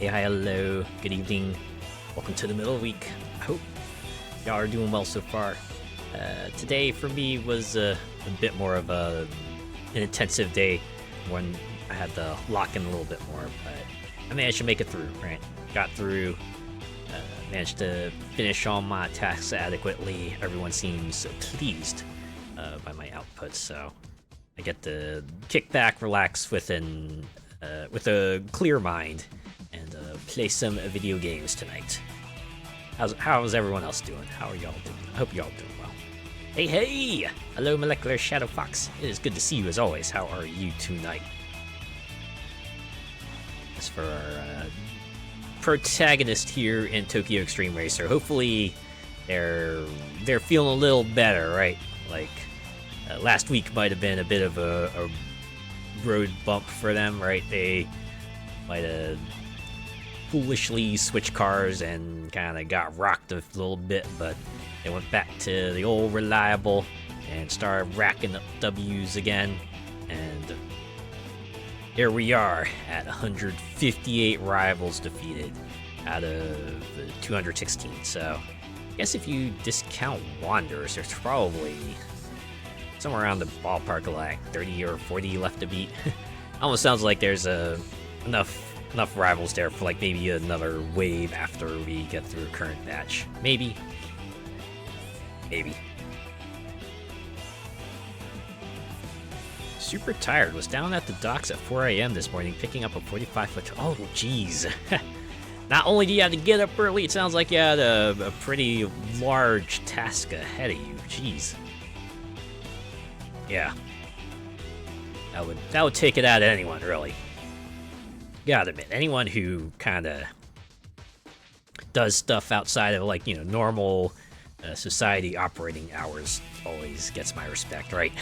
Hey, hi, hello, good evening. Welcome to the middle of the week. I hope y'all are doing well so far. Today for me was a bit more of an intensive day when I had to lock in a little bit more, but I managed to make it through, right? Got through, managed to finish all my tasks adequately. Everyone seems pleased by my output, so I get to kick back, relax with a clear mind, and play some video games tonight. How's everyone else doing? How are y'all doing? I hope y'all doing well. Hey, hey! Hello, Molecular Shadow Fox. It is good to see you as always. How are you tonight? As for our protagonist here in Tokyo Xtreme Racer, hopefully they're feeling a little better, right? Like last week might have been a bit of a road bump for them, right? They might have foolishly switched cars and kind of got rocked a little bit, but they went back to the old reliable and started racking up W's again, and here we are at 158 rivals defeated out of 216. So I guess if you discount Wanderers, there's probably somewhere around the ballpark of like 30 or 40 left to beat. Almost sounds like there's enough rivals there for like maybe another wave after we get through current batch. Maybe. Super tired. Was down at the docks at 4 a.m. this morning picking up a 45-foot... Oh, jeez. Not only do you have to get up early, it sounds like you had a pretty large task ahead of you. Jeez. Yeah. That would take it out of anyone, really. Gotta admit, anyone who kind of does stuff outside of, like, normal society operating hours always gets my respect, right?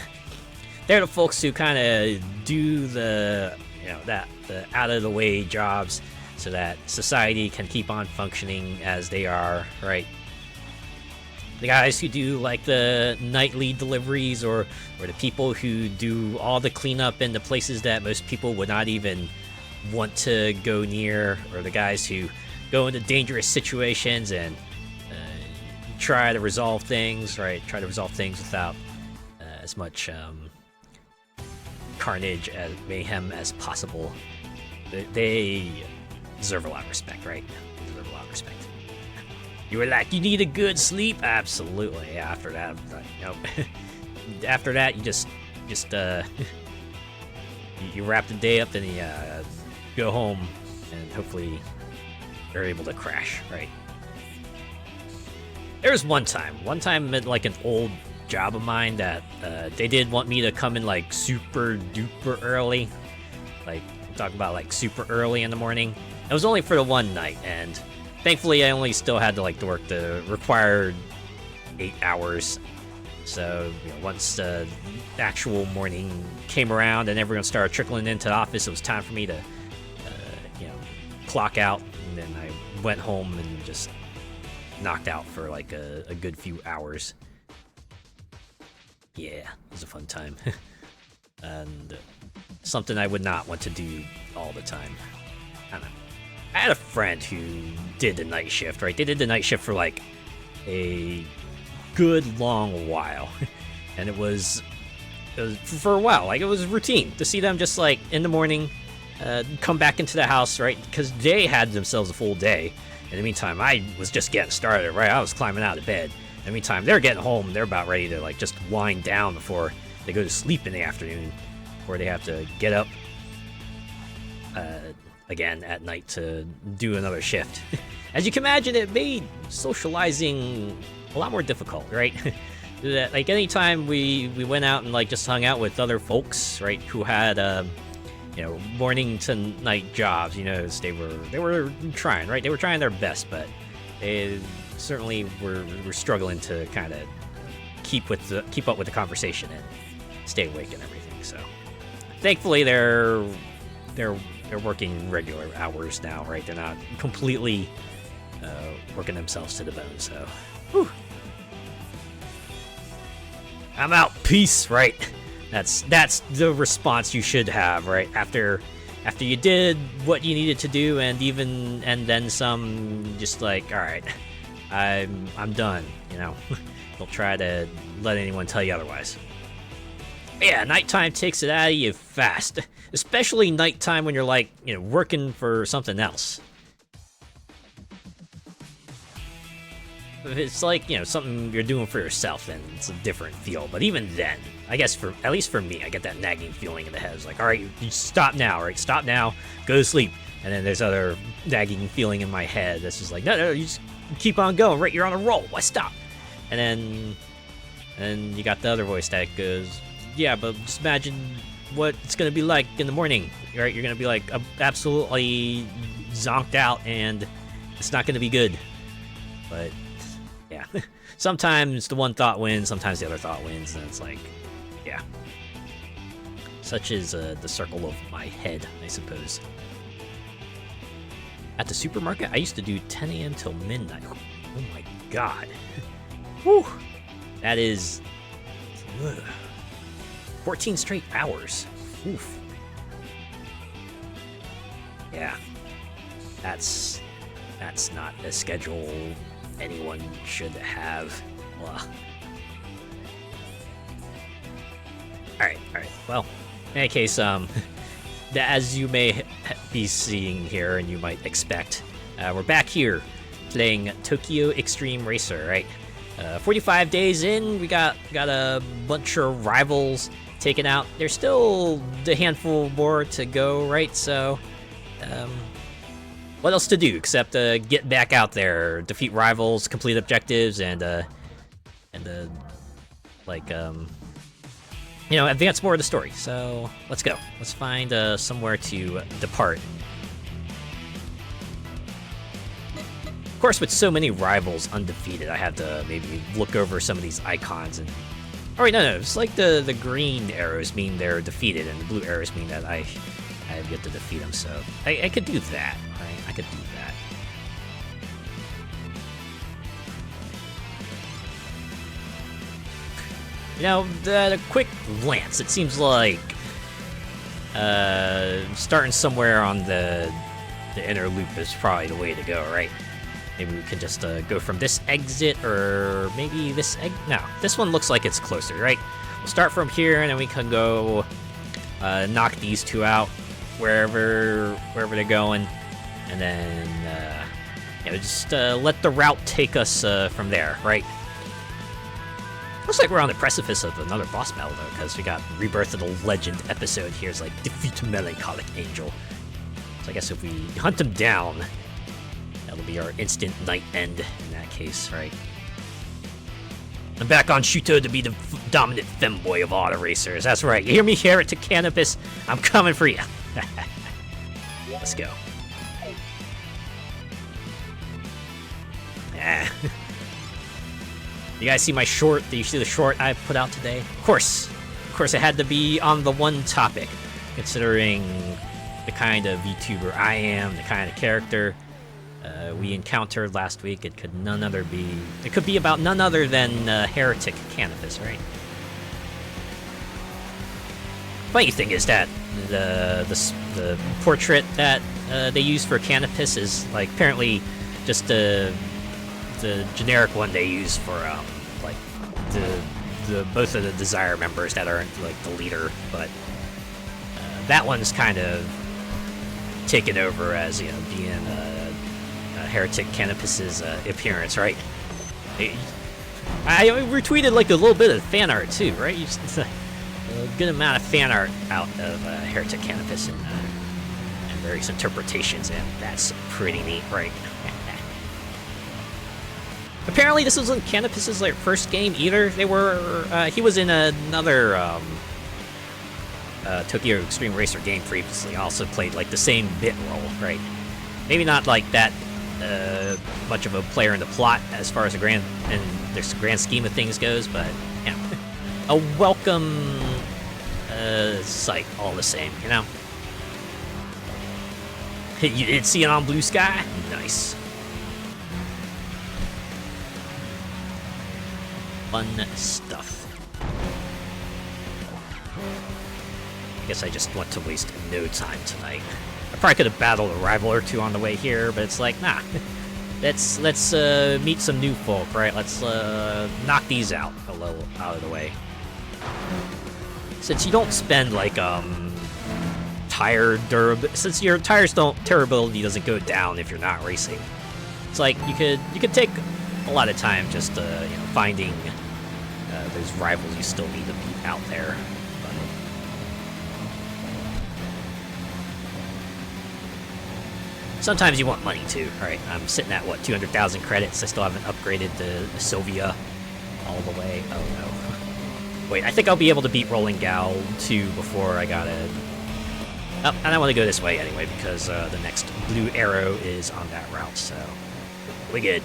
They're the folks who kind of do the out of the way jobs so that society can keep on functioning as they are, right? The guys who do like the nightly deliveries, or the people who do all the cleanup in the places that most people would not even want to go near, or the guys who go into dangerous situations and try to resolve things, right? Try to resolve things without as much carnage and mayhem as possible. They deserve a lot of respect, right? They deserve a lot of respect. You were like, you need a good sleep? Absolutely. After that, nope. After that, you just you wrap the day up and you go home, and hopefully you're able to crash, right? There was one time at like an old job of mine that they did want me to come in like super duper early, like talk about like super early in the morning. It was only for the one night, and thankfully I only still had to like work the required 8 hours. So once the actual morning came around and everyone started trickling into the office, it was time for me to clock out, and then I went home and just knocked out for like a good few hours. Yeah, it was a fun time. And something I would not want to do all the time. I don't know. I had a friend who did the night shift, right? They did the night shift for like a good long while. And it was for a while, like it was routine to see them just like in the morning come back into the house, right? Because they had themselves a full day. In the meantime, I was just getting started, right? I was climbing out of bed. In the meantime, they're getting home. They're about ready to like just wind down before they go to sleep in the afternoon, before they have to get up again at night to do another shift. As you can imagine, it made socializing a lot more difficult, right? Like anytime we went out and like just hung out with other folks, right, who had morning to night jobs, they were trying, right? They were trying their best, but they certainly were struggling to kind of keep up with the conversation and stay awake and everything. So thankfully they're working regular hours now, right? They're not completely working themselves to the bone. So whew. I'm out. Peace, right? That's the response you should have, right? After after you did what you needed to do, and then some, just like, all right, I'm done. You know, don't try to let anyone tell you otherwise. Yeah, nighttime takes it out of you fast, especially nighttime when you're like, you know, working for something else. If it's like, you know, something you're doing for yourself, then it's a different feel. But even then, I guess at least for me, I get that nagging feeling in the head. It's like, all right, you stop now, right? Stop now, go to sleep. And then there's other nagging feeling in my head that's just like, no, you just keep on going, right? You're on a roll, why stop? And then you got the other voice that goes, yeah, but just imagine what it's gonna be like in the morning, right? You're gonna be like absolutely zonked out, and it's not gonna be good. But yeah, sometimes the one thought wins, sometimes the other thought wins, and it's like, yeah. Such is the circle of my head, I suppose. At the supermarket, I used to do 10 a.m. till midnight. Oh my god. Whew. That is 14 straight hours. Oof. Yeah. That's not a schedule anyone should have. Ugh. Alright. Well, in any case, as you may be seeing here, and you might expect, we're back here playing Tokyo Xtreme Racer, right? 45 days in, we got a bunch of rivals taken out. There's still a handful more to go, right? So, what else to do except get back out there, defeat rivals, complete objectives, and you know, advance more of the story. So let's go. Let's find somewhere to depart. Of course, with so many rivals undefeated, I have to maybe look over some of these icons and. Oh wait, no, it's like the green arrows mean they're defeated, and the blue arrows mean that I have yet to defeat them. So I could do that, right? I could do that. You know, at a quick glance, it seems like starting somewhere on the inner loop is probably the way to go, right? Maybe we can just go from this exit, or maybe this No, this one looks like it's closer, right? We'll start from here, and then we can go knock these two out wherever they're going, and then you know, just let the route take us from there, right? Looks like we're on the precipice of another boss battle, though, because we got Rebirth of the Legend episode here. It's like, defeat Melancholic Angel. So I guess if we hunt him down, that'll be our instant night end in that case, right? I'm back on Shuto to be the dominant femboy of auto racers. That's right. You hear me, Heretic Cannabis? I'm coming for you. Let's go. Ah. You guys see my short? Do you see the short I put out today? Of course, it had to be on the one topic, considering the kind of VTuber I am, the kind of character we encountered last week. It could be about none other than Heretic Cannabis, right? Funny thing is that the portrait that they use for Cannabis is like apparently just the generic one they use for like the both of the Desire members that aren't like the leader, but that one's kind of taken over as, you know, being Heretic Cannabis's appearance, right? I retweeted like a little bit of fan art too, right? A good amount of fan art out of Heretic Cannabis and various interpretations, and that's pretty neat, right? Apparently, this wasn't Cannabis's like first game either. He was in another Tokyo Xtreme Racer game previously. Also played like the same bit role, right? Maybe not like that much of a player in the plot as far as the grand scheme of things goes, but yeah, a welcome sight all the same, you know. You did see it on Blue Sky? Nice. Fun stuff. guess I just want to waste no time tonight. I probably could have battled a rival or two on the way here, but it's like, nah. Let's meet some new folk, right? Let's knock these out a little out of the way. Since you don't spend like tire durability, since your tires durability doesn't go down if you're not racing. It's like you could take a lot of time just you know, finding those rivals you still need to beat out there. Sometimes you want money too. All right, I'm sitting at what, 200,000 credits. I still haven't upgraded to Sylvia all the way. Oh no. Wait, I think I'll be able to beat Rolling Gal 2 before I gotta. Oh, and I want to go this way anyway because the next blue arrow is on that route. So we good.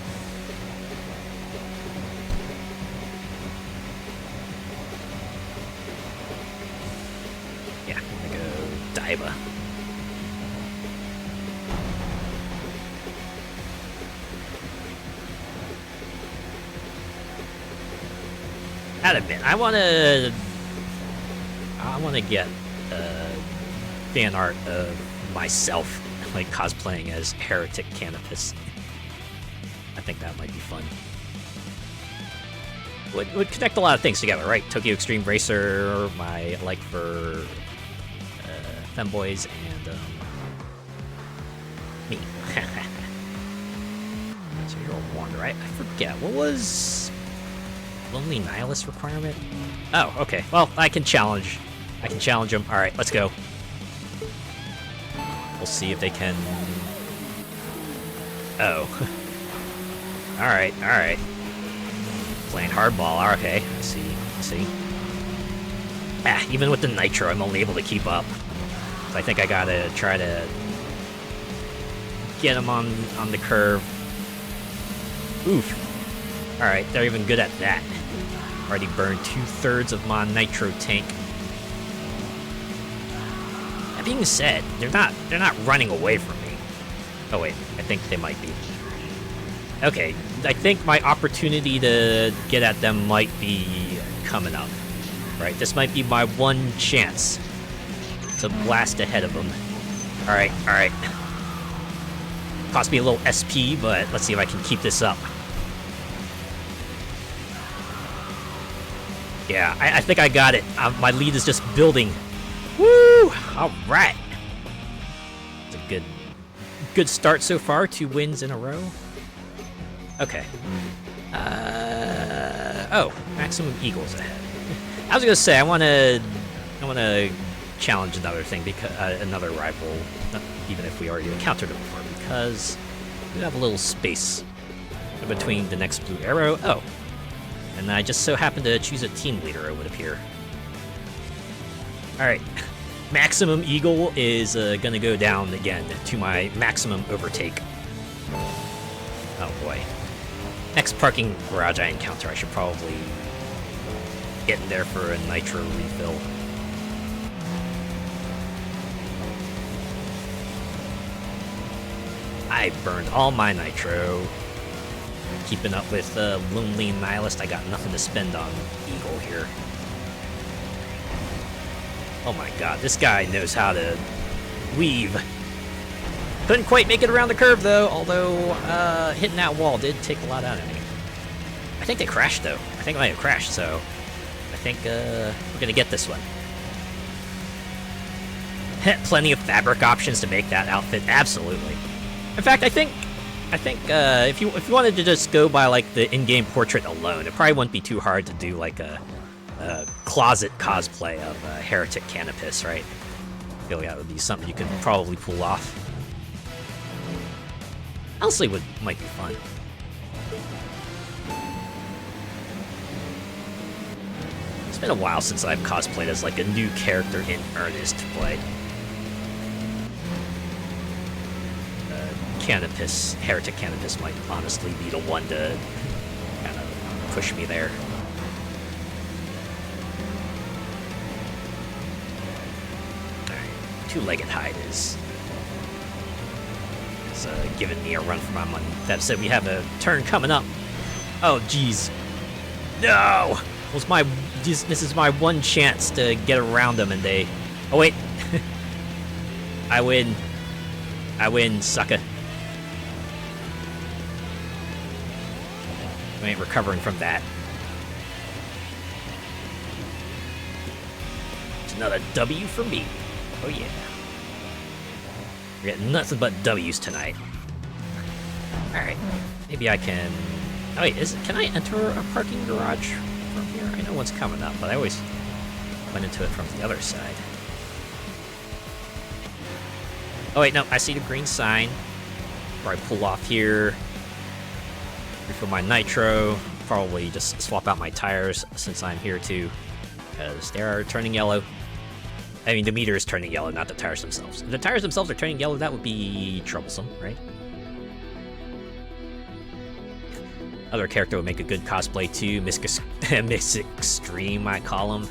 Yeah, I'm gonna go Daiba. Gotta admit, I wanna get fan art of myself, like cosplaying as Heretic Canopus. I think that might be fun. Would connect a lot of things together, right? Tokyo Xtreme Racer, my like for femboys, and me. So you're a wander, right? I forget what was. Lonely Nihilist requirement? Oh, okay. Well, I can challenge him. Alright, let's go. We'll see if they can... Oh. Alright. Playing hardball, okay. I see. Ah, even with the nitro, I'm only able to keep up. So I think I gotta try to get him on the curve. Oof. Alright, they're even good at that. Already burned 2/3 of my nitro tank. That being said, they're not running away from me. Oh wait, I think they might be. Okay, I think my opportunity to get at them might be coming up. Right, this might be my one chance to blast ahead of them. Alright. Cost me a little SP, but let's see if I can keep this up. Yeah, I think I got it. My lead is just building. Woo! All right. It's a good start so far. 2 wins in a row. Okay. Oh, Maximum Eagles ahead. I was gonna say I wanna challenge another thing because another rival, even if we already encountered it before, because we have a little space between the next blue arrow. Oh. And I just so happened to choose a team leader, it would appear. Alright. Maximum Eagle is gonna go down again to my maximum overtake. Oh boy. Next parking garage I encounter, I should probably get in there for a nitro refill. I burned all my nitro. Keeping up with Lonely Nihilist, I got nothing to spend on Eagle here. Oh my god, this guy knows how to weave. Couldn't quite make it around the curve though, although hitting that wall did take a lot out of me. I think they crashed though. I think I might have crashed, so I think we're gonna get this one. Plenty of fabric options to make that outfit, absolutely. In fact, I think if you wanted to just go by like the in-game portrait alone, it probably wouldn't be too hard to do like a closet cosplay of Heretic Canopus, right? I feel like that would be something you could probably pull off. Honestly, might be fun. It's been a while since I've cosplayed as like a new character in earnest, but Canopus, Heretic Canopus might honestly be the one to kind of push me there. Alright, 2-legged hide is giving me a run for my money. That said, we have a turn coming up. Oh, jeez. No! This is my one chance to get around them, and they Oh, wait. I win. I win, sucker. I ain't recovering from that. It's another W for me. Oh, yeah. We're getting nothing but W's tonight. Alright. Maybe I can... Oh, wait, can I enter a parking garage from here? I know one's coming up, but I always went into it from the other side. Oh, wait, no, I see the green sign. Before I pull off here. Refill my nitro. Probably just swap out my tires since I'm here too. Because they are turning yellow. I mean, the meter is turning yellow, not the tires themselves. If the tires themselves are turning yellow, that would be troublesome, right? Other character would make a good cosplay too. Miss Xtreme, I call him.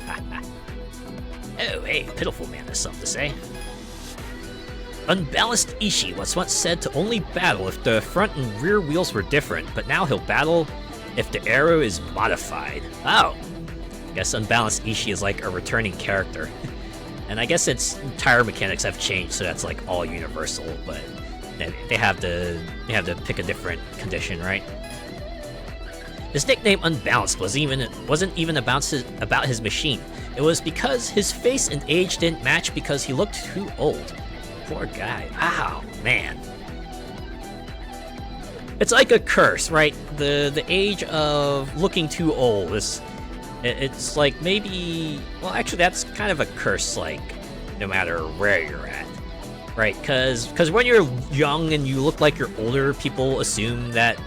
Oh, hey, Pitiful Man has something to say. Unbalanced Ishii was once said to only battle if the front and rear wheels were different, but now he'll battle if the arrow is modified. Oh, I guess Unbalanced Ishii is like a returning character. And I guess its tire mechanics have changed, so that's like all universal, but they have to pick a different condition, right? His nickname Unbalanced wasn't even about his machine. It was because his face and age didn't match because he looked too old. Poor guy. Ow, man. It's like a curse, right? The age of looking too old is... It's like maybe... Well, actually, that's kind of a curse, like, no matter where you're at. Right? Because when you're young and you look like you're older, people assume that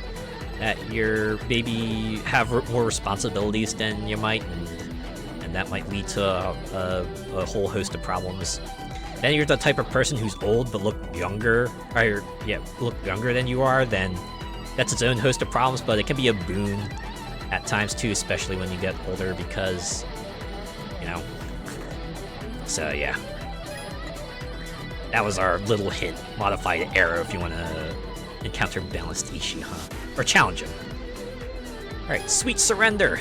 you're maybe have more responsibilities than you might, and that might lead to a whole host of problems. Then you're the type of person who's old but look younger, look younger than you are, then that's its own host of problems, but it can be a boon at times too, especially when you get older, because, you know. So yeah. That was our little hint. Modified arrow if you want to encounter Balanced Ishii, huh? Or challenge him. Alright, Sweet Surrender.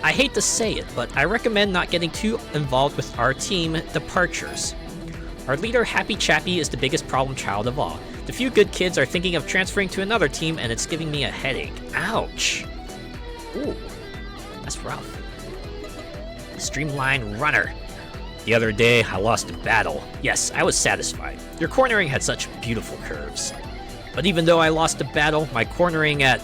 I hate to say it, but I recommend not getting too involved with our team departures. Our leader, Happy Chappy, is the biggest problem child of all. The few good kids are thinking of transferring to another team, and it's giving me a headache. Ouch. Ooh, that's rough. Streamline Runner. The other day, I lost a battle. Yes, I was satisfied. Your cornering had such beautiful curves. But even though I lost a battle, my cornering at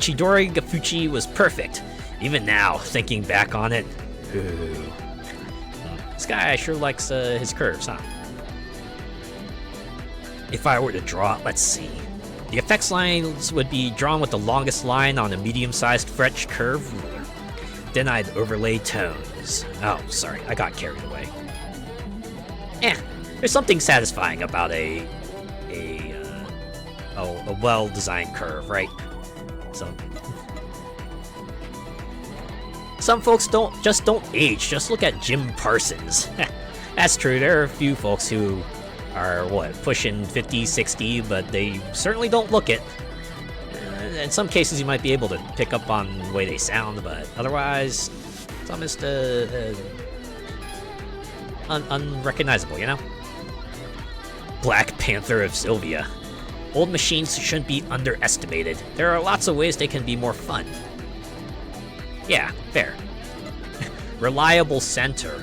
Chidori Gafuchi was perfect. Even now, thinking back on it, ooh. This guy sure likes his curves, huh? If I were to draw, let's see. The effects lines would be drawn with the longest line on a medium-sized French curve ruler. Then I'd overlay tones. Oh, sorry, I got carried away. There's something satisfying about a well-designed curve, right? Some folks don't age. Just look at Jim Parsons. That's true. There are a few folks who are, pushing 50, 60, but they certainly don't look it. In some cases, you might be able to pick up on the way they sound, but otherwise, it's almost unrecognizable, you know? Black Panther of Sylvia. Old machines shouldn't be underestimated. There are lots of ways they can be more fun. Yeah, fair. Reliable center.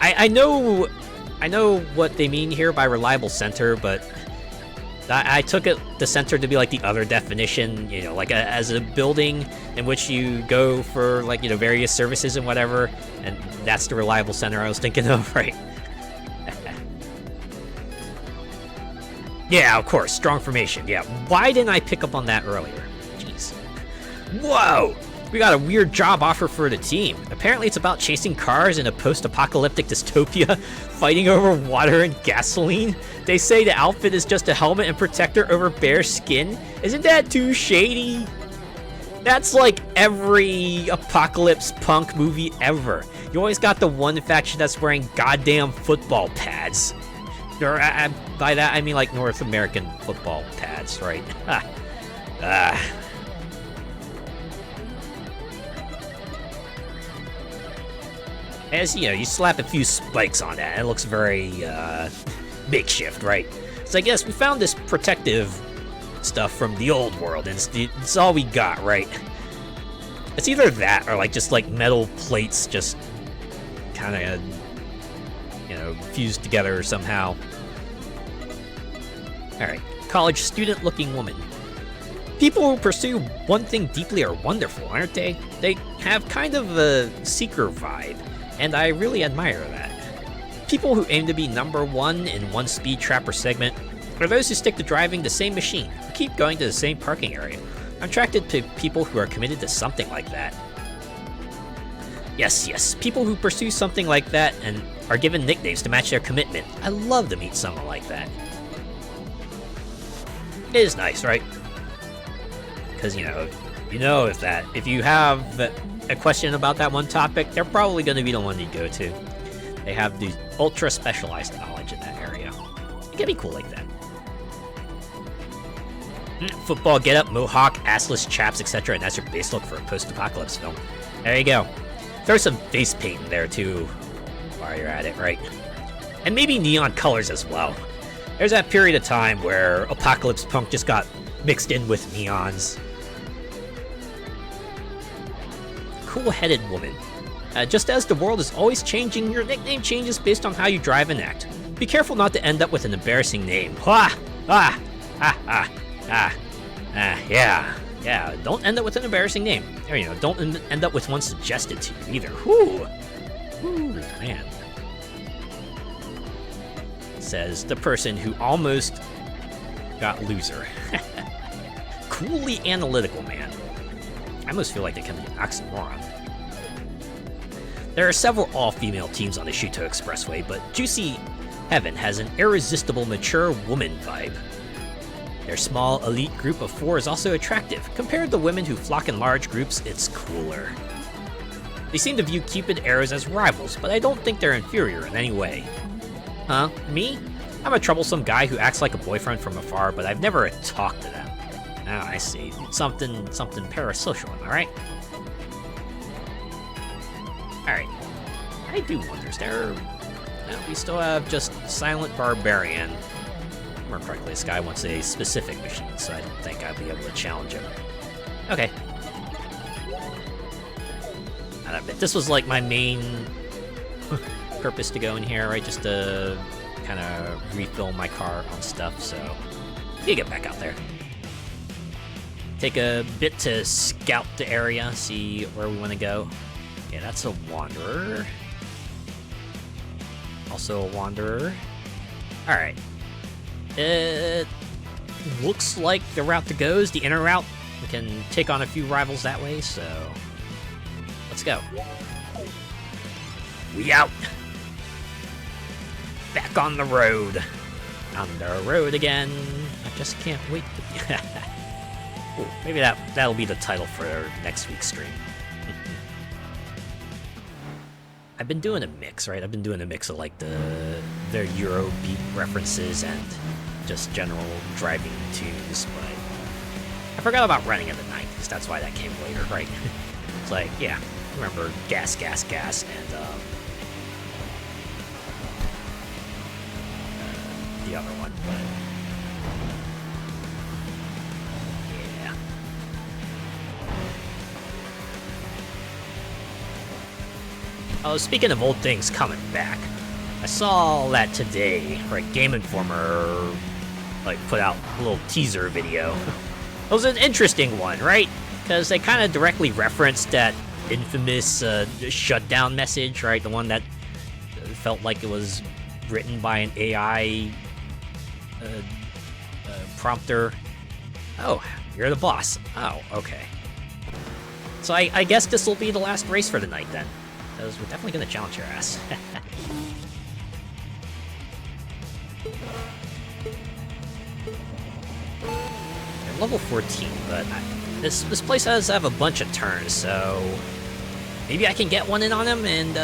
I know what they mean here by reliable center, but I took the center to be like the other definition, you know, like as a building in which you go for, like, you know, various services and whatever, and that's the reliable center I was thinking of, right? Yeah, of course, strong formation. Yeah, why didn't I pick up on that earlier? Jeez. Whoa! We got a weird job offer for the team. Apparently it's about chasing cars in a post-apocalyptic dystopia, fighting over water and gasoline. They say the outfit is just a helmet and protector over bare skin. Isn't that too shady? That's like every apocalypse punk movie ever. You always got the one faction that's wearing goddamn football pads. Or, by that I mean like North American football pads, right? As you know, you slap a few spikes on that, and it looks very makeshift, right? So I guess we found this protective stuff from the old world, and it's all we got, right? It's either that or like just like metal plates just kind of, you know, fused together somehow. Alright, college student looking woman. People who pursue one thing deeply are wonderful, aren't they? They have kind of a seeker vibe, and I really admire that. People who aim to be #1 in one speed trapper segment are those who stick to driving the same machine, who keep going to the same parking area. I'm attracted to people who are committed to something like that. Yes, people who pursue something like that and are given nicknames to match their commitment. I love to meet someone like that. It is nice, right? Because, you know if you have a question about that one topic, they're probably going to be the one you go to. They have the ultra specialized knowledge in that area. It can be cool like that. Football getup, mohawk, assless chaps, etc. And that's your base look for a post-apocalypse film. There you go. Throw some face paint in there too, while you're at it, right? And maybe neon colors as well. There's that period of time where apocalypse punk just got mixed in with neons. Cool-headed woman. Just as the world is always changing, your nickname changes based on how you drive and act. Be careful not to end up with an embarrassing name. Yeah, don't end up with an embarrassing name. Or, don't end up with one suggested to you either. Whew, man. Says the person who almost got loser. Coolly analytical, man. I almost feel like they can be an oxymoron. There are several all-female teams on the Shuto Expressway, but Juicy Heaven has an irresistible mature woman vibe. Their small, elite group of 4 is also attractive. Compared to women who flock in large groups, it's cooler. They seem to view Cupid arrows as rivals, but I don't think they're inferior in any way. Huh? Me? I'm a troublesome guy who acts like a boyfriend from afar, but I've never talked to them. Ah, I see. Something parasocial, am I right? Alright. I do wonder, is there... No, we still have just Silent Barbarian. More correctly, this guy wants a specific machine, so I don't think I'll be able to challenge him. Okay. I admit, this was like my main purpose to go in here, right? Just to kind of refill my car on stuff, so you get back out there. Take a bit to scout the area, see where we want to go. Yeah, that's a Wanderer. Also a Wanderer. Alright. It looks like the route to go is the inner route. We can take on a few rivals that way, so let's go. We out. Back on the road. On the road again. I just can't wait to... Ooh, maybe that'll be the title for next week's stream. I've been doing a mix, right? I've been doing a mix of like the Eurobeat references and just general driving tunes, but I forgot about Running in the Night, because that's why that came later, right? It's like, yeah, remember Gas, Gas, Gas, and the other one, but yeah. Oh, speaking of old things coming back, I saw that today, right? Game Informer put out a little teaser video. It was an interesting one, right? Because they kind of directly referenced that infamous shutdown message, right? The one that felt like it was written by an AI prompter. Oh, you're the boss. Oh, okay. So I guess this will be the last race for the night then. Because we're definitely going to challenge your ass. They're level 14, but this place does have a bunch of turns, so maybe I can get one in on him, and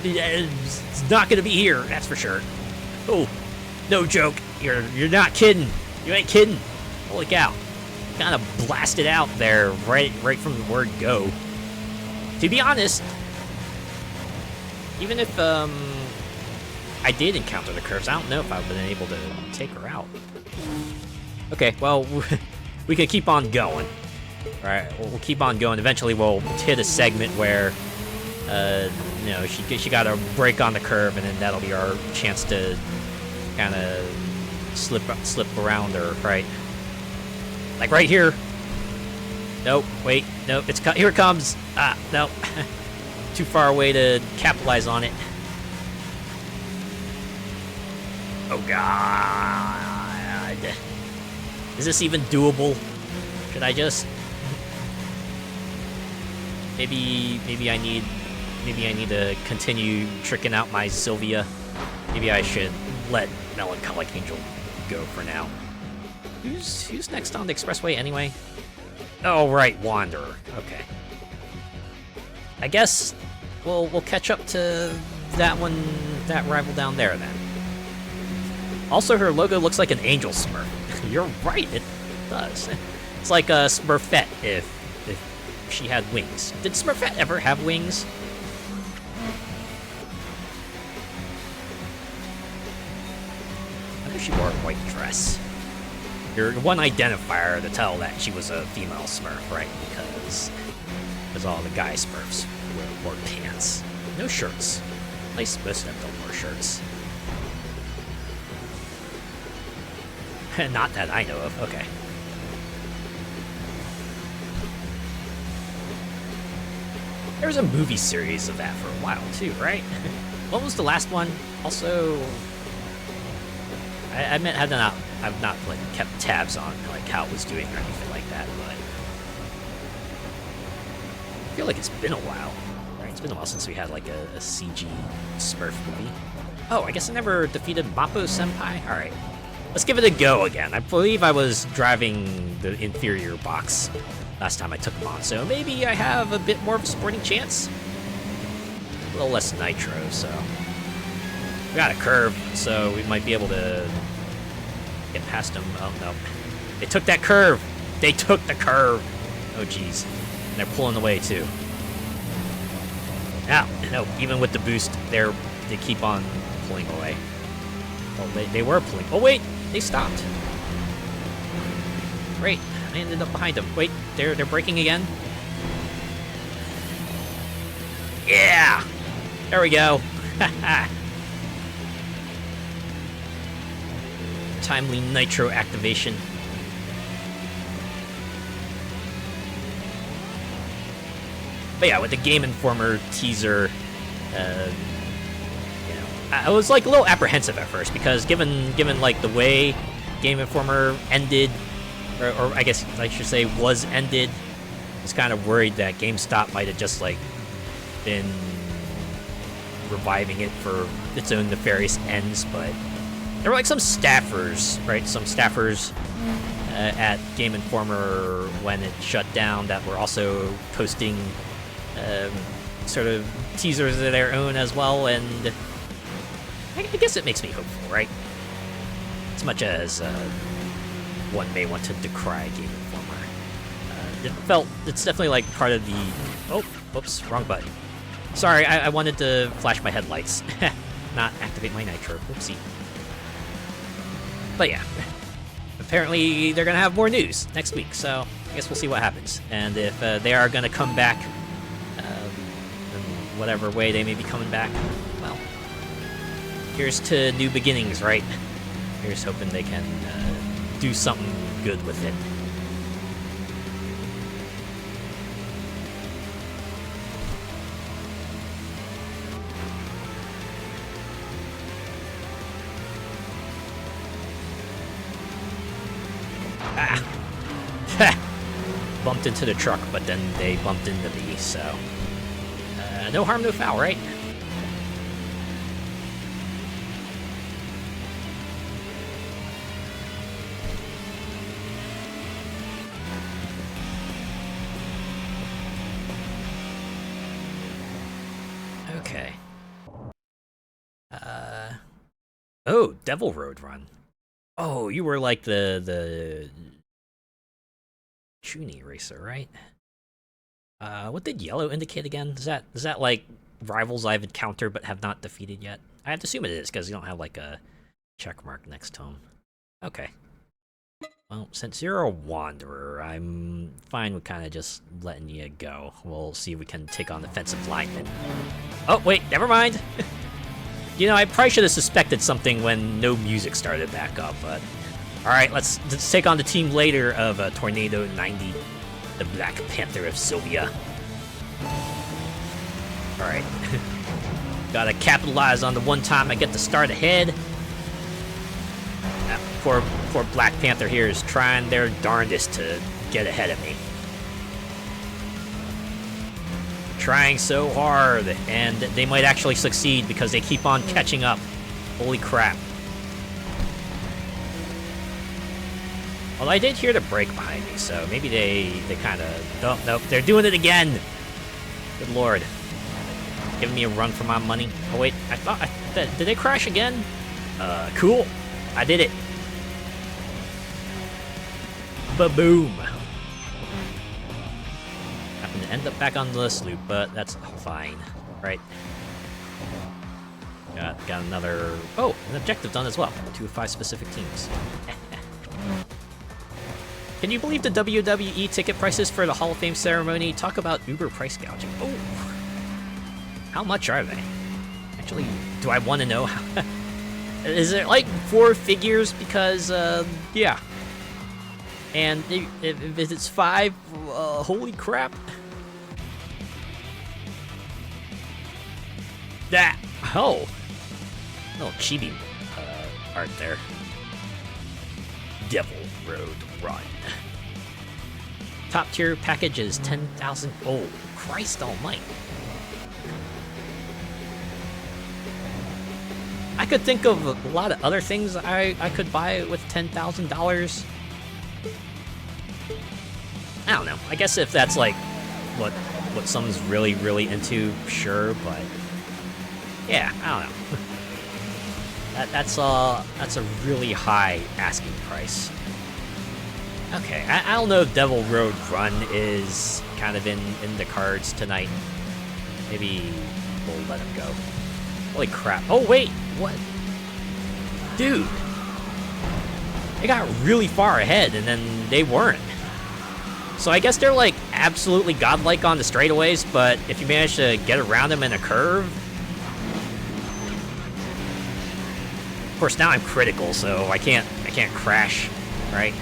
it's not going to be here, that's for sure. Oh, no joke. You're not kidding. You ain't kidding. Holy cow. Kind of blasted out there right from the word go. To be honest, even if I did encounter the curves, I don't know if I've been able to take her out. Okay, well, we can keep on going. Alright, we'll keep on going. Eventually we'll hit a segment where, you know, she got a break on the curve, and then that'll be our chance to kind of slip around her, right? Like right here. Nope, wait, nope, here it comes. Ah, nope. Too far away to capitalize on it. Oh god. Is this even doable? Should I just... Maybe I need to continue tricking out my Sylvia. Maybe I should let Melancholic Angel go for now. Who's next on the expressway anyway? Oh right, Wanderer. Okay. I guess we'll catch up to that rival down there then. Also, her logo looks like an angel Smurf. You're right, it does. It's like a Smurfette if she had wings. Did Smurfette ever have wings? I know she wore a white dress. Your one identifier to tell that she was a female Smurf, right? Because all the guy Smurfs wore pants. No shirts. At least most of them don't wear shirts. Not that I know of. Okay. There was a movie series of that for a while too, right? What was the last one? Also, I admit I've not like kept tabs on like how it was doing or anything like that, but I feel like it's been a while. Right? It's been a while since we had like a CG Smurf movie. Oh, I guess I never defeated Mappo Senpai. All right. Let's give it a go again. I believe I was driving the inferior box last time I took him on, so maybe I have a bit more of a sporting chance. A little less nitro, so... We got a curve, so we might be able to get past him. Oh, no. They took that curve! They took the curve! Oh, jeez. And they're pulling away, too. Now, no, even with the boost, they keep on pulling away. Oh, they were pulling... Oh, wait! They stopped. Great. I ended up behind them. Wait, they're braking again? Yeah! There we go. Timely nitro activation. But yeah, with the Game Informer teaser, I was like a little apprehensive at first because given like the way Game Informer ended, or I guess I should say was ended, I was kind of worried that GameStop might have just like been reviving it for its own nefarious ends. But there were like some staffers, right? Some staffers at Game Informer when it shut down that were also posting sort of teasers of their own as well, and I guess it makes me hopeful, right? As much as one may want to decry Game Informer. It's definitely like part of the... Oh, whoops, wrong button. Sorry, I wanted to flash my headlights, not activate my nitro. Whoopsie. But yeah, apparently they're going to have more news next week, so I guess we'll see what happens. And if they are going to come back, in whatever way they may be coming back, well, here's to new beginnings, right? Here's hoping they can do something good with it. Ah! Bumped into the truck, but then they bumped into me, so... no harm, no foul, right? Okay. Oh, Devil Road Run. Oh, you were like the Chuny racer, right? What did yellow indicate again? Is that like rivals I've encountered but have not defeated yet? I have to assume it is because you don't have like a check mark next to them. Okay. Well, since you're a wanderer, I'm fine with kind of just letting you go. We'll see if we can take on defensive linemen. Oh, wait, never mind. You know, I probably should have suspected something when no music started back up, but... Alright, let's take on the team later of Tornado 90, the Black Panther of Sylvia. Alright. Gotta capitalize on the one time I get to start ahead. Poor Black Panther here is trying their darndest to get ahead of me. Trying so hard, and they might actually succeed because they keep on catching up. Holy crap. Well, I did hear the brake behind me, so maybe they kind of... Oh, nope, they're doing it again! Good lord. Giving me a run for my money. Oh wait, I thought... Did they crash again? Cool. I did it. Ba-boom. Happened to end up back on this loop, but that's fine. Right. Got another... Oh, an objective done as well. 2 of 5 specific teams. Can you believe the WWE ticket prices for the Hall of Fame ceremony? Talk about Uber price gouging. Oh, how much are they? Actually, do I want to know? Is it like 4 figures? Because, yeah. And if it's 5, holy crap. That, oh. Little chibi art there. Devil Road Run. Top tier package is 10,000. Oh, Christ almighty. I could think of a lot of other things I could buy with $10,000. I don't know. I guess if that's like what someone's really into, sure, but yeah, I don't know. That's a really high asking price. Okay, I don't know if Devil Road Run is kind of in the cards tonight. Maybe we'll let him go. Holy crap. Oh, wait. What? Dude. They got really far ahead, and then they weren't. So I guess they're, like, absolutely godlike on the straightaways, but if you manage to get around them in a curve... Of course, now I'm critical, so I can't crash, right?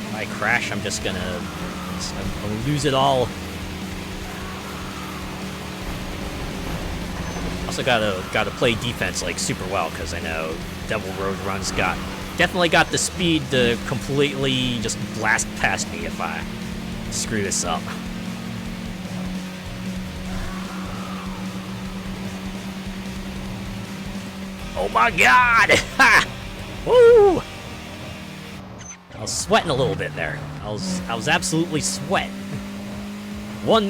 If I crash, I'm just gonna lose it all. Also gotta play defense like super well because I know Devil Road Run's definitely got the speed to completely just blast past me if I screw this up. Oh my god! Ha! Woo! I was sweating a little bit there. I was absolutely sweating. One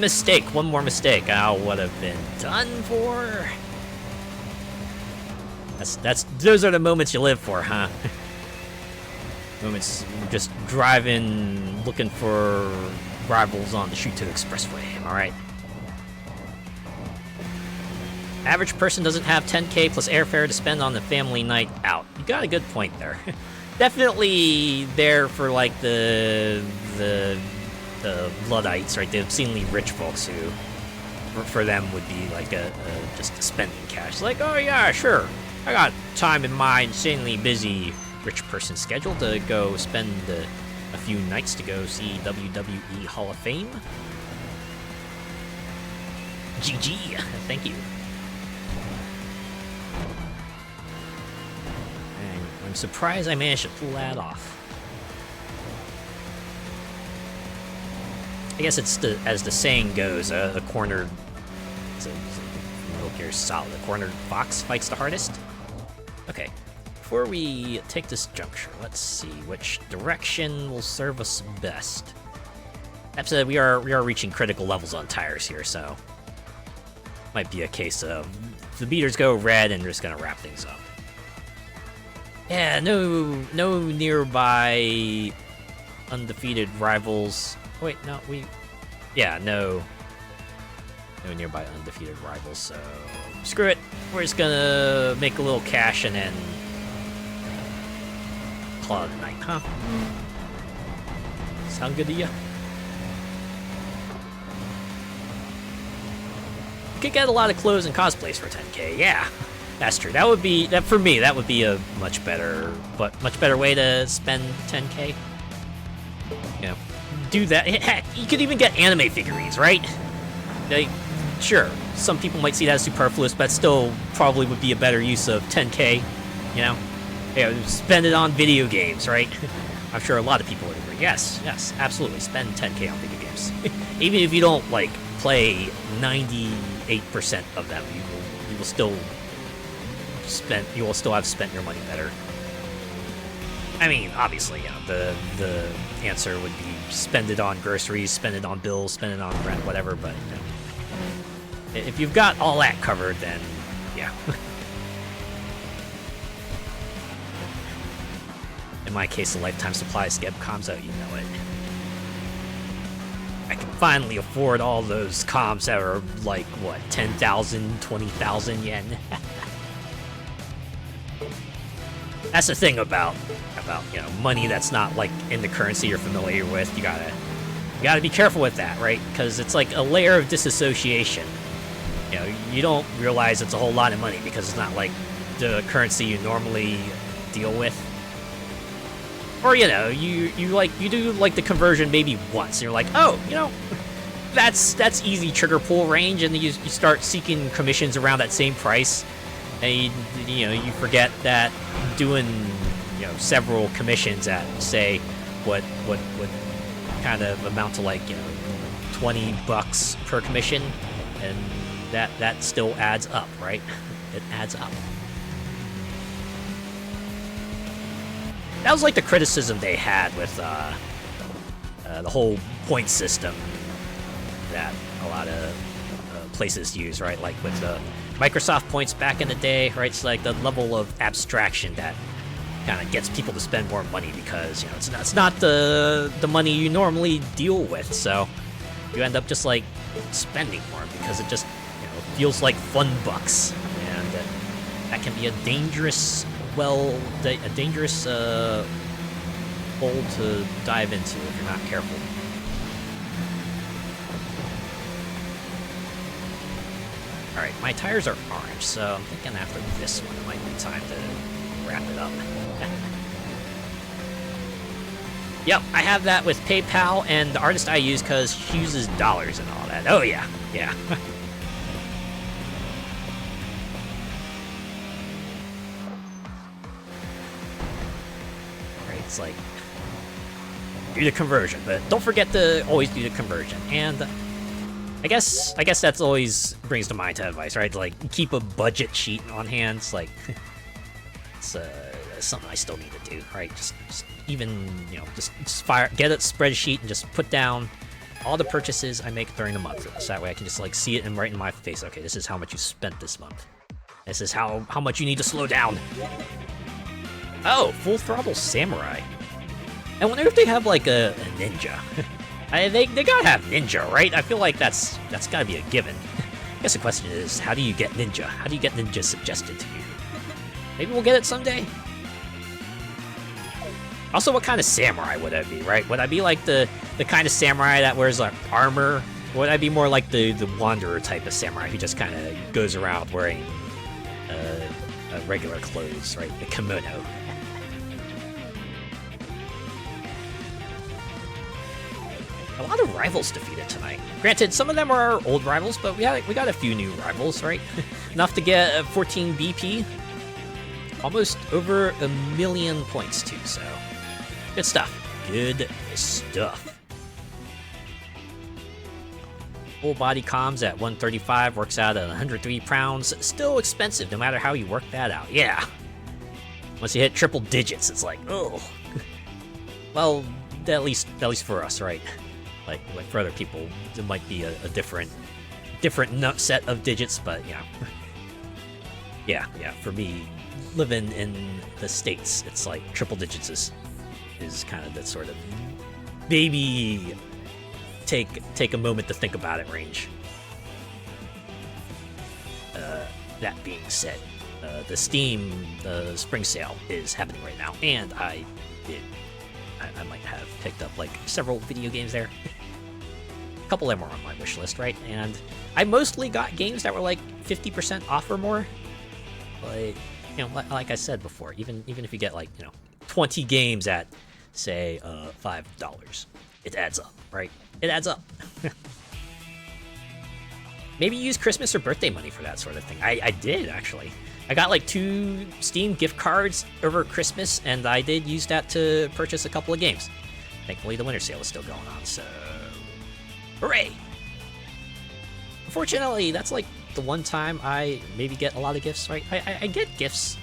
more mistake, I would have been done for. Those are the moments you live for, huh? Moments just driving, looking for rivals on the Shoot to Expressway, am I right? Average person doesn't have 10K plus airfare to spend on the family night out. You got a good point there. Definitely there for like the Luddites, right? The obscenely rich folks who, for them, would be like just spending cash. Like, oh yeah, sure. I got time in my insanely busy rich person schedule to go spend a few nights to go see WWE Hall of Fame. GG, thank you. And I'm surprised I managed to pull that off. I guess it's as the saying goes, a cornered, Metal Gear's solid. A cornered fox fights the hardest. Okay, before we take this juncture, let's see which direction will serve us best. Episode, we are reaching critical levels on tires here, so might be a case of if the beaters go red, and we're just gonna wrap things up. Yeah, no nearby undefeated rivals. wait, no, yeah, no nearby undefeated rivals, so screw it. We're just gonna make a little cash and then call it a night, huh? Sound good to you? You could get a lot of clothes and cosplays for 10K, yeah. That's true. That would be, for me, that would be a much better way to spend 10K. You know, do that. Heck, you could even get anime figurines, right? Like, sure, some people might see that as superfluous, but still probably would be a better use of 10K, you know? Yeah, spend it on video games, right? I'm sure a lot of people would agree. Yes, absolutely. Spend 10K on video games. Even if you don't, like, play 98% of them, you will still have spent your money better. I mean, obviously, yeah, the answer would be spend it on groceries, spend it on bills, spend it on rent, whatever, but you know, if you've got all that covered, then yeah. In my case, the lifetime supply of Skeb comes out, you know it. I can finally afford all those comms that are like, what, 10,000, 20,000 yen? That's the thing about you know, money that's not like in the currency you're familiar with. You gotta be careful with that, right? Because it's like a layer of disassociation. You know, you don't realize it's a whole lot of money because it's not like the currency you normally deal with. Or, you know, you do like the conversion maybe once, and you're like, oh, you know, that's easy trigger pull range, and then you start seeking commissions around that same price, and you forget that doing, you know, several commissions at, say, what would kind of amount to, like, you know, $20 per commission, and that still adds up, right? It adds up. That was like the criticism they had with the whole point system that a lot of places use, right? Like with the Microsoft points back in the day, right? It's like the level of abstraction that kind of gets people to spend more money because, you know, it's not the money you normally deal with, so you end up just like spending more because it just, you know, feels like fun bucks, and that can be a dangerous hole to dive into if you're not careful. Alright, my tires are orange, so I'm thinking after this one it might be time to wrap it up. Yep, I have that with PayPal, and the artist I use because she uses dollars and all that. Oh yeah. It's like, do the conversion, but don't forget to always do the conversion. And I guess that's always brings to mind advice, right? Like, keep a budget sheet on hand. It's like, it's something I still need to do, right? Just even, you know, just get a spreadsheet and just put down all the purchases I make during the month. So that way I can just like see it and right in my face. Okay, this is how much you spent this month. This is how much you need to slow down. Oh, Full Throttle Samurai. I wonder if they have, like, a ninja. They gotta have ninja, right? I feel like that's gotta be a given. I guess the question is, how do you get ninja? How do you get ninja suggested to you? Maybe we'll get it someday? Also, what kind of samurai would I be, right? Would I be, like, the kind of samurai that wears, like, armor? Or would I be more like the wanderer type of samurai who just kind of goes around wearing regular clothes, right? The kimono. A lot of rivals defeated tonight. Granted, some of them are our old rivals, but we got a few new rivals, right? Enough to get 14 BP. Almost over 1 million points, too, so good stuff. Good stuff. Full body comms at 135 works out at 103 pounds. Still expensive, no matter how you work that out. Yeah. Once you hit triple digits, it's like, oh. Well, at least for us, right? Like for other people, it might be a different set of digits, but yeah. Yeah, for me, living in the States, it's like triple digits is kind of the sort of baby take a moment to think about it range. That being said, the Steam spring sale is happening right now, and I might have picked up like several video games there. A couple of them were on my wish list, right? And I mostly got games that were like 50% off or more. But like I said before, even if you get like 20 games at say $5, it adds up, right? It adds up. Maybe use Christmas or birthday money for that sort of thing. I did, actually. I got like 2 Steam gift cards over Christmas, and I did use that to purchase a couple of games. Thankfully, the winter sale is still going on, so hooray! Unfortunately, that's like the one time I maybe get a lot of gifts, right? I get gifts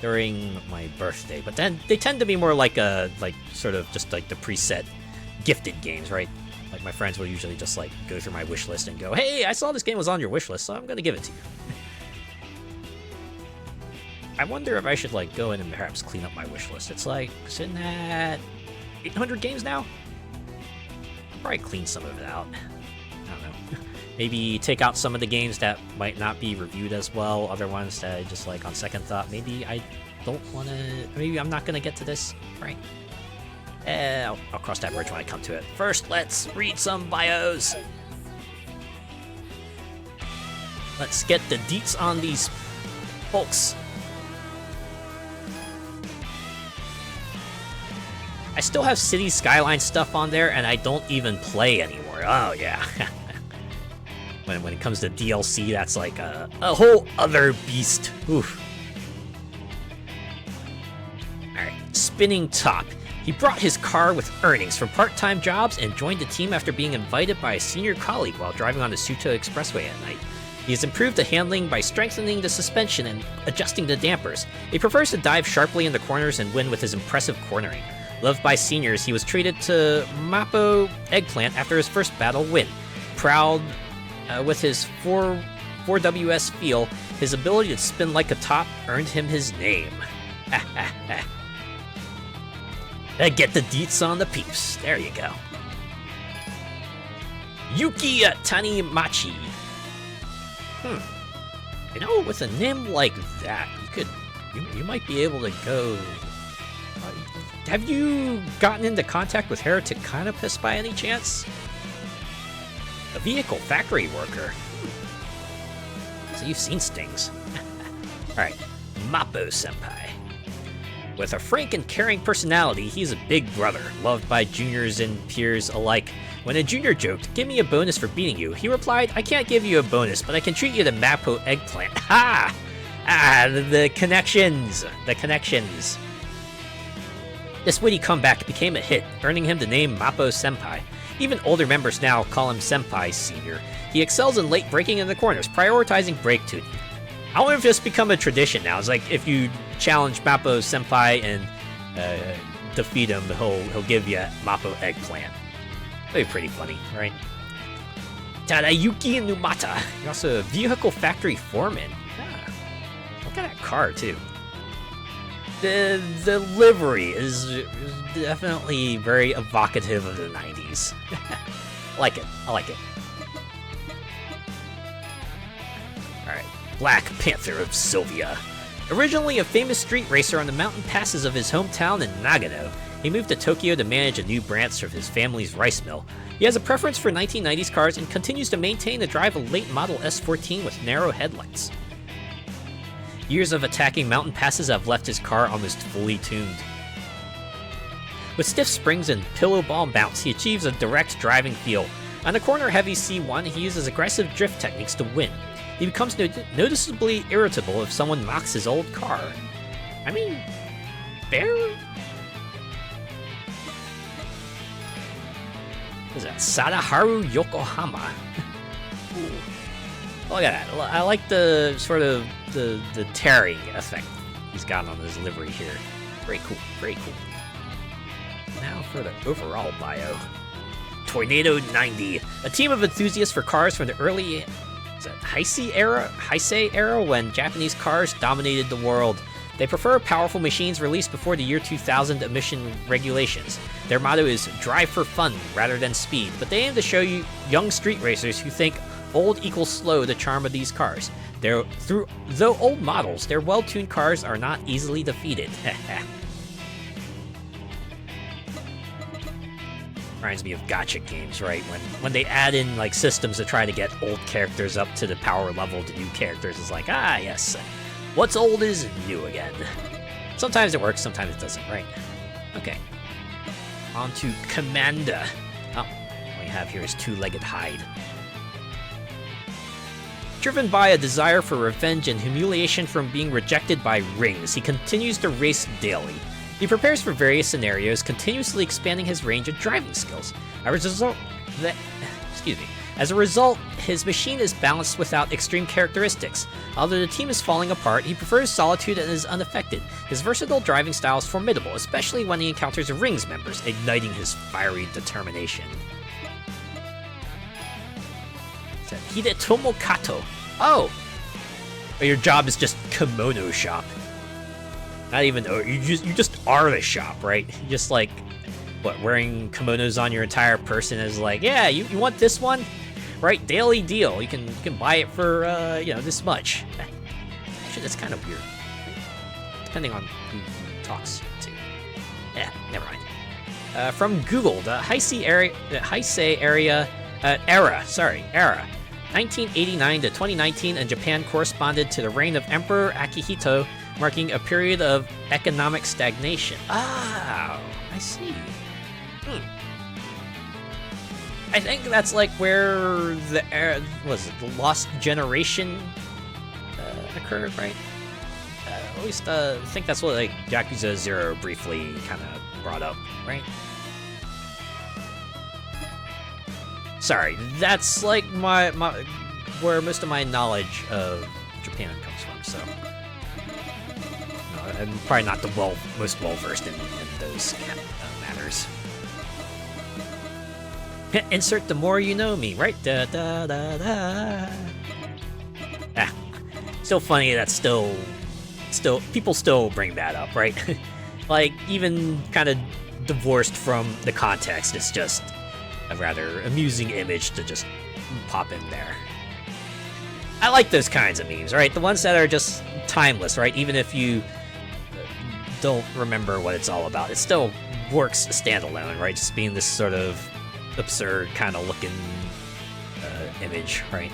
during my birthday, but then they tend to be more like sort of just like the preset gifted games, right? Like my friends will usually just like go through my wish list and go, hey, I saw this game was on your wish list, so I'm gonna give it to you. I wonder if I should like go in and perhaps clean up my wish list. It's like sitting at 800 games now. I'll probably clean some of it out. I don't know. Maybe take out some of the games that might not be reviewed as well. Other ones that I just like on second thought. Maybe I don't want to. Maybe I'm not gonna get to this, right? I'll cross that bridge when I come to it. First, let's read some bios. Let's get the deets on these folks. I still have City Skyline stuff on there, and I don't even play anymore. Oh, yeah. when it comes to DLC, that's like a whole other beast. Oof. Alright, Spinning Top. He brought his car with earnings from part-time jobs and joined the team after being invited by a senior colleague while driving on the Suto Expressway at night. He has improved the handling by strengthening the suspension and adjusting the dampers. He prefers to dive sharply in the corners and win with his impressive cornering. Loved by seniors, he was traded to Mappo Eggplant after his first battle win. Proud with his 4WS feel, his ability to spin like a top earned him his name. Get the deets on the peeps. There you go. Yuki Tanimachi. You know, with a name like that, you might be able to go. Have you gotten into contact with Heretic Canopus by any chance? A vehicle factory worker. So you've seen Stings. Alright, Mappo Senpai. With a frank and caring personality, he's a big brother, loved by juniors and peers alike. When a junior joked, "Give me a bonus for beating you," he replied, "I can't give you a bonus, but I can treat you to Mappo Eggplant." Ha! The connections! The connections. This witty comeback became a hit, earning him the name Mappo Senpai. Even older members now call him Senpai Senior. He excels in late braking in the corners, prioritizing brake tuning. I wonder if this become a tradition now. It's like if you challenge Mappo Senpai and defeat him, he'll give you Mappo Eggplant. That'd be pretty funny, right? Tadayuki Numata. You're also a vehicle factory foreman. Look at that car, too. The livery is definitely very evocative of the 90s. I like it. Alright, Black Panther of Sylvia. Originally a famous street racer on the mountain passes of his hometown in Nagano, he moved to Tokyo to manage a new branch of his family's rice mill. He has a preference for 1990s cars and continues to maintain and drive a late model S14 with narrow headlights. Years of attacking mountain passes have left his car almost fully tuned. With stiff springs and pillow ball bounce, he achieves a direct driving feel. On a corner-heavy C1, he uses aggressive drift techniques to win. He becomes noticeably irritable if someone knocks his old car. I mean, fair? What is that? Sadaharu Yokohama. Look at that. I like the sort of the tearing effect he's got on his livery here. Very cool, very cool. Now for the overall bio. Tornado 90, a team of enthusiasts for cars from the early Heisei era when Japanese cars dominated the world. They prefer powerful machines released before the year 2000 emission regulations. Their motto is drive for fun rather than speed, but they aim to show you young street racers who think old equals slow the charm of these cars. Though old models, their well-tuned cars are not easily defeated. Reminds me of gacha games, right? When they add in like systems to try to get old characters up to the power level to new characters, it's like, ah, yes, what's old is new again. Sometimes it works, sometimes it doesn't, right? Okay. On to Commander. Oh, all we have here is two-legged hide. Driven by a desire for revenge and humiliation from being rejected by rings, he continues to race daily. He prepares for various scenarios, continuously expanding his range of driving skills. As a result, his machine is balanced without extreme characteristics. Although the team is falling apart, he prefers solitude and is unaffected. His versatile driving style is formidable, especially when he encounters Rings members, igniting his fiery determination. Hidetomo Kato. Oh! Your job is just kimono shop. Not even, you just are the shop, right? You just like, what, wearing kimonos on your entire person is like, yeah, you want this one? Right, daily deal. You can buy it for, this much. Actually, that's kind of weird. Depending on who talks to. Yeah, never mind. From Google, the Heisei area, era. 1989 to 2019 in Japan corresponded to the reign of Emperor Akihito, marking a period of economic stagnation. Ah, I see. I think that's like where the Lost Generation occurred, right? At least I think that's what like Yakuza 0 briefly kind of brought up, right? Sorry, that's like my where most of my knowledge of Japan comes from, so I'm probably not the most well-versed in those matters. Insert the more you know me, right? Da da da da. Ah, still funny that still people still bring that up, right? Like even kind of divorced from the context, it's just a rather amusing image to just pop in there. I like those kinds of memes, right? The ones that are just timeless, right? Even if you don't remember what it's all about, it still works standalone, right? Just being this sort of absurd kind of looking image, right?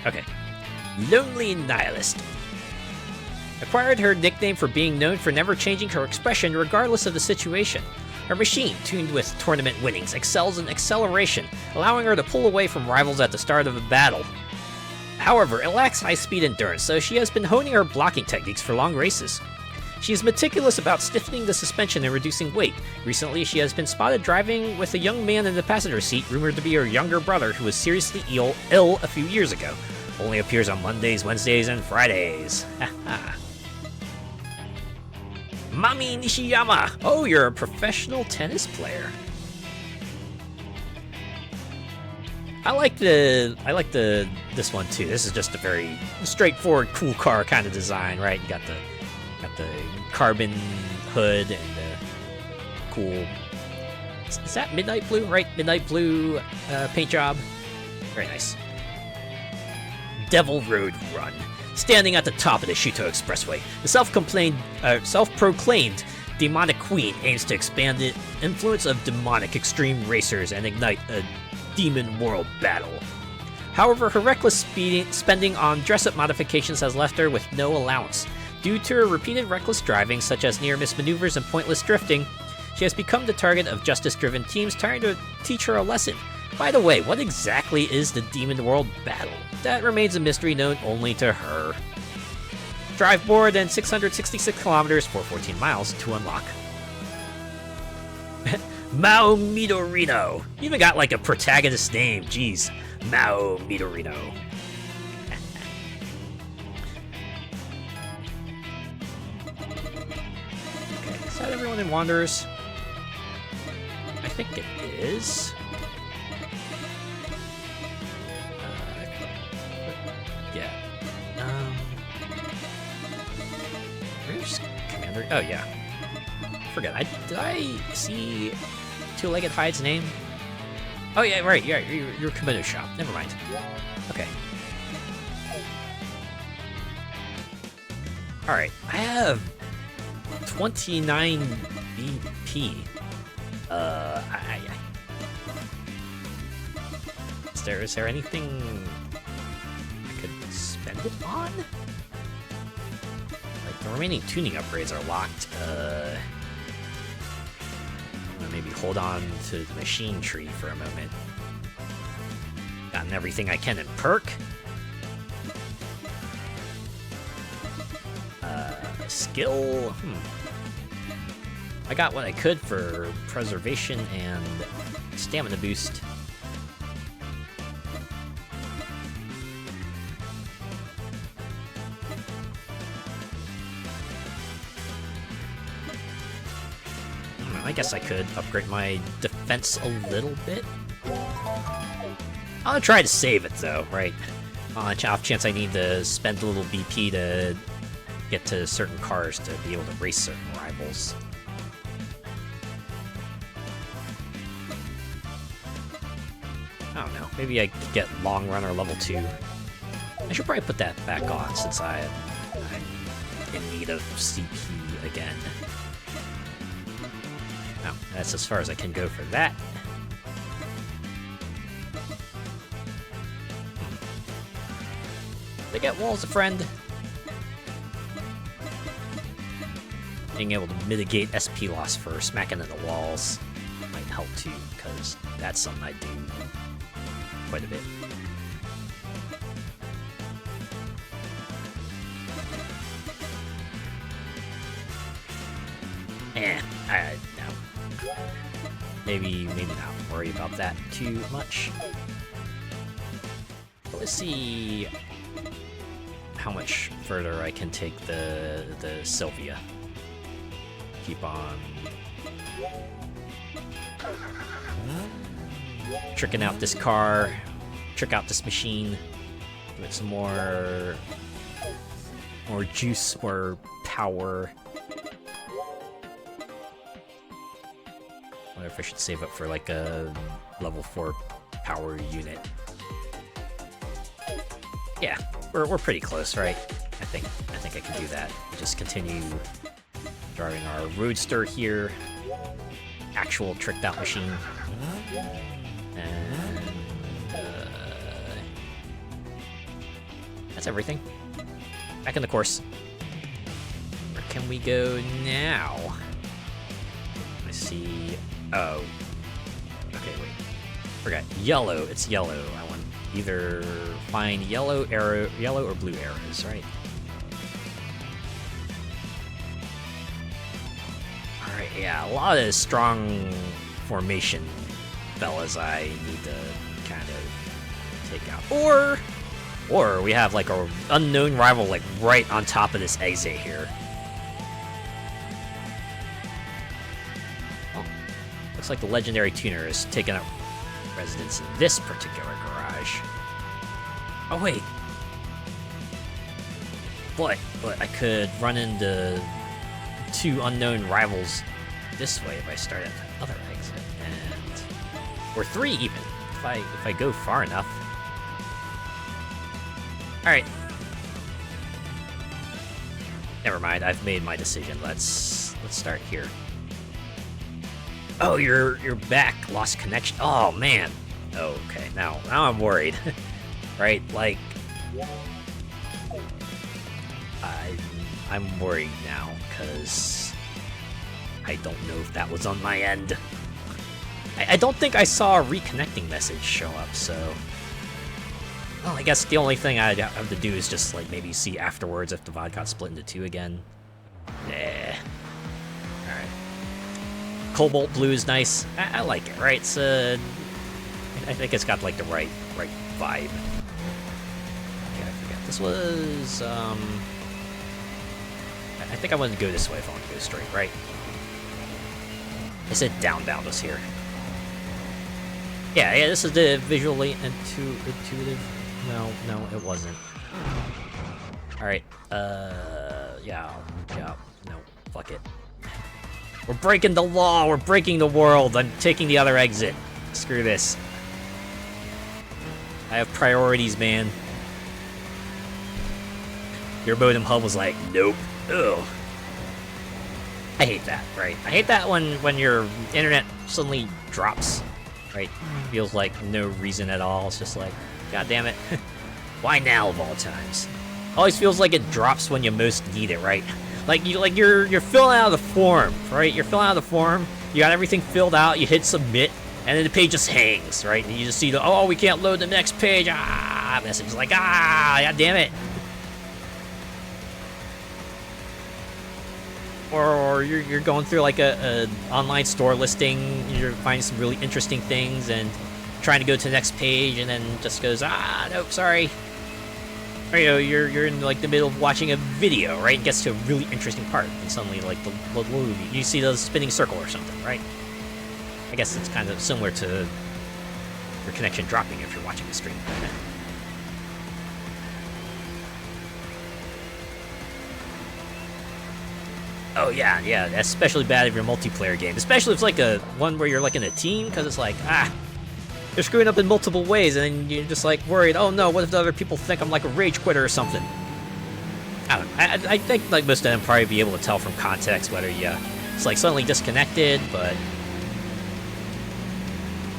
Okay. Lonely Nihilist. Acquired her nickname for being known for never changing her expression regardless of the situation. Her machine, tuned with tournament winnings, excels in acceleration, allowing her to pull away from rivals at the start of a battle. However, it lacks high-speed endurance, so she has been honing her blocking techniques for long races. She is meticulous about stiffening the suspension and reducing weight. Recently, she has been spotted driving with a young man in the passenger seat, rumored to be her younger brother who was seriously ill a few years ago. Only appears on Mondays, Wednesdays, and Fridays. Haha. Mami Nishiyama! Oh, you're a professional tennis player. I like this one too. This is just a very straightforward, cool car kind of design, right? You got the carbon hood and the cool. Is that midnight blue? Right, midnight blue paint job. Very nice. Devil Road Run. Standing at the top of the Shuto Expressway, the self-proclaimed demonic queen aims to expand the influence of demonic extreme racers and ignite a demon world battle. However, her reckless spending on dress-up modifications has left her with no allowance. Due to her repeated reckless driving, such as near-miss maneuvers and pointless drifting, she has become the target of justice-driven teams trying to teach her a lesson. By the way, what exactly is the Demon World Battle? That remains a mystery known only to her. Drive more than 666 kilometers for 14 miles to unlock. Mao Midorino. You even got like a protagonist name. Jeez. Mao Midorino. Okay, is that everyone in Wanderers? I think it is. Yeah. Where's wonder. Oh yeah. Forget. Did I see Two-Legged Hyde's name? Oh yeah, right. Yeah, your kimono shop. Never mind. Okay. All right. I have 29 BP. Is there anything I could spend it on? Like, the remaining tuning upgrades are locked. I'm gonna maybe hold on to the machine tree for a moment. Gotten everything I can in perk. Skill. I got what I could for preservation and stamina boost. I guess I could upgrade my defense a little bit. I'll try to save it though, right? On the off chance I need to spend a little BP to get to certain cars to be able to race certain rivals. I don't know, maybe I could get Long Runner level 2. I should probably put that back on since I'm in need of CP again. No, that's as far as I can go for that. They get walls a friend. Being able to mitigate SP loss for smacking into walls might help too, because that's something I do quite a bit. No. Maybe not worry about that too much. But let's see how much further I can take the Sylvia. Keep on tricking out this car, trick out this machine, give it some more juice or power. I wonder if I should save up for like a level 4 power unit. Yeah, we're pretty close, right? I think I can do that. Just continue driving our Roadster here. Actual tricked out machine. And that's everything. Back in the course. Where can we go now? I see. Oh. Okay, wait. Forgot. Yellow. It's yellow. I want either find yellow or blue arrows, right? Alright, yeah, a lot of strong formation fellas I need to kind of take out. Or we have like a unknown rival like right on top of this exit here. Oh, looks like the legendary tuner is taking up residence in this particular garage. Oh wait. But I could run into 2 unknown rivals this way if I start at the other exit, or 3 even if I go far enough. All right. Never mind. I've made my decision. Let's start here. Oh, you're back. Lost connection. Oh man. Oh, okay. Now I'm worried. Right? Like I'm worried now because I don't know if that was on my end. I don't think I saw a reconnecting message show up, so well, I guess the only thing I'd have to do is just like maybe see afterwards if the VOD got split into 2 again. Nah. Alright. Cobalt blue is nice. I like it, right? It's I think it's got like the right vibe. Okay, I forget. This was I think I wanted to go this way if I want to go straight, right? I said downbound was here. Yeah, this is the visually intuitive. No, it wasn't. Alright, yeah, no, fuck it. We're breaking the law. We're breaking the world. I'm taking the other exit. Screw this. I have priorities, man. Your modem hub was like, nope. Ugh. I hate that, right? I hate that when your internet suddenly drops, right? Feels like no reason at all. It's just like, god damn it. Why now of all times? Always feels like it drops when you most need it, right? Like you're filling out the form, right? You're filling out the form. You got everything filled out. You hit submit, and then the page just hangs, right? And you just see the we can't load the next page. Message like god damn it. Or you're going through like a online store listing. You're finding some really interesting things and trying to go to the next page, and then just goes nope, sorry. Or, you're in like the middle of watching a video, right? It gets to a really interesting part, and suddenly like the movie, you see the spinning circle or something, right? I guess it's kind of similar to your connection dropping if you're watching the stream. Oh yeah, that's especially bad if you're a multiplayer game, especially if it's like a one where you're like in a team, because it's like you're screwing up in multiple ways, and then you're just like worried, oh no, what if the other people think I'm like a rage quitter or something? I don't know. I think like most of them probably be able to tell from context whether it's like suddenly disconnected, but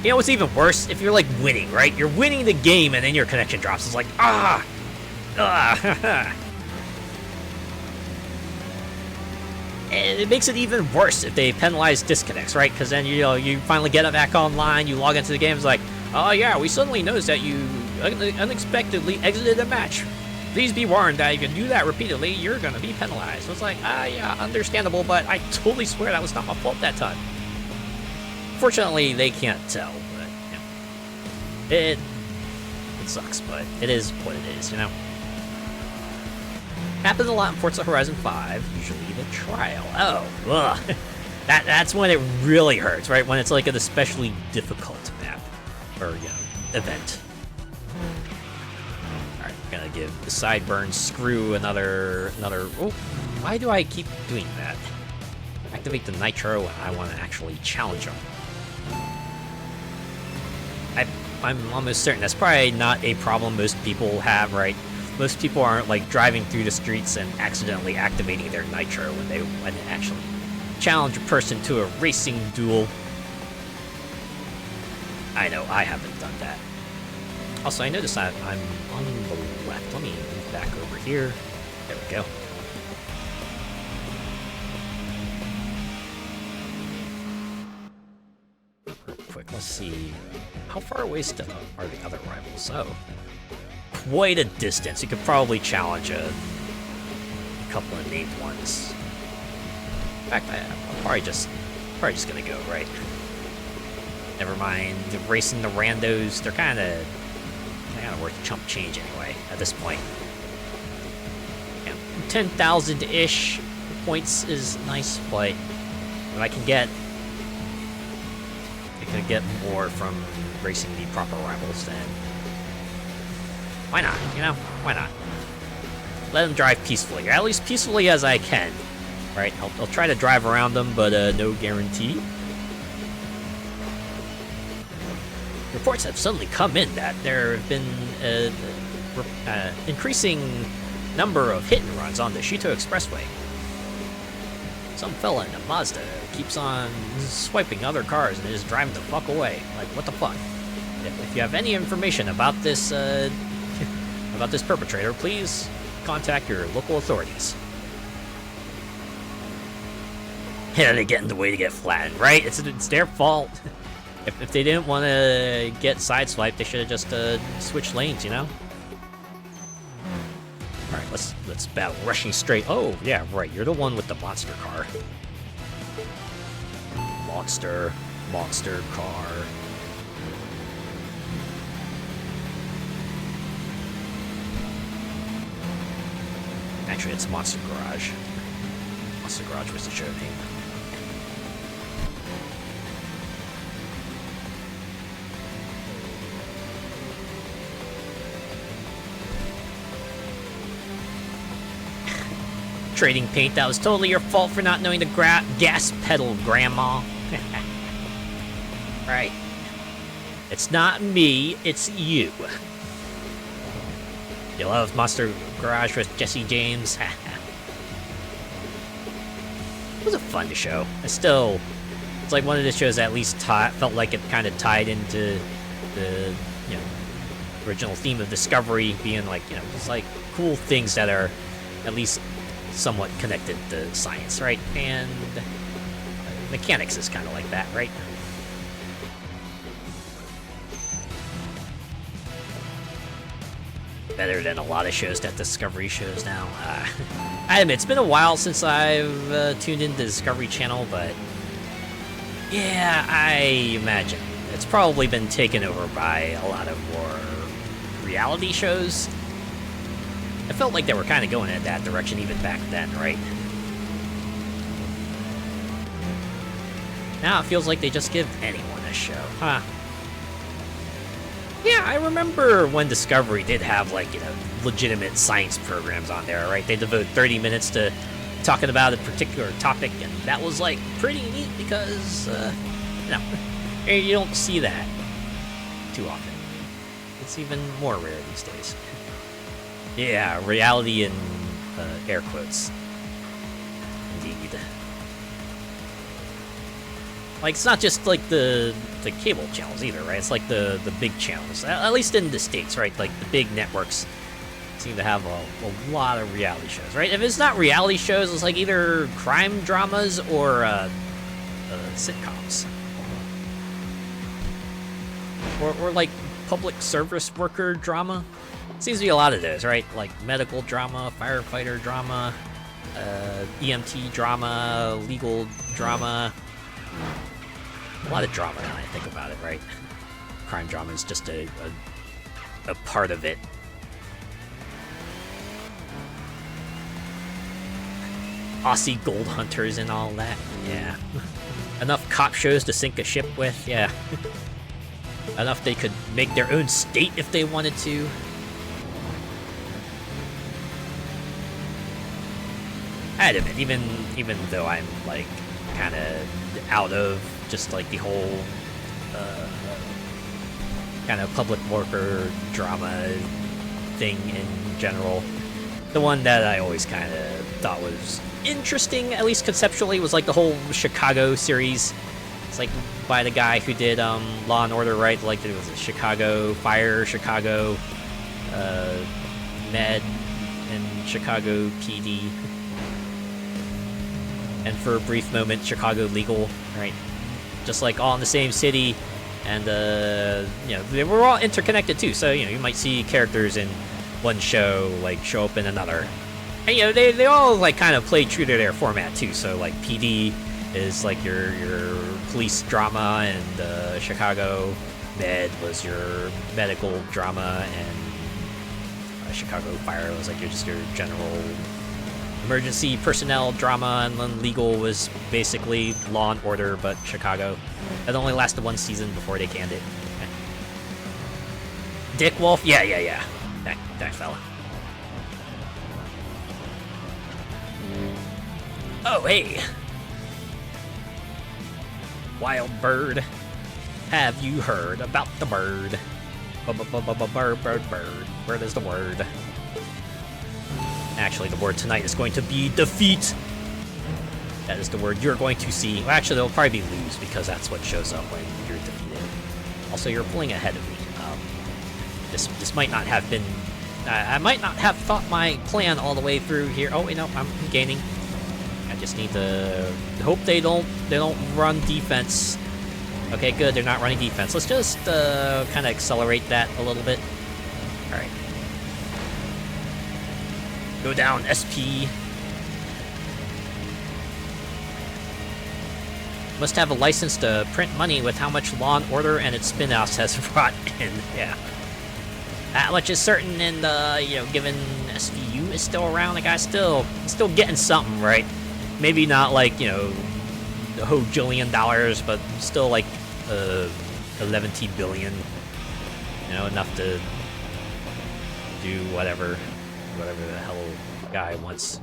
you know what's even worse? If you're like winning, right? You're winning the game and then your connection drops. It's like And it makes it even worse if they penalize disconnects, right? Because then you finally get it back online, you log into the game, it's like, oh yeah, we suddenly noticed that you unexpectedly exited the match. Please be warned that if you do that repeatedly, you're gonna be penalized. So it's like, yeah, understandable, but I totally swear that was not my fault that time. Fortunately, they can't tell, but it sucks, but it is what it is, you know? Happens a lot in Forza Horizon 5, usually the trial. That's when it really hurts, right? When it's like an especially difficult map, or, event. Alright, I'm gonna give the sideburn screw another, why do I keep doing that? Activate the nitro when I want to actually challenge them. I'm almost certain that's probably not a problem most people have, right? Most people aren't like driving through the streets and accidentally activating their nitro when they actually challenge a person to a racing duel. I know, I haven't done that. Also, I noticed I'm on the left. Let me move back over here. There we go. Real quick, let's see. How far away are the other rivals? Oh. Quite a distance. You could probably challenge a couple of named ones. In fact, I'm probably just gonna go, right? Never mind. Racing the randos, they're kind of worth chump change anyway at this point. Yeah, 10,000-ish points is nice, but when I can get more from racing the proper rivals, then why not? Why not? Let them drive peacefully, or at least peacefully as I can. Right? I'll try to drive around them, but no guarantee. Reports have suddenly come in that there have been increasing number of hit and runs on the Shito Expressway. Some fella in a Mazda keeps on swiping other cars and is driving the fuck away. Like, what the fuck? If you have any information about this perpetrator, please contact your local authorities. Yeah, they get in the way to get flattened, right? It's their fault. If they didn't want to get sideswiped, they should have just switched lanes, you know? Alright, let's battle. Rushing straight. Oh, yeah, right. You're the one with the monster car. Monster car. Actually, it's Monster Garage. Monster Garage was the show name. trading paint. That was totally your fault for not knowing the gas pedal, Grandma. Right. It's not me, it's you. You love Monster Garage with Jesse James? It was a fun show. It's like one of the shows that at least felt like it kind of tied into the, original theme of Discovery, being like, just like cool things that are at least somewhat connected to science, right? And mechanics is kind of like that, right? Better than a lot of shows that Discovery shows now. I admit, it's been a while since I've tuned into the Discovery Channel, but yeah, I imagine it's probably been taken over by a lot of more reality shows. I felt like they were kind of going in that direction even back then, right? Now it feels like they just give anyone a show, huh? Yeah, I remember when Discovery did have, like, legitimate science programs on there, right? They devote 30 minutes to talking about a particular topic, and that was, like, pretty neat because, you don't see that too often. It's even more rare these days. Yeah, reality in air quotes. Indeed. Like, it's not just, like, the cable channels either, right? It's like the big channels, at least in the States, right? Like, the big networks seem to have a lot of reality shows, right? If it's not reality shows, it's like either crime dramas or sitcoms. Or like, public service worker drama. Seems to be a lot of those, right? Like, medical drama, firefighter drama, EMT drama, legal drama. A lot of drama now I think about it, right? Crime drama is just a part of it. Aussie gold hunters and all that, yeah. Enough cop shows to sink a ship with, yeah. Enough they could make their own state if they wanted to. I admit, even though I'm, like, kind of out of just, like, the whole kind of public worker drama thing in general, the one that I always kind of thought was interesting, at least conceptually, was, like, the whole Chicago series. It's, like, by the guy who did Law and Order, right? Like, there was a Chicago Fire, Chicago Med, and Chicago PD. And for a brief moment, Chicago Legal, right? Just like all in the same city, and they were all interconnected too. So you might see characters in one show like show up in another, and they all like kind of play true to their format too. So like PD is like your police drama, and Chicago Med was your medical drama, and Chicago Fire was like your general emergency personnel drama, and then legal was basically Law and Order but Chicago. It only lasted one season before they canned it. Dick Wolf, yeah. That fella. Oh, hey. Wild bird. Have you heard about the bird? Bird. Bird is the word. Actually, the word tonight is going to be defeat. That is the word you're going to see. Well, actually, it'll probably be lose, because that's what shows up when you're defeated. Also, you're pulling ahead of me. This might not have been... I might not have thought my plan all the way through here. Oh, wait, no, I'm gaining. I just need to hope they don't run defense. Okay, good, they're not running defense. Let's just kind of accelerate that a little bit. All right. Go down, SP. Must have a license to print money with how much Law and Order and its spin-offs has brought in. Yeah. That much is certain, and, given SVU is still around, the guy's still getting something, right? Maybe not, like, a hojillion dollars, but still, like, 11 billion. Enough to do whatever the hell guy wants.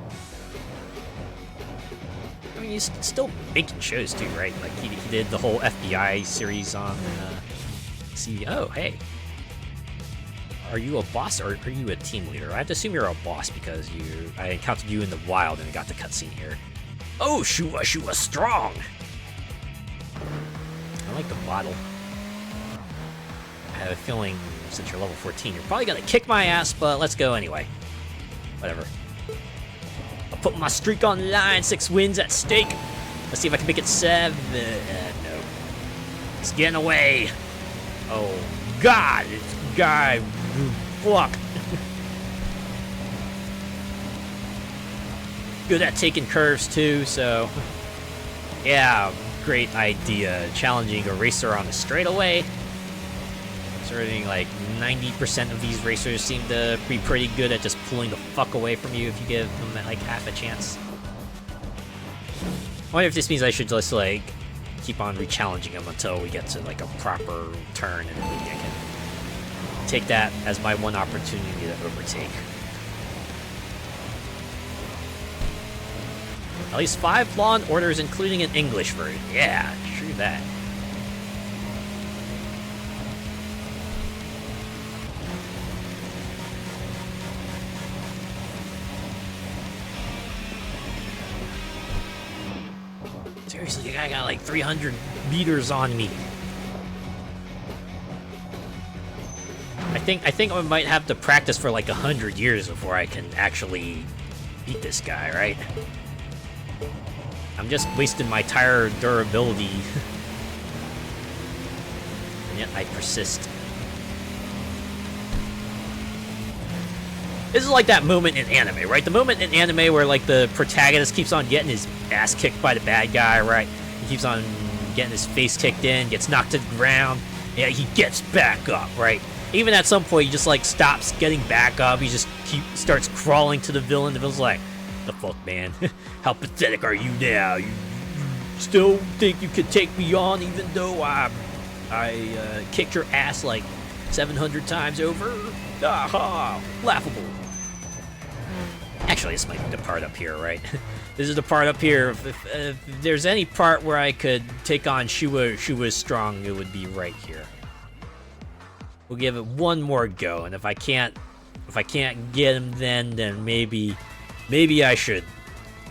I mean, he's still making shows too, right? Like he did the whole FBI series on CEO. Hey, are you a boss or are you a team leader? I have to assume you're a boss because I encountered you in the wild and I got the cutscene here. Oh, Shua strong. I like the bottle. I have a feeling since you're level 14, you're probably gonna kick my ass, but let's go anyway. Whatever. I'll put my streak on the line. 6 wins at stake. Let's see if I can make it 7. No. It's getting away. Oh, God. This guy. Fuck. Good at taking curves, too, so... Yeah, great idea. Challenging a racer on a straightaway. Considering, like, 90% of these racers seem to be pretty good at just pulling the fuck away from you if you give them, like, half a chance. I wonder if this means I should just, like, keep on re-challenging them until we get to, like, a proper turn, and then maybe I can take that as my one opportunity to overtake. At least 5 Law and Orders, including an English version. Yeah, true that. Seriously, the guy got like 300 meters on me. I think I might have to practice for like 100 years before I can actually beat this guy, right? I'm just wasting my tire durability. And yet I persist. This is like that moment in anime, right? The moment in anime where like the protagonist keeps on getting his ass kicked by the bad guy, right? He keeps on getting his face kicked in, gets knocked to the ground, yeah, he gets back up, right? Even at some point, he just like stops getting back up. He just starts crawling to the villain. The villain's like, "The fuck, man? How pathetic are you now? You still think you could take me on, even though I kicked your ass like 700 times over? Aha! Laughable." Actually, this might be the part up here, right? This is the part up here. If there's any part where I could take on Shua strong, it would be right here. We'll give it one more go, and if I can't get him, then maybe I should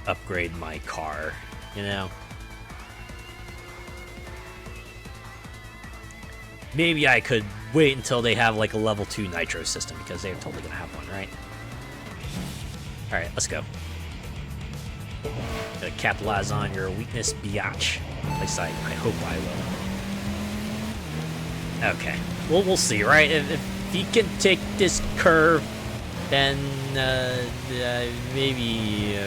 upgrade my car, you know? Maybe I could wait until they have like a level 2 nitro system, because they're totally gonna have one, right? Alright, let's go. Gotta capitalize on your weakness, biatch. At least I hope I will. Okay. Well, we'll see, right? If he can take this curve, then maybe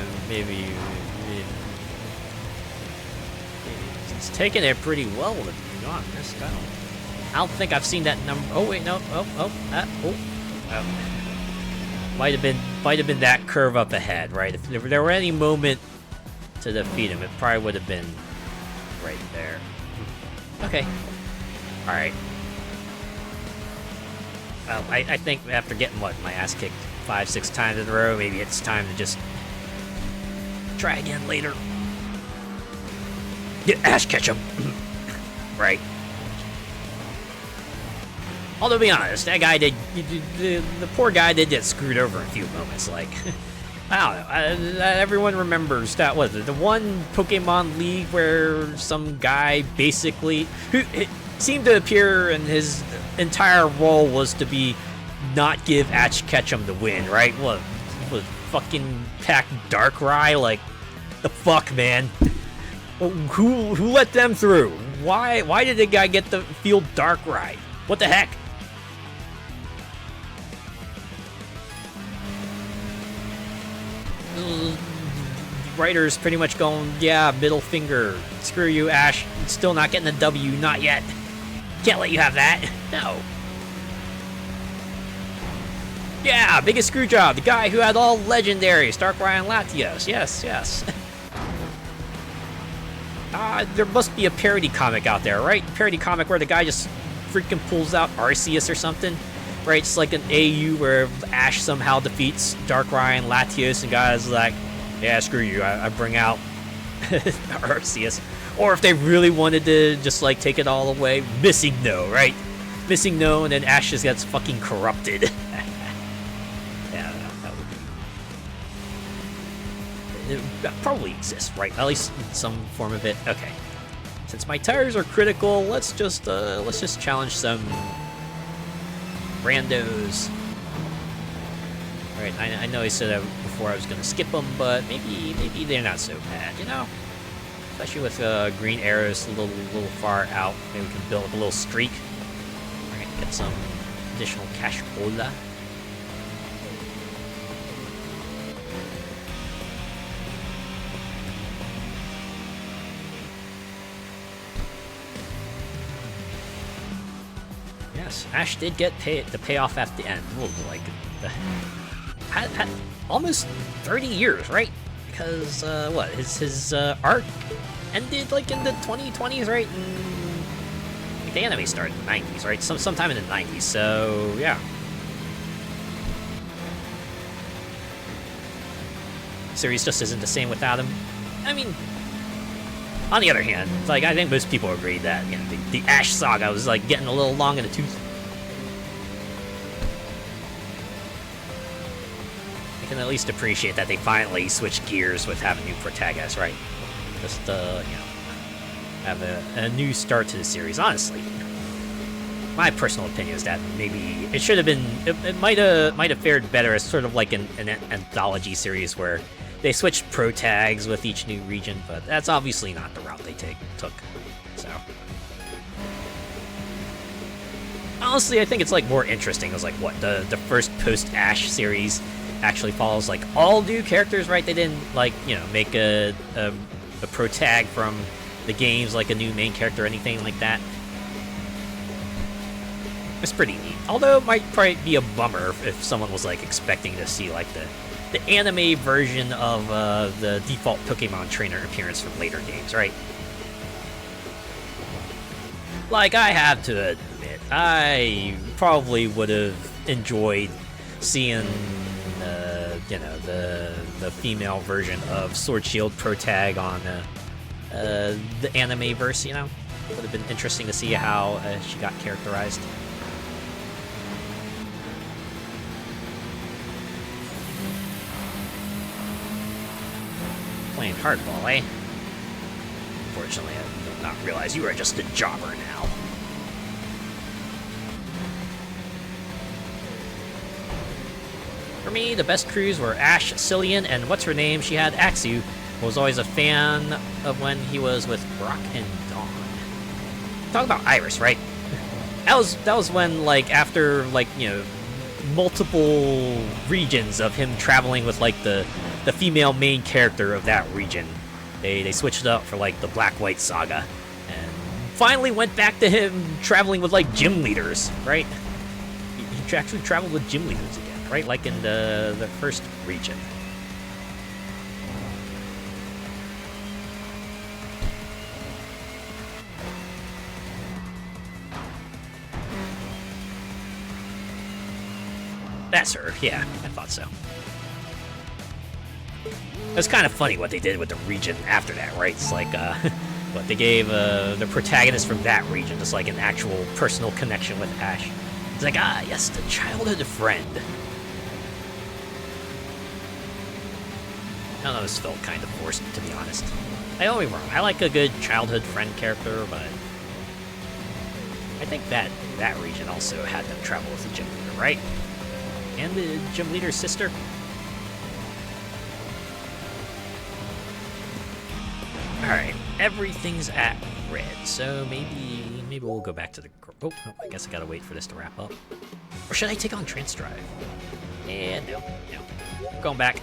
he's taking it pretty well, to be honest. I don't think I've seen that number. Oh wait, no. Might have been that curve up ahead, right? If there were any moment to defeat him, it probably would have been right there. Okay. All right. Well, I think after getting my ass kicked 5-6 times in a row, maybe it's time to just try again later. Get ass catch him. Right. Although, to be honest, that guy the poor guy did get screwed over in a few moments. Like, I don't know. Everyone remembers that, was it the one Pokemon League where some guy basically who seemed to appear and his entire role was to be not give Ash Ketchum the win, right? What was fucking pack Darkrai? Like, the fuck, man? Who let them through? Why did the guy get the field Darkrai? What the heck? Writers pretty much going, yeah, middle finger. Screw you, Ash. Still not getting the W, not yet. Can't let you have that. No. Yeah, biggest screw job. The guy who had all legendaries. Darkrai and Latios. Yes. There must be a parody comic out there, right? Parody comic where the guy just freaking pulls out Arceus or something. Right? It's like an AU where Ash somehow defeats Darkrai and Latios and guys like, yeah, screw you. I bring out Arceus. Or if they really wanted to just like take it all away, missing no, right? Missing no, and then Ash just gets fucking corrupted. Yeah, that would be. It probably exists, right? At least in some form of it. Okay. Since my tires are critical, let's just challenge some randos. Alright, I know I said that before I was gonna skip them, but maybe they're not so bad, you know? Especially with green arrows a little far out. Maybe we can build up a little streak. Alright, get some additional cash cola. Yes, Ash did get the payoff at the end. Ooh, like, had almost 30 years, right? Because what his arc ended like in the 2020s, right? And, like, the anime started in the 90s, right? Sometime in the 90s. So yeah. Series just isn't the same without him. I mean, on the other hand, like I think most people agree that the Ash saga was like getting a little long in the tooth. I can at least appreciate that they finally switched gears with having new protagonists, right? Just have a new start to the series. Honestly, my personal opinion is that maybe it should have been. It might have fared better as sort of like an anthology series where they switched pro tags with each new region, but that's obviously not the route they took. So honestly, I think it's like more interesting. It was like what the first post Ash series actually follows like all new characters, right? They didn't like make a pro tag from the games like a new main character or anything like that. It's pretty neat. Although it might probably be a bummer if someone was like expecting to see like the anime version of the default Pokemon trainer appearance from later games, right? Like, I have to admit, I probably would have enjoyed seeing, the female version of Sword Shield Pro Tag on the anime verse, Would have been interesting to see how she got characterized. Playing hardball, eh? Unfortunately, I did not realize you were just a jobber now. For me, the best crews were Ash, Cillian, and what's her name? She had Axu. I was always a fan of when he was with Brock and Dawn. Talk about Iris, right? That was when, like, after, like, multiple regions of him traveling with, like, the female main character of that region. They switched it up for like the Black-White saga, and finally went back to him traveling with like gym leaders, right? He actually traveled with gym leaders again, right? Like in the first region. That's her, yeah, I thought so. It's kind of funny what they did with the region after that, right? It's like, what they gave the protagonist from that region just like an actual personal connection with Ash. It's like, yes, the childhood friend. I don't know, this felt kind of forced, to be honest. I don't get me wrong, I like a good childhood friend character, but I think that region also had them travel with the gym leader, right? And the gym leader's sister. Alright, everything's at red, so maybe we'll go back to the... Oh, I guess I gotta wait for this to wrap up. Or should I take on Trance Drive? Yeah, no. Going back.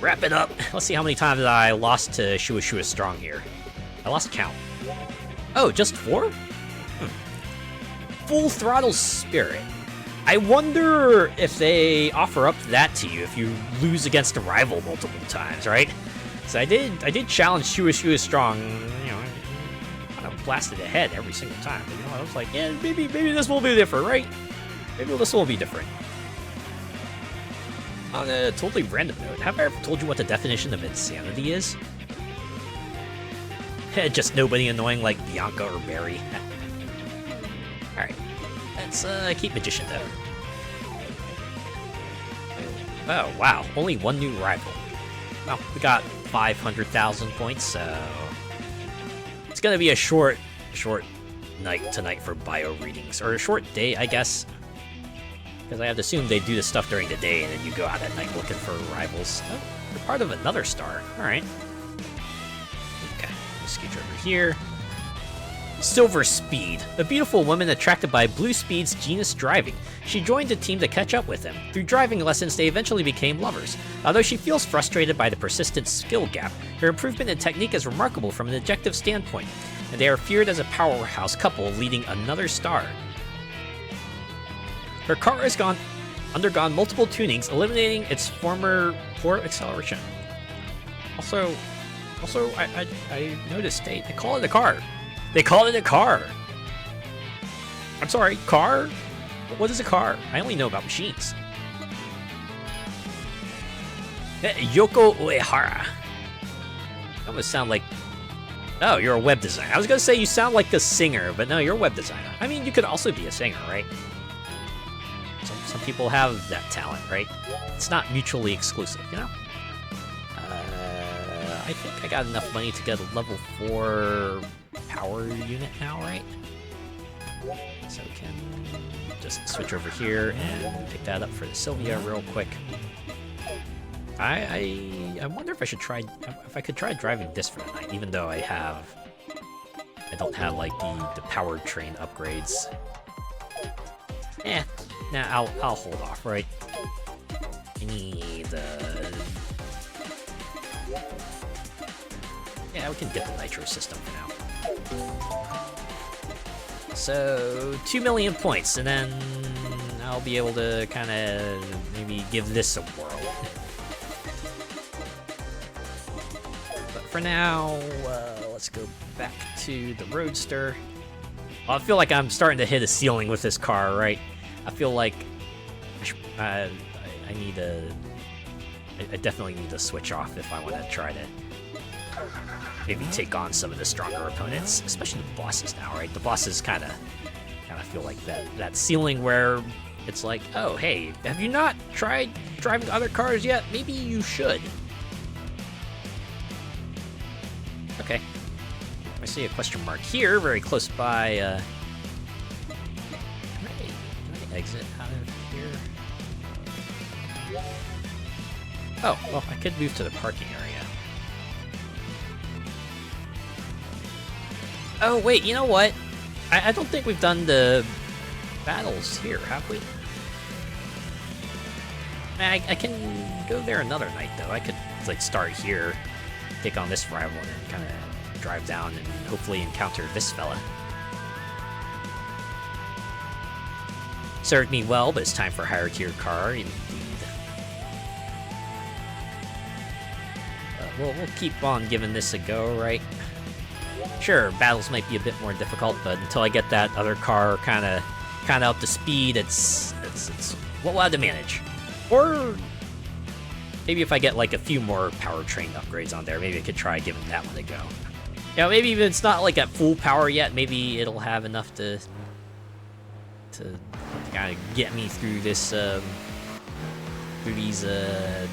Wrap it up. Let's see how many times I lost to Shua Shua Strong here. I lost count. Oh, just 4? Full Throttle Spirit. I wonder if they offer up that to you if you lose against a rival multiple times, right? So I did challenge Shua Shua Strong, kind of blasted ahead every single time. But I was like, yeah, maybe this will be different, right? Maybe this will be different. On a totally random note, have I ever told you what the definition of insanity is? Just nobody annoying like Bianca or Barry. Alright, let's keep Magician though. Oh, wow, only one new rival. Well, we got 500,000 points, so... It's gonna be a short night tonight for bio readings. Or a short day, I guess. Because I have to assume they do the stuff during the day, and then you go out at night looking for rivals. Oh, you're part of another star. Alright. Okay, let's scooch over here. Silver Speed, a beautiful woman attracted by Blue Speed's genius driving. She joined the team to catch up with him. Through driving lessons, they eventually became lovers. Although she feels frustrated by the persistent skill gap, her improvement in technique is remarkable from an objective standpoint, and they are feared as a powerhouse couple leading another star. Her car has undergone multiple tunings, eliminating its former poor acceleration. Also, I noticed they call it a car. They call it a car! I'm sorry, car? What is a car? I only know about machines. Yoko Uehara. You almost sound like... Oh, you're a web designer. I was gonna say you sound like a singer, but no, you're a web designer. I mean, you could also be a singer, right? Some people have that talent, right? It's not mutually exclusive, you know? I think I got enough money to get a level 4... power unit now, right? So we can just switch over here and pick that up for the Sylvia real quick. I wonder if I should try, if I could try driving this for the night, even though I don't have like the powertrain upgrades. Nah, I'll hold off, right? I need yeah, we can get the nitro system for now. So, 2 million points, and then I'll be able to kind of maybe give this a whirl. But for now, let's go back to the Roadster. Well, I feel like I'm starting to hit a ceiling with this car, right? I feel like I definitely need to switch off if I want to try to maybe take on some of the stronger opponents, especially the bosses now, right? The bosses kind of feel like that ceiling where it's like, oh, hey, have you not tried driving other cars yet? Maybe you should. Okay. I see a question mark here, very close by. Can I exit out of here? Oh, well, I could move to the parking area. Oh, wait, you know what? I don't think we've done the battles here, have we? I can go there another night, though. I could, like, start here, take on this rival, and then kind of drive down and hopefully encounter this fella. Served me well, but it's time for a higher tier car, indeed. We'll keep on giving this a go, right? Sure, battles might be a bit more difficult, but until I get that other car kind of up to speed, it's what we'll have to manage. Or maybe if I get like a few more powertrain upgrades on there, maybe I could try giving that one a go. You know, maybe if it's not like at full power yet, maybe it'll have enough to kind of get me through this through these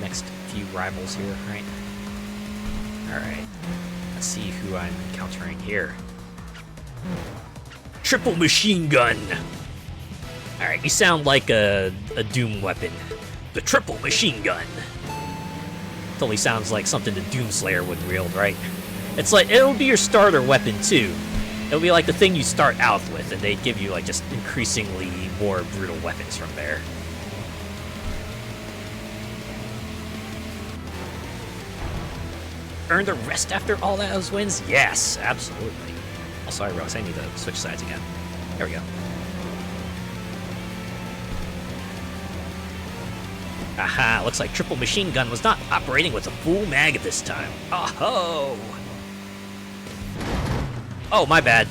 next few rivals here, right? All right. Let's see who I'm encountering here. Triple machine gun! Alright, you sound like a Doom weapon. The triple machine gun! Totally sounds like something the Doomslayer would wield, right? It's like, it'll be your starter weapon too. It'll be like the thing you start out with, and they give you like just increasingly more brutal weapons from there. Earned a rest after all those wins? Yes, absolutely. Oh, sorry, Rose, I need to switch sides again. There we go. Aha, looks like Triple Machine Gun was not operating with a full mag this time. Oh-ho! Oh, my bad.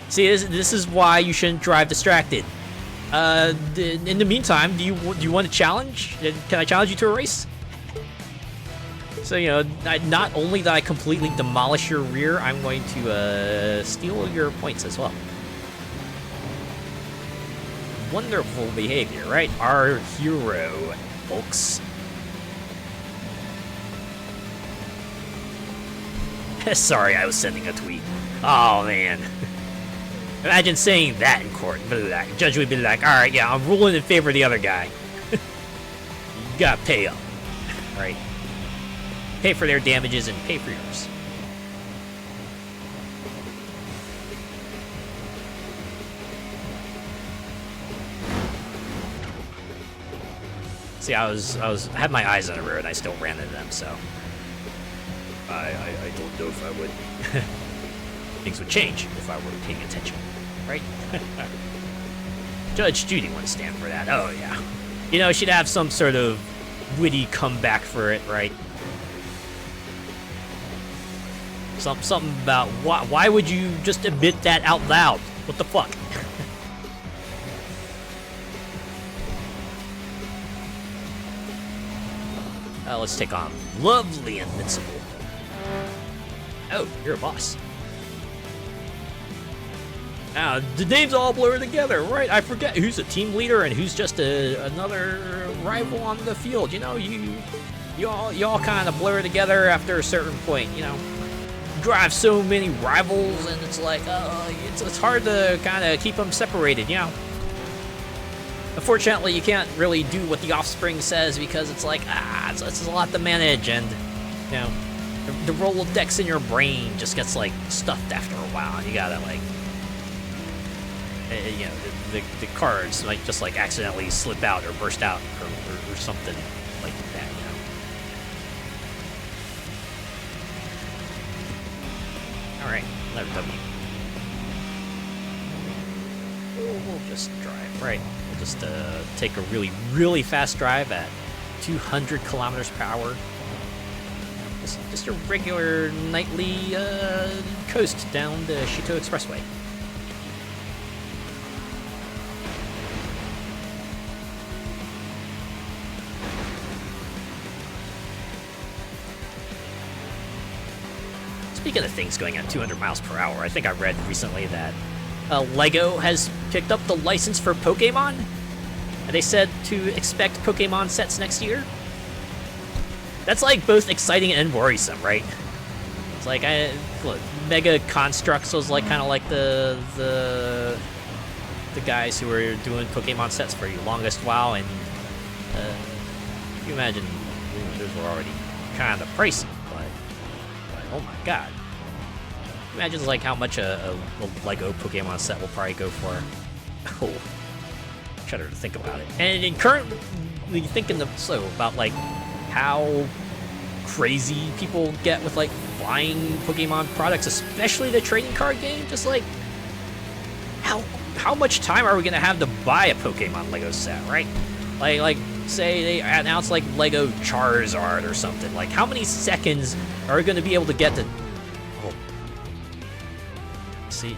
See, this is why you shouldn't drive distracted. In the meantime, do you want to challenge? Can I challenge you to a race? So, you know, not only did I completely demolish your rear, I'm going to steal your points as well. Wonderful behavior, right? Our hero, folks. Sorry, I was sending a tweet. Oh, man. Imagine saying that in court. The judge would be like, alright, yeah, I'm ruling in favor of the other guy. You gotta pay up. Right? Pay for their damages and pay for yours. See, I had my eyes on the road and I still ran into them, so I don't know if I would. Things would change if I were paying attention, right? Judge Judy wouldn't stand for that. Oh yeah, you know, she'd have some sort of witty comeback for it, right? Something about why would you just admit that out loud? What the fuck? Let's take on lovely Invincible. Oh, you're a boss. Now, the names all blur together, right? I forget who's a team leader and who's just another rival on the field. You know, you all kind of blur together after a certain point. You know, you drive so many rivals, and it's like, it's hard to kind of keep them separated. You know. Unfortunately, you can't really do what the Offspring says because it's like, it's a lot to manage, and you know, the Rolodex in your brain just gets like stuffed after a while, and you gotta like, you know, the cards might just like accidentally slip out or burst out or something like that, you know. All right, letter W. We'll just drive, right? We'll just take a really, really fast drive at 200 kilometers per hour. Just a regular nightly coast down the Chiteau Expressway. Speaking of things going at 200 miles per hour, I think I read recently that LEGO has picked up the license for Pokemon. And they said to expect Pokemon sets next year. That's like both exciting and worrisome, right? It's like look, Mega Constructs was like kind of like the guys who were doing Pokemon sets for the longest while, and you imagine those were already kind of pricey, but oh my god. Imagine like how much a LEGO Pokemon set will probably go for. Oh, shudder to think about it. And in currently thinking about like how crazy people get with like buying Pokemon products, especially the trading card game. Just like how much time are we gonna have to buy a Pokemon LEGO set, right? Like say they announce like LEGO Charizard or something. Like how many seconds are we gonna be able to get to? Oh. See,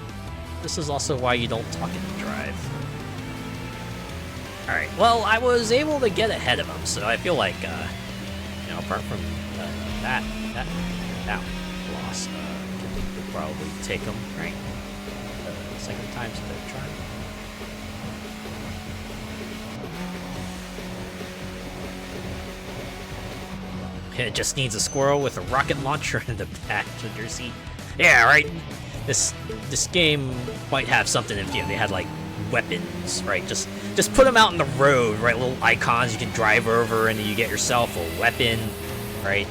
this is also why you don't talk in the drive. Alright, well, I was able to get ahead of him, so I feel like, you know, apart from that loss, we'll probably take him, right? Second time's the charm. It just needs a squirrel with a rocket launcher in the passenger seat. Yeah, right? This game might have something if, you know, they had, like, weapons, right? Just put them out in the road, right? Little icons you can drive over, and then you get yourself a weapon, right?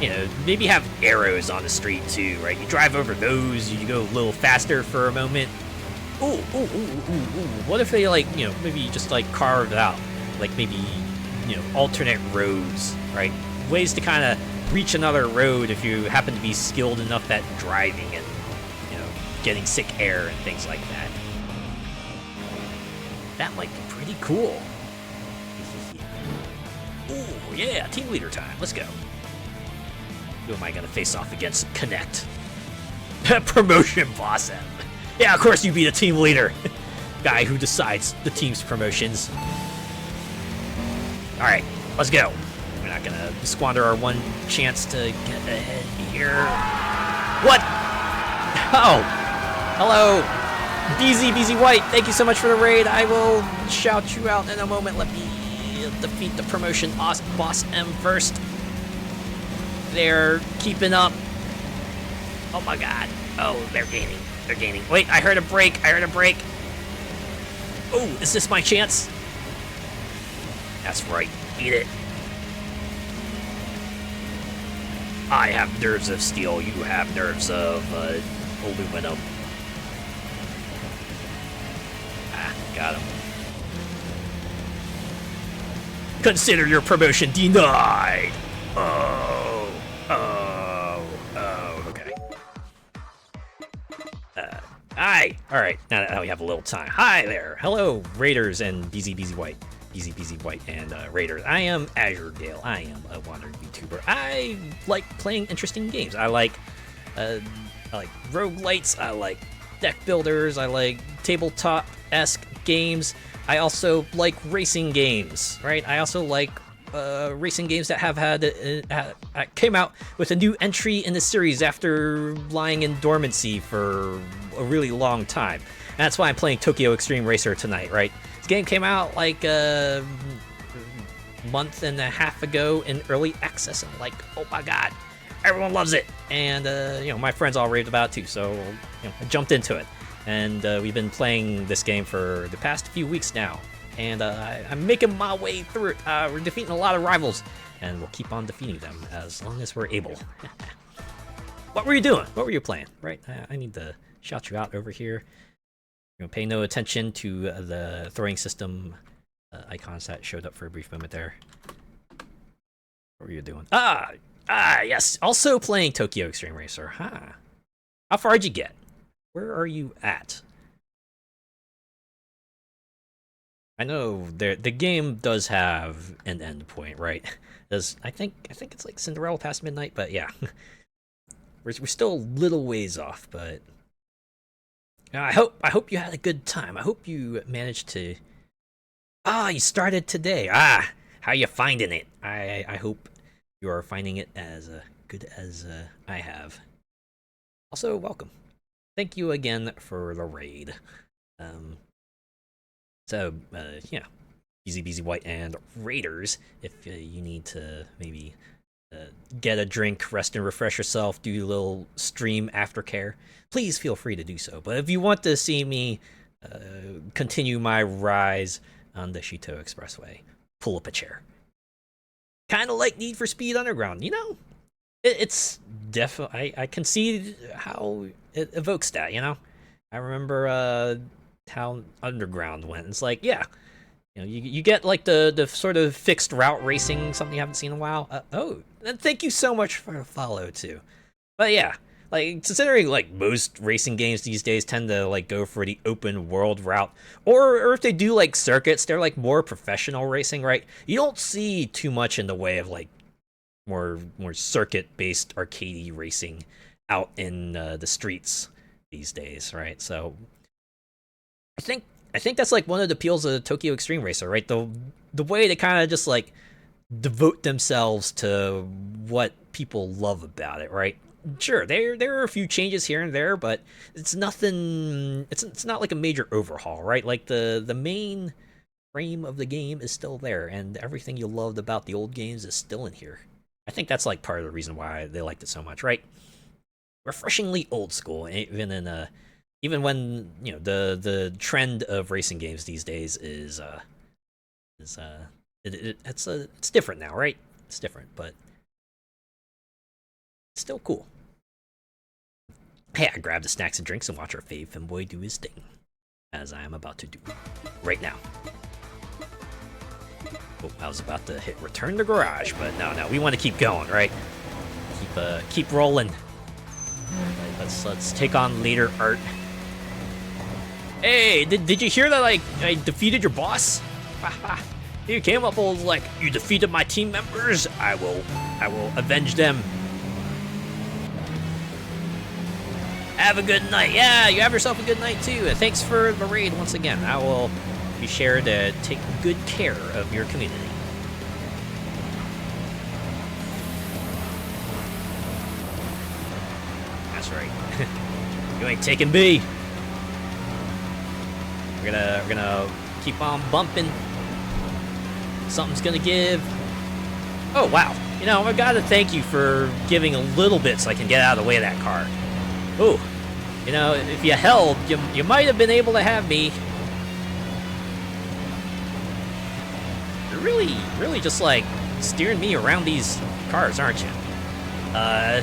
You know, maybe have arrows on the street too, right? You drive over those, you go a little faster for a moment. Ooh. What if they, like, you know, maybe just like carve out, like maybe, you know, alternate roads, right? Ways to kind of reach another road if you happen to be skilled enough at driving and, you know, getting sick air and things like that. That might be pretty cool. Ooh, yeah, team leader time. Let's go. Who am I gonna face off against? Connect. Promotion boss M. Yeah, of course you be the team leader. Guy who decides the team's promotions. Alright, let's go. We're not gonna squander our one chance to get ahead here. What? Oh, hello, BZ White. Thank you so much for the raid. I will shout you out in a moment. Let me defeat the promotion boss M first. They're keeping up. Oh my god. Oh, they're gaining. They're gaining. Wait, I heard a break. Oh, is this my chance? That's right. Eat it. I have nerves of steel. You have nerves of aluminum. Ah, got him. Consider your promotion denied. Oh, okay. Hi. All right, now that we have a little time. Hi there. Hello, Raiders and BZ White. BZ White and Raiders. I am Azure Dale. I am a wandering VTuber. I like playing interesting games. I like roguelites. I like deck builders. I like tabletop-esque games. I also like racing games, right? I also like racing games that have came out with a new entry in the series after lying in dormancy for a really long time. And that's why I'm playing Tokyo Xtreme Racer tonight, right? This game came out like a month and a half ago in early access, and like, oh my god, everyone loves it. And my friends all raved about it too, so I jumped into it. And we've been playing this game for the past few weeks now. And I'm making my way through it. We're defeating a lot of rivals, and we'll keep on defeating them as long as we're able. What were you doing? What were you playing? Right? I need to shout you out over here. Pay no attention to the throwing system icons that showed up for a brief moment there. What were you doing? Yes. Also playing Tokyo Xtreme Racer. Huh. How far did you get? Where are you at? I know the game does have an end point, right? I think it's like Cinderella past midnight, but yeah, we're still a little ways off. But I hope you had a good time. I hope you managed to. You started today. How you finding it? I hope you are finding it as good as I have. Also, welcome. Thank you again for the raid. Yeah, BZ White and Raiders, if you need to maybe get a drink, rest and refresh yourself, do a little stream aftercare, please feel free to do so. But if you want to see me continue my rise on the Shito Expressway, pull up a chair. Kind of like Need for Speed Underground, it's definitely, I can see how it evokes that, I remember how Underground went. It's like, yeah, you get like the sort of fixed route racing, something you haven't seen in a while. And thank you so much for the follow too. But yeah, like considering like most racing games these days tend to like go for the open world route, or if they do like circuits, they're like more professional racing, right? You don't see too much in the way of like more circuit based arcadey racing out in the streets these days, right? So I think that's like one of the appeals of Tokyo Xtreme Racer, right? The way they kind of just like devote themselves to what people love about it, right? Sure, there are a few changes here and there, but it's nothing. It's not like a major overhaul, right? Like the main frame of the game is still there, and everything you loved about the old games is still in here. I think that's like part of the reason why they liked it so much, right? Refreshingly old school, even when the trend of racing games these days is it's different now, right? It's different, but it's still cool. Hey, I grabbed the snacks and drinks and watch our fave femboy do his thing, as I am about to do right now. Oh, I was about to hit return to garage, but no, we want to keep going, right? Keep rolling. Let's take on later art. Hey, did you hear that I defeated your boss? You came up all like, you defeated my team members. I will avenge them. Have a good night. Yeah, you have yourself a good night too. Thanks for the raid once again. I will be sure to take good care of your community. right? You ain't taking B. We're gonna keep on bumping. Something's gonna give. Oh wow! You know, I gotta thank you for giving a little bit so I can get out of the way of that car. Ooh, you know, if you held, you might have been able to have me. You're really just like steering me around these cars, aren't you?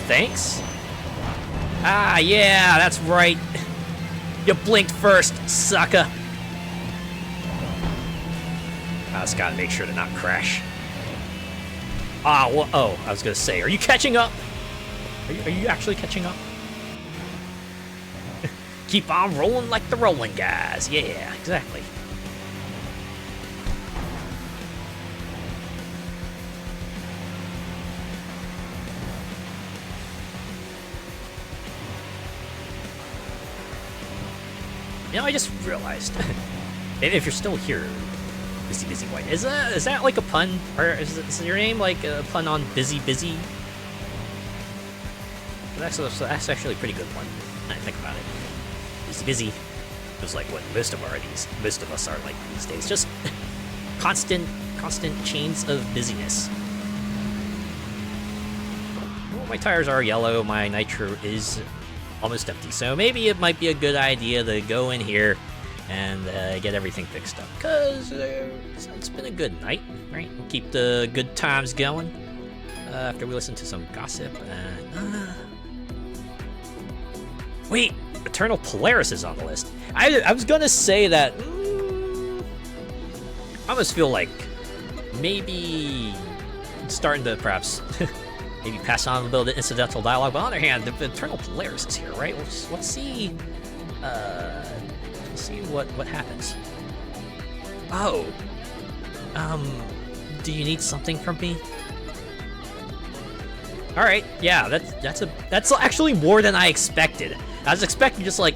Thanks? Ah, yeah, that's right. You blinked first, sucker. I just gotta make sure to not crash. Ah, well, oh, I was gonna say, are you catching up? Are you actually catching up? Keep on rolling like the rolling guys. Yeah, exactly. You know, I just realized, maybe if you're still here, Busy White, is that like a pun, or is your name like a pun on Busy? That's actually a pretty good one. When I think about it. Busy was like what most of us are like these days. Just constant chains of busyness. Well, my tires are yellow. My nitro is almost empty, so maybe it might be a good idea to go in here and get everything fixed up, because it's been a good night, right? We'll keep the good times going after we listen to some gossip. And wait, Eternal Polaris is on the list. I was gonna say that I almost feel like maybe starting to perhaps maybe pass on a little bit of incidental dialogue, but on the other hand, the Eternal Polaris is here, right? Let's see. Let's see what happens. Oh. Do you need something from me? All right. Yeah, that's actually more than I expected. I was expecting just like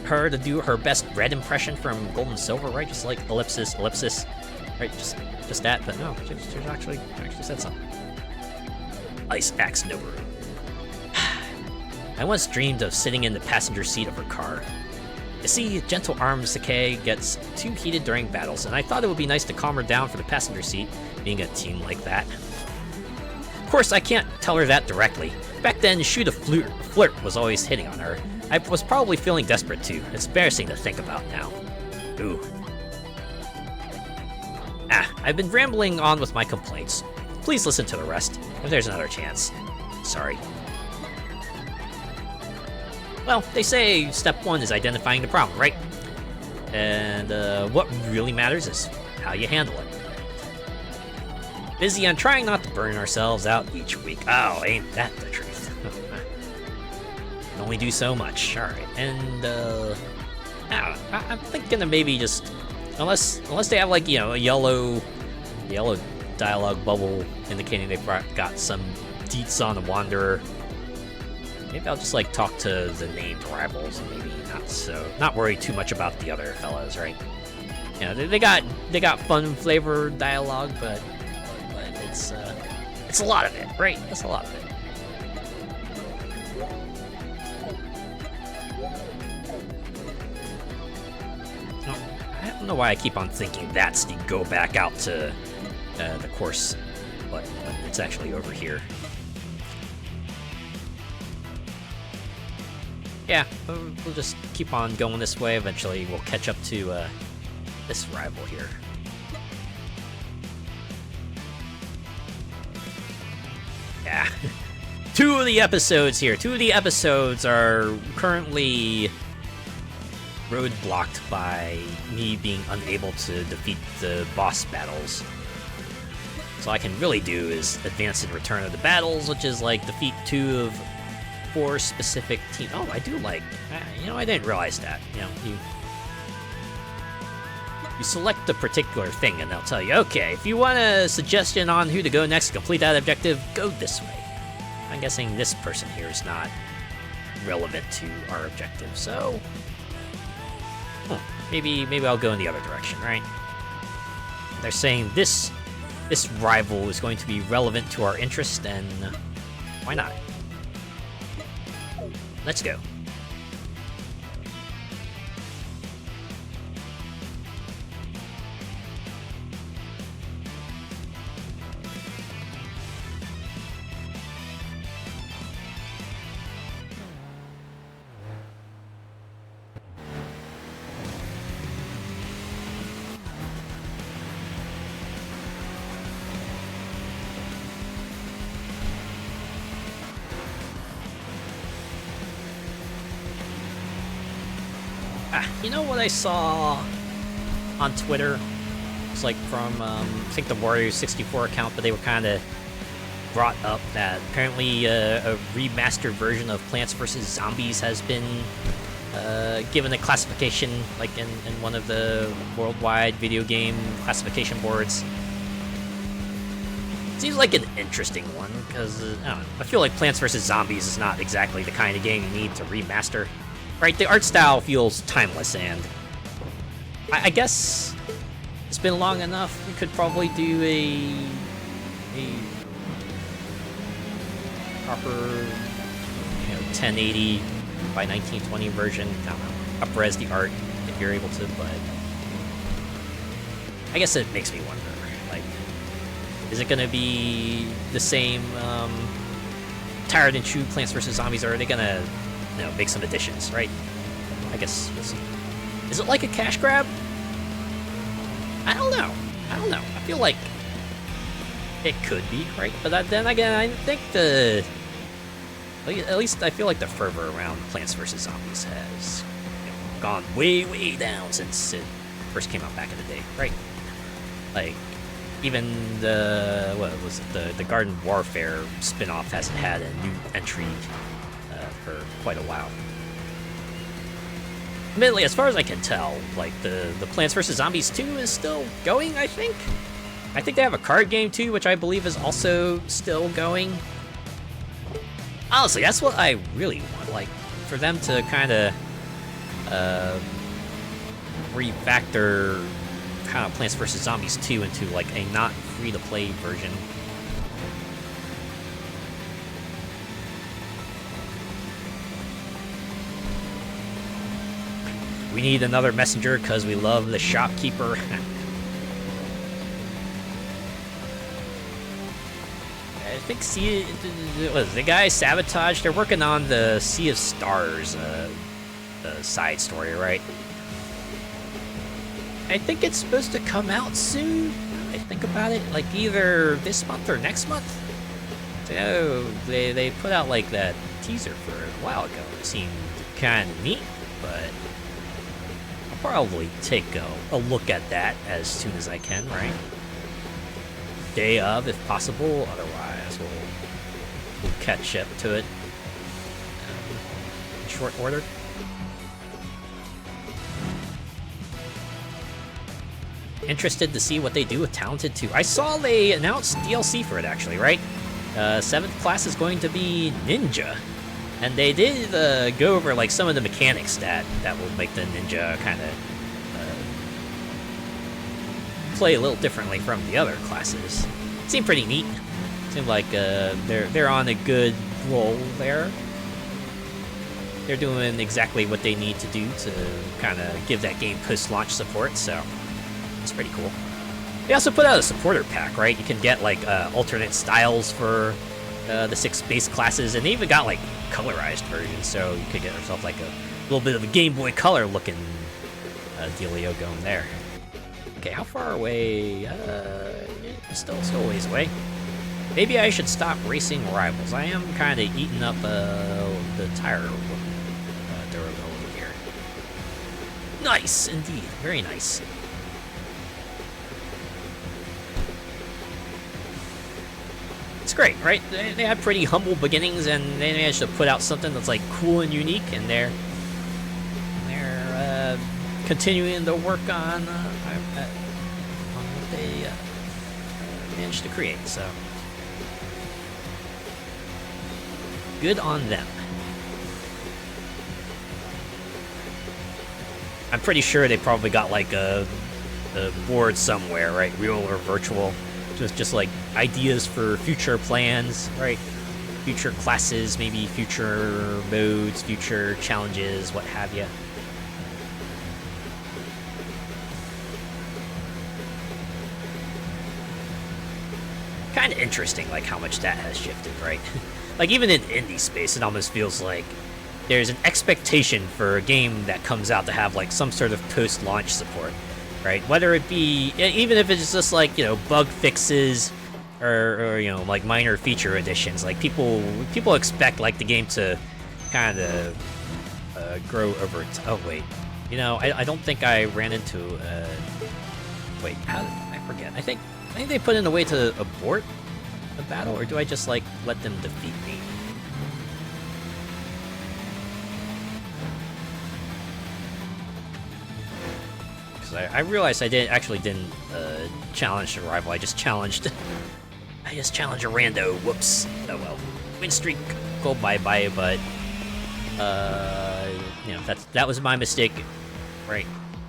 her to do her best red impression from Gold and Silver, right? Just like ellipsis, right? Just that, but no, she actually said something. Ice Axe Noboru. I once dreamed of sitting in the passenger seat of her car. You see, Gentle Arms Decay gets too heated during battles, and I thought it would be nice to calm her down for the passenger seat, being a team like that. Of course, I can't tell her that directly. Back then, Shoot a Flirt was always hitting on her. I was probably feeling desperate too. It's embarrassing to think about now. Ooh. I've been rambling on with my complaints. Please listen to the rest, if there's another chance. Sorry. Well, they say step 1 is identifying the problem, right? And what really matters is how you handle it. Busy on trying not to burn ourselves out each week. Oh, ain't that the truth? Can only do so much. All right, and I'm thinking of maybe just unless they have like, you know, a yellow dialogue bubble indicating they've got some deets on the Wanderer. Maybe I'll just like talk to the named rivals and maybe not worry too much about the other fellas, right? You know, they got fun flavor dialogue, but it's a lot of it, right? That's a lot of it. I don't know why I keep on thinking that's to go back out to the course, but it's actually over here. Yeah, we'll just keep on going this way. Eventually, we'll catch up to this rival here. Yeah. Two of the episodes are currently roadblocked by me being unable to defeat the boss battles. So all I can really do is advance in Return of the Battles, which is like defeat 2 of 4 specific teams. Oh, I do like, you know, I didn't realize that. You know, you select a particular thing and they'll tell you, okay, if you want a suggestion on who to go next to complete that objective, go this way. I'm guessing this person here is not relevant to our objective, so maybe I'll go in the other direction, right? They're saying this rival is going to be relevant to our interest, and why not? let's go. You know what I saw on Twitter? It's like from, I think the Warrior 64 account, but they were kind of brought up that apparently a remastered version of Plants vs. Zombies has been given a classification, like in one of the worldwide video game classification boards. Seems like an interesting one, because, I don't know, I feel like Plants vs. Zombies is not exactly the kind of game you need to remaster. Right, the art style feels timeless, and I guess it's been long enough. We could probably do a proper, 1080 by 1920 version. I don't know, up-res the art if you're able to, but I guess it makes me wonder, like, is it gonna be the same tired and true Plants vs. Zombies, or are they gonna make some additions, right? I guess we'll see. Is it like a cash grab? I don't know. I feel like it could be, right? But then again, I think at least I feel like the fervor around Plants vs. Zombies has gone way, way down since it first came out back in the day, right? Like, even the Garden Warfare spin-off hasn't had a new entry for quite a while. Admittedly, as far as I can tell, like, the Plants vs. Zombies 2 is still going, I think. I think they have a card game too, which I believe is also still going. Honestly, that's what I really want, like, for them to kind of refactor kind of Plants vs. Zombies 2 into, like, a not free-to-play version. We need another messenger because we love the shopkeeper. I think the guy Sabotage, they're working on the Sea of Stars side story, right? I think it's supposed to come out soon. I think about it, like either this month or next month. So they put out like that teaser for it a while ago. It seemed kind of neat, but I'll probably take a look at that as soon as I can, right? Day of, if possible. Otherwise, we'll catch up to it in short order. Interested to see what they do with Talented 2. I saw they announced DLC for it, actually, right? 7th class is going to be Ninja. And they did go over like some of the mechanics that will make the Ninja kind of play a little differently from the other classes. Seemed pretty neat. Seemed like they're on a good roll there. They're doing exactly what they need to do to kind of give that game post-launch support, so it's pretty cool. They also put out a supporter pack, right? You can get like alternate styles for the 6 base classes, and they even got like colorized versions, so you could get yourself like a little bit of a Game Boy Color looking dealio going there. Okay, how far away? Still a ways away. Maybe I should stop racing rivals. I am kind of eating up the tire durability here. Nice, indeed. Very nice. It's great, right? They had pretty humble beginnings, and they managed to put out something that's like cool and unique, and they're continuing to work on what they managed to create. So good on them. I'm pretty sure they probably got like a board somewhere, right? Real or virtual. Just like ideas for future plans, right? future classes, maybe future modes, future challenges, what have you. Kind of interesting, like, how much that has shifted, right? Like, even in indie space, it almost feels like there's an expectation for a game that comes out to have, like, some sort of post-launch support, right? Whether it be, even if it's just, like, you know, bug fixes or you know, like, minor feature additions. Like, people expect, like, the game to kind of grow over time. Oh, wait. You know, I don't think I ran into, wait, how did I forget? I think they put in a way to abort a battle, or do I just, like, let them defeat me? Because I realized I didn't challenge the rival. I just challenged a rando. Whoops. Oh well. Win streak. Go bye-bye, but you know, that was my mistake. Right.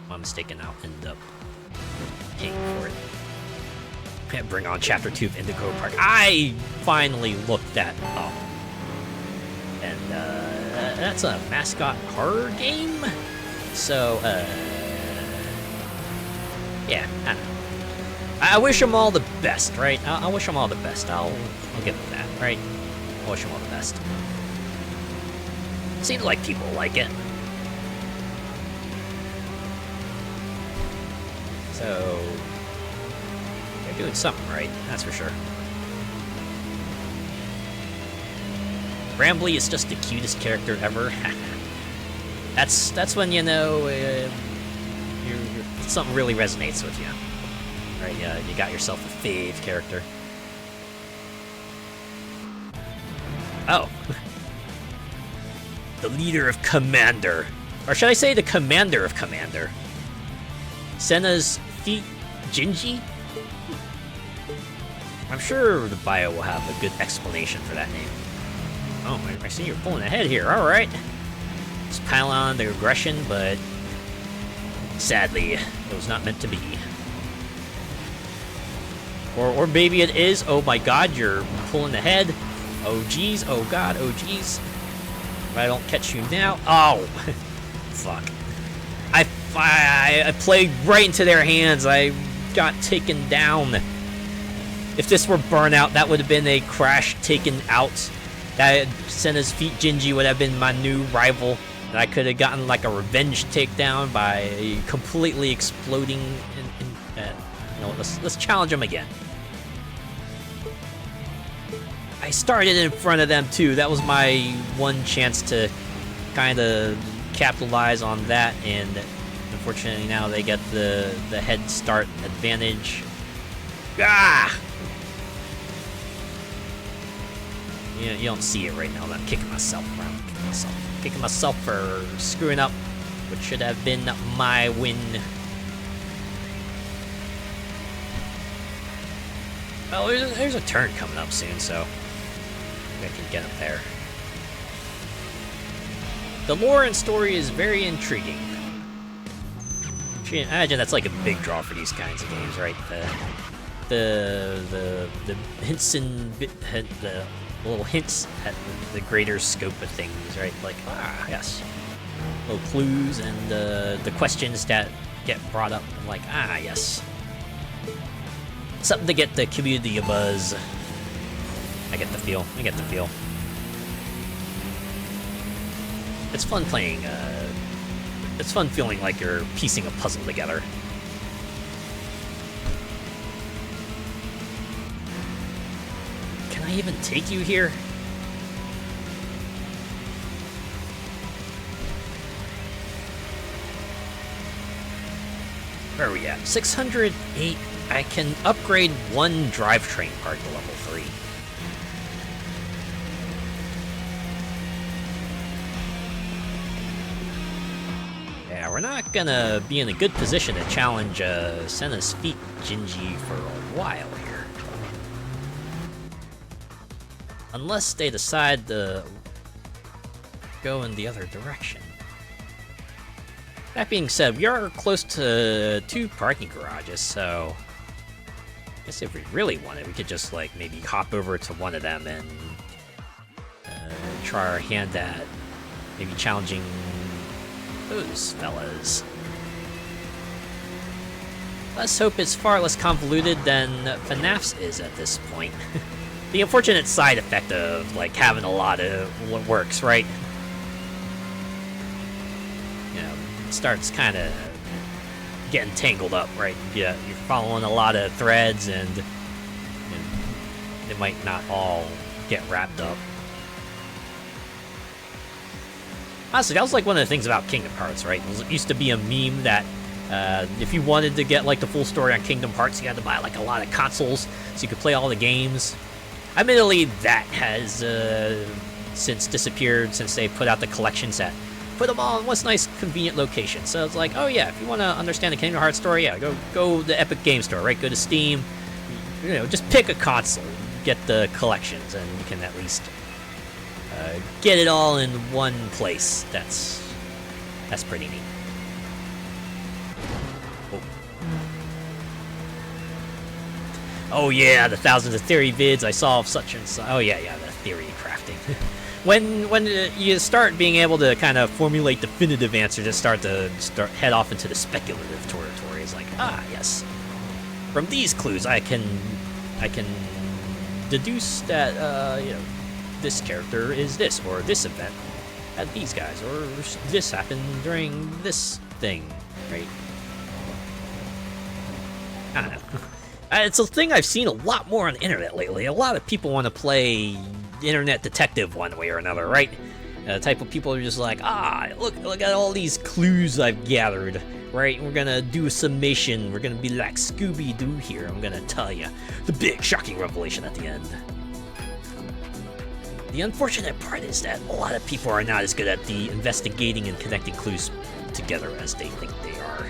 My mistake, and I'll end up paying for it. Bring on Chapter 2 of Indigo Park. I finally looked that up. And, that's a mascot horror game? So, yeah, I don't know. I wish them all the best, right? I wish them all the best. I'll give them that, right? I wish them all the best. Seems like people like it. So... doing something right, that's for sure. Brambly is just the cutest character ever. that's when you know something really resonates with you, right? Yeah, you got yourself a fave character. Oh, the leader of Commander, or should I say the commander of Commander? Senna's feet, Jinji. I'm sure the bio will have a good explanation for that name. Oh, I see you're pulling ahead here. Alright. Just pile on the aggression, but sadly, it was not meant to be. Or maybe it is. Oh my god, you're pulling ahead. Oh geez, oh god, oh geez. If I don't catch you now. Oh! Fuck. I played right into their hands. I got taken down. If this were Burnout, that would have been a crash taken out. That Senna's feet Jinji would have been my new rival. And I could have gotten like a revenge takedown by completely exploding. You know, let's challenge him again. I started in front of them too. That was my one chance to kind of capitalize on that, and unfortunately now they get the head start advantage. Ah! You don't see it right now, but I'm kicking myself around. Kicking myself for screwing up what should have been my win. Well, there's a turn coming up soon, so I can get up there. The lore and story is very intriguing. I imagine that's like a big draw for these kinds of games, right? The hints and the little hints at the greater scope of things, right? Like, yes, little clues and the questions that get brought up. I'm like, yes, something to get the community a buzz. I get the feel. It's fun playing. It's fun feeling like you're piecing a puzzle together. Can I even take you here? Where are we at? 608. I can upgrade one drivetrain part to level 3. Yeah, we're not gonna be in a good position to challenge Senna's feet Jinji for a while here. Unless they decide to go in the other direction. That being said, we are close to 2 parking garages, so I guess if we really wanted, we could just like maybe hop over to one of them and try our hand at maybe challenging those fellas. Let's hope it's far less convoluted than FNAF's is at this point. The unfortunate side effect of, like, having a lot of what works, right? You know, it starts kind of getting tangled up, right? Yeah, you're following a lot of threads, and it might not all get wrapped up. Honestly, that was like one of the things about Kingdom Hearts, right? It used to be a meme that if you wanted to get like the full story on Kingdom Hearts, you had to buy like a lot of consoles so you could play all the games. Admittedly, that has since disappeared since they put out the collection set. Put them all in one nice, convenient location. So it's like, oh yeah, if you want to understand the Kingdom Hearts story, yeah, go to the Epic Game Store, right? Go to Steam. You know, just pick a console, get the collections, and you can at least get it all in one place. That's pretty neat. Oh yeah, the thousands of theory vids I saw of such and such. Oh yeah, the theory crafting. when you start being able to kind of formulate definitive answers, just start head off into the speculative territory. It's like, yes, from these clues I can deduce that you know, this character is this, or this event had these guys, or this happened during this thing, right? I don't know. It's a thing I've seen a lot more on the internet lately. A lot of people want to play internet detective one way or another, right? The type of people who are just like, look at all these clues I've gathered, right? We're gonna do a summation. We're gonna be like Scooby-Doo here. I'm gonna tell you the big shocking revelation at the end. The unfortunate part is that a lot of people are not as good at the investigating and connecting clues together as they think they are.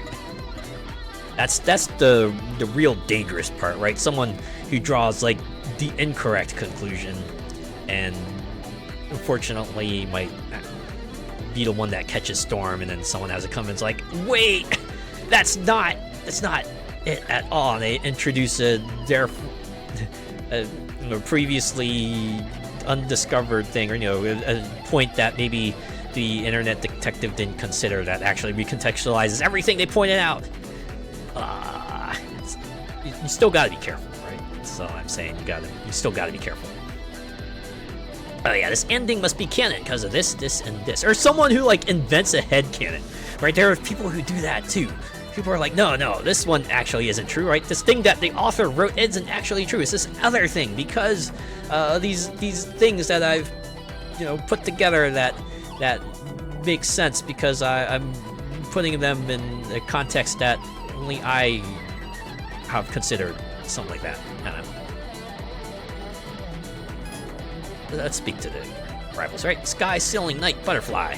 That's the real dangerous part, right? Someone who draws like the incorrect conclusion, and unfortunately might be the one that catches storm, and then someone has to come and it's like, wait, that's not it at all. And they introduce their previously undiscovered thing, or a point that maybe the internet detective didn't consider, that actually recontextualizes everything they pointed out. You still gotta be careful, right? That's all I'm saying. You still gotta be careful. Oh yeah, this ending must be canon because of this, and this. Or someone who like invents a headcanon, right? There are people who do that too. People are like, no, this one actually isn't true, right? This thing that the author wrote isn't actually true. It's this other thing because these things that I've put together that makes sense because I'm putting them in a context that only I have considered, something like that. I don't know. Let's speak to the rivals, right? Sky, Ceiling, Night, Butterfly.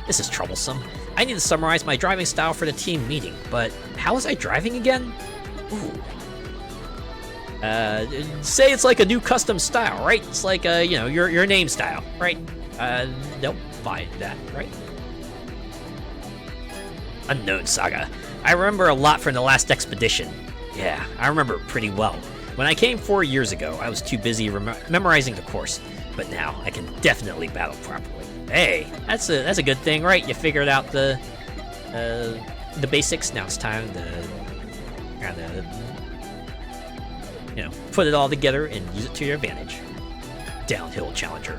This is troublesome. I need to summarize my driving style for the team meeting, but how was I driving again? Ooh. Say it's like a new custom style, right? It's like your name style, right? Nope, fine that, right? Unknown Saga. I remember a lot from the last expedition. Yeah, I remember it pretty well. When I came 4 years ago, I was too busy memorizing the course, but now I can definitely battle properly. Hey, that's a good thing, right? You figured out the basics. Now it's time to kind of put it all together and use it to your advantage. Downhill Challenger.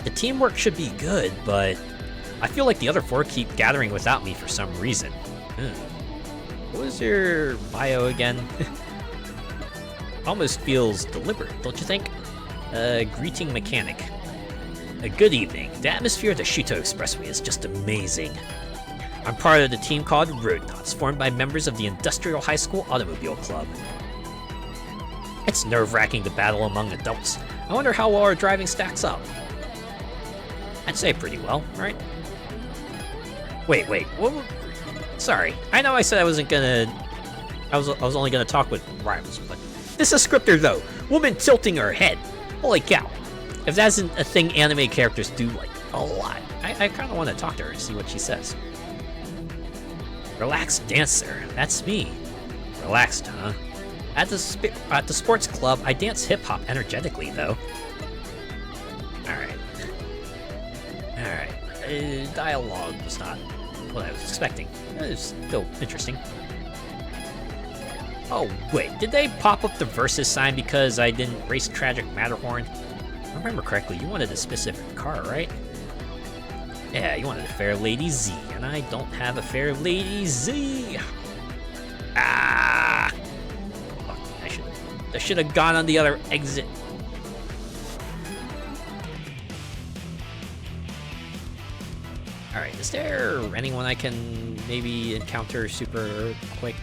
The teamwork should be good, but I feel like the other four keep gathering without me for some reason. What was your bio again? Almost feels deliberate, don't you think? Greeting mechanic. A good evening. The atmosphere of the Shuto Expressway is just amazing. I'm part of the team called Roadnauts, formed by members of the Industrial High School Automobile Club. It's nerve-wracking to battle among adults. I wonder how well our driving stacks up. I'd say pretty well, right? Wait, what? Sorry, I know I said I was only gonna talk with rivals, but this is a scripter though. Woman tilting her head. Holy cow! If that's a thing anime characters do like a lot, I kind of want to talk to her and see what she says. Relaxed dancer. That's me. Relaxed, huh? At the sports club, I dance hip hop energetically though. dialogue was not what I was expecting. It was still interesting. Oh, wait, did they pop up the versus sign because I didn't race Tragic Matterhorn? If I remember correctly, you wanted a specific car, right? Yeah, you wanted a Fair Lady Z, and I don't have a Fair Lady Z. Ah! Fuck, I should have gone on the other exit. Alright, is there anyone I can maybe encounter super quick?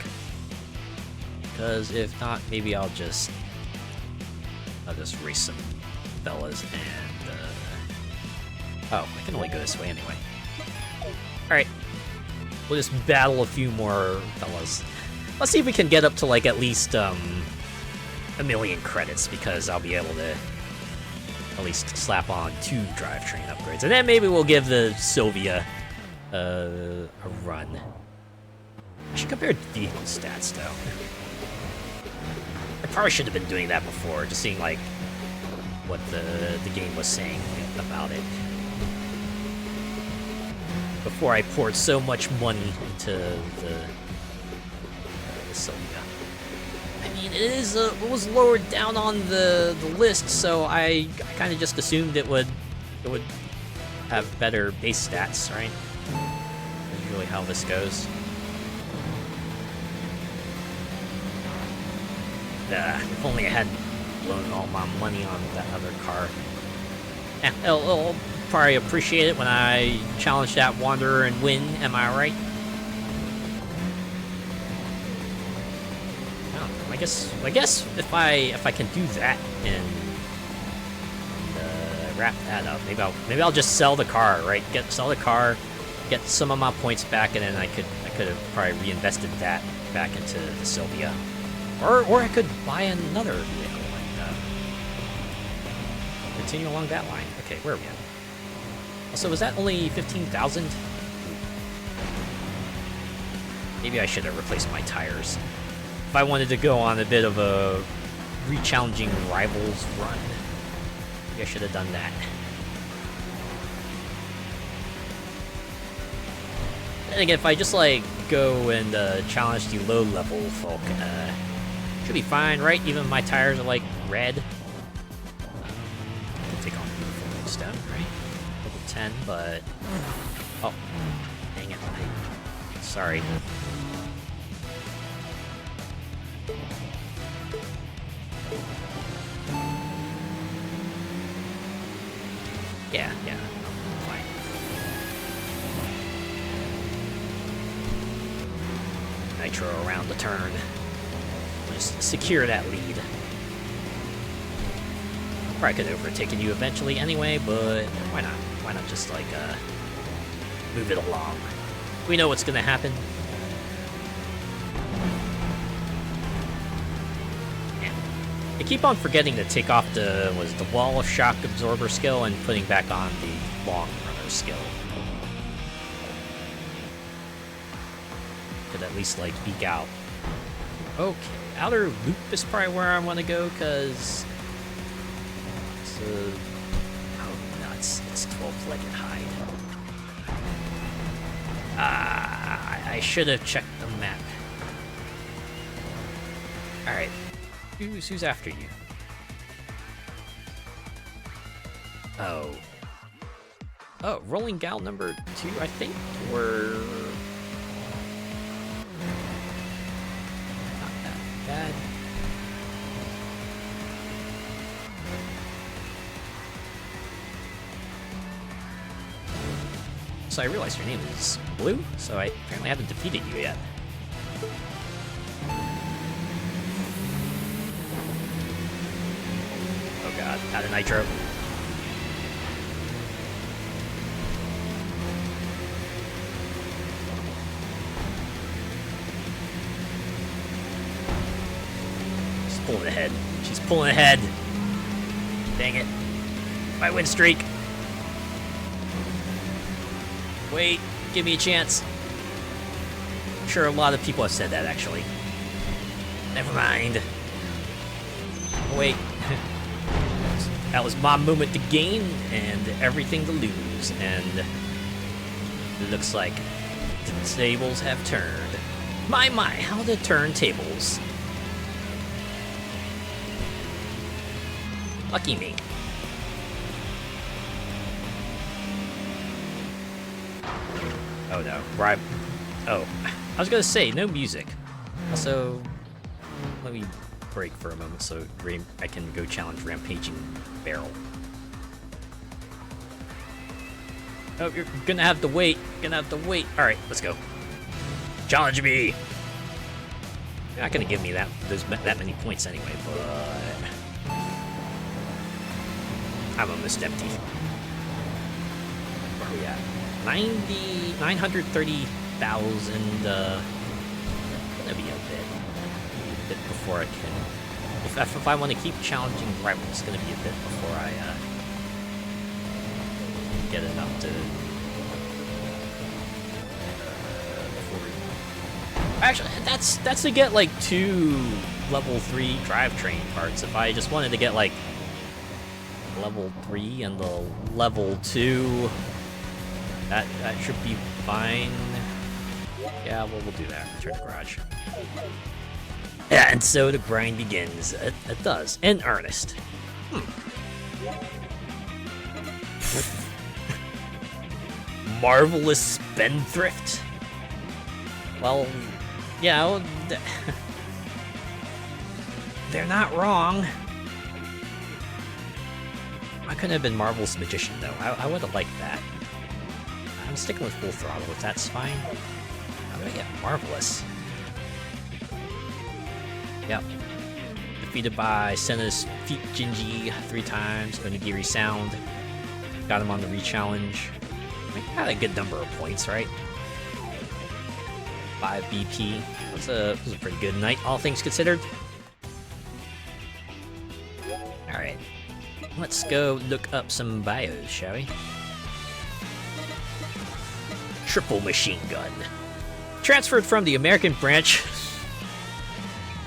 Because if not, maybe I'll just race some fellas and oh, I can only go this way anyway. Alright. We'll just battle a few more fellas. Let's see if we can get up to like at least 1,000,000 credits, because I'll be able to at least slap on 2 drivetrain upgrades. And then maybe we'll give the Sylvia a run. I should compare vehicle stats though. I probably should have been doing that before, just seeing like what the game was saying about it. Before I poured so much money into the Sylvia. I mean, it was lowered down on the list, so I kind of just assumed it would have better base stats, right? That's usually how this goes. If only I hadn't blown all my money on that other car. Yeah, it'll probably appreciate it when I challenge that Wanderer and win, am I right? I guess if I can do that and wrap that up, maybe I'll just sell the car, right? Sell the car, get some of my points back, and then I could have probably reinvested that back into the Sylvia, or I could buy another vehicle and continue along that line. Okay, where are we at? So was that only 15,000? Maybe I should have replaced my tires. If I wanted to go on a bit of a re-challenging rivals run, maybe I should have done that. And again, if I just like go and challenge the low-level folk, should be fine, right? Even my tires are like red. I can take on beautiful stone, right? Level 10, but oh, dang it! Sorry. Yeah, fine. Nitro around the turn. Just secure that lead. Probably could have overtaken you eventually anyway, but why not? Why not just like move it along? We know what's gonna happen. I keep on forgetting to take off the wall of shock absorber skill and putting back on the long runner skill. Could at least like eke out. Okay, outer loop is probably where I want to go, because it's oh nuts! It's 12-legged hide. I should have checked the map. All right. Who's after you? Oh, Rolling Gal number 2, I think, or not that bad. So I realized your name is Blue, so I apparently haven't defeated you yet. Oh god, out of nitro. She's pulling ahead. She's pulling ahead. Dang it. My win streak. Wait, give me a chance. I'm sure a lot of people have said that, actually. Never mind. Oh, wait. That was my moment to gain and everything to lose. And Looks like the tables have turned. My, how the turntables. Lucky me. Oh no, right. Oh, I was gonna say, no music. Also, let me break for a moment so I can go challenge Rampaging Barrel. Oh, you're gonna have to wait. Alright, let's go. Challenge me! You're not gonna give me that many points anyway, but I'm almost empty. Where are we at? 930,000, gonna be a bit before I can, if I want to keep challenging rivals, it's gonna be a bit before I, get enough to, actually, that's to get, like, 2 level 3 drivetrain parts. If I just wanted to get, like, level 3 and the level 2, that should be fine. Yeah, we'll do that. Return to garage. Yeah, and so the grind begins. It does. In earnest. Marvelous spendthrift? Well, yeah, they're not wrong. I couldn't have been Marvelous Magician, though. I would have liked that. I'm sticking with Full Throttle, if that's fine. How do I get Marvelous? Yep. Defeated by Senna's Feet Jinji 3 times, Onigiri Sound. Got him on the re-challenge. I got a good number of points, right? 5 BP. It was a pretty good night, all things considered. Alright. Let's go look up some bios, shall we? Triple machine gun. Transferred from the American branch.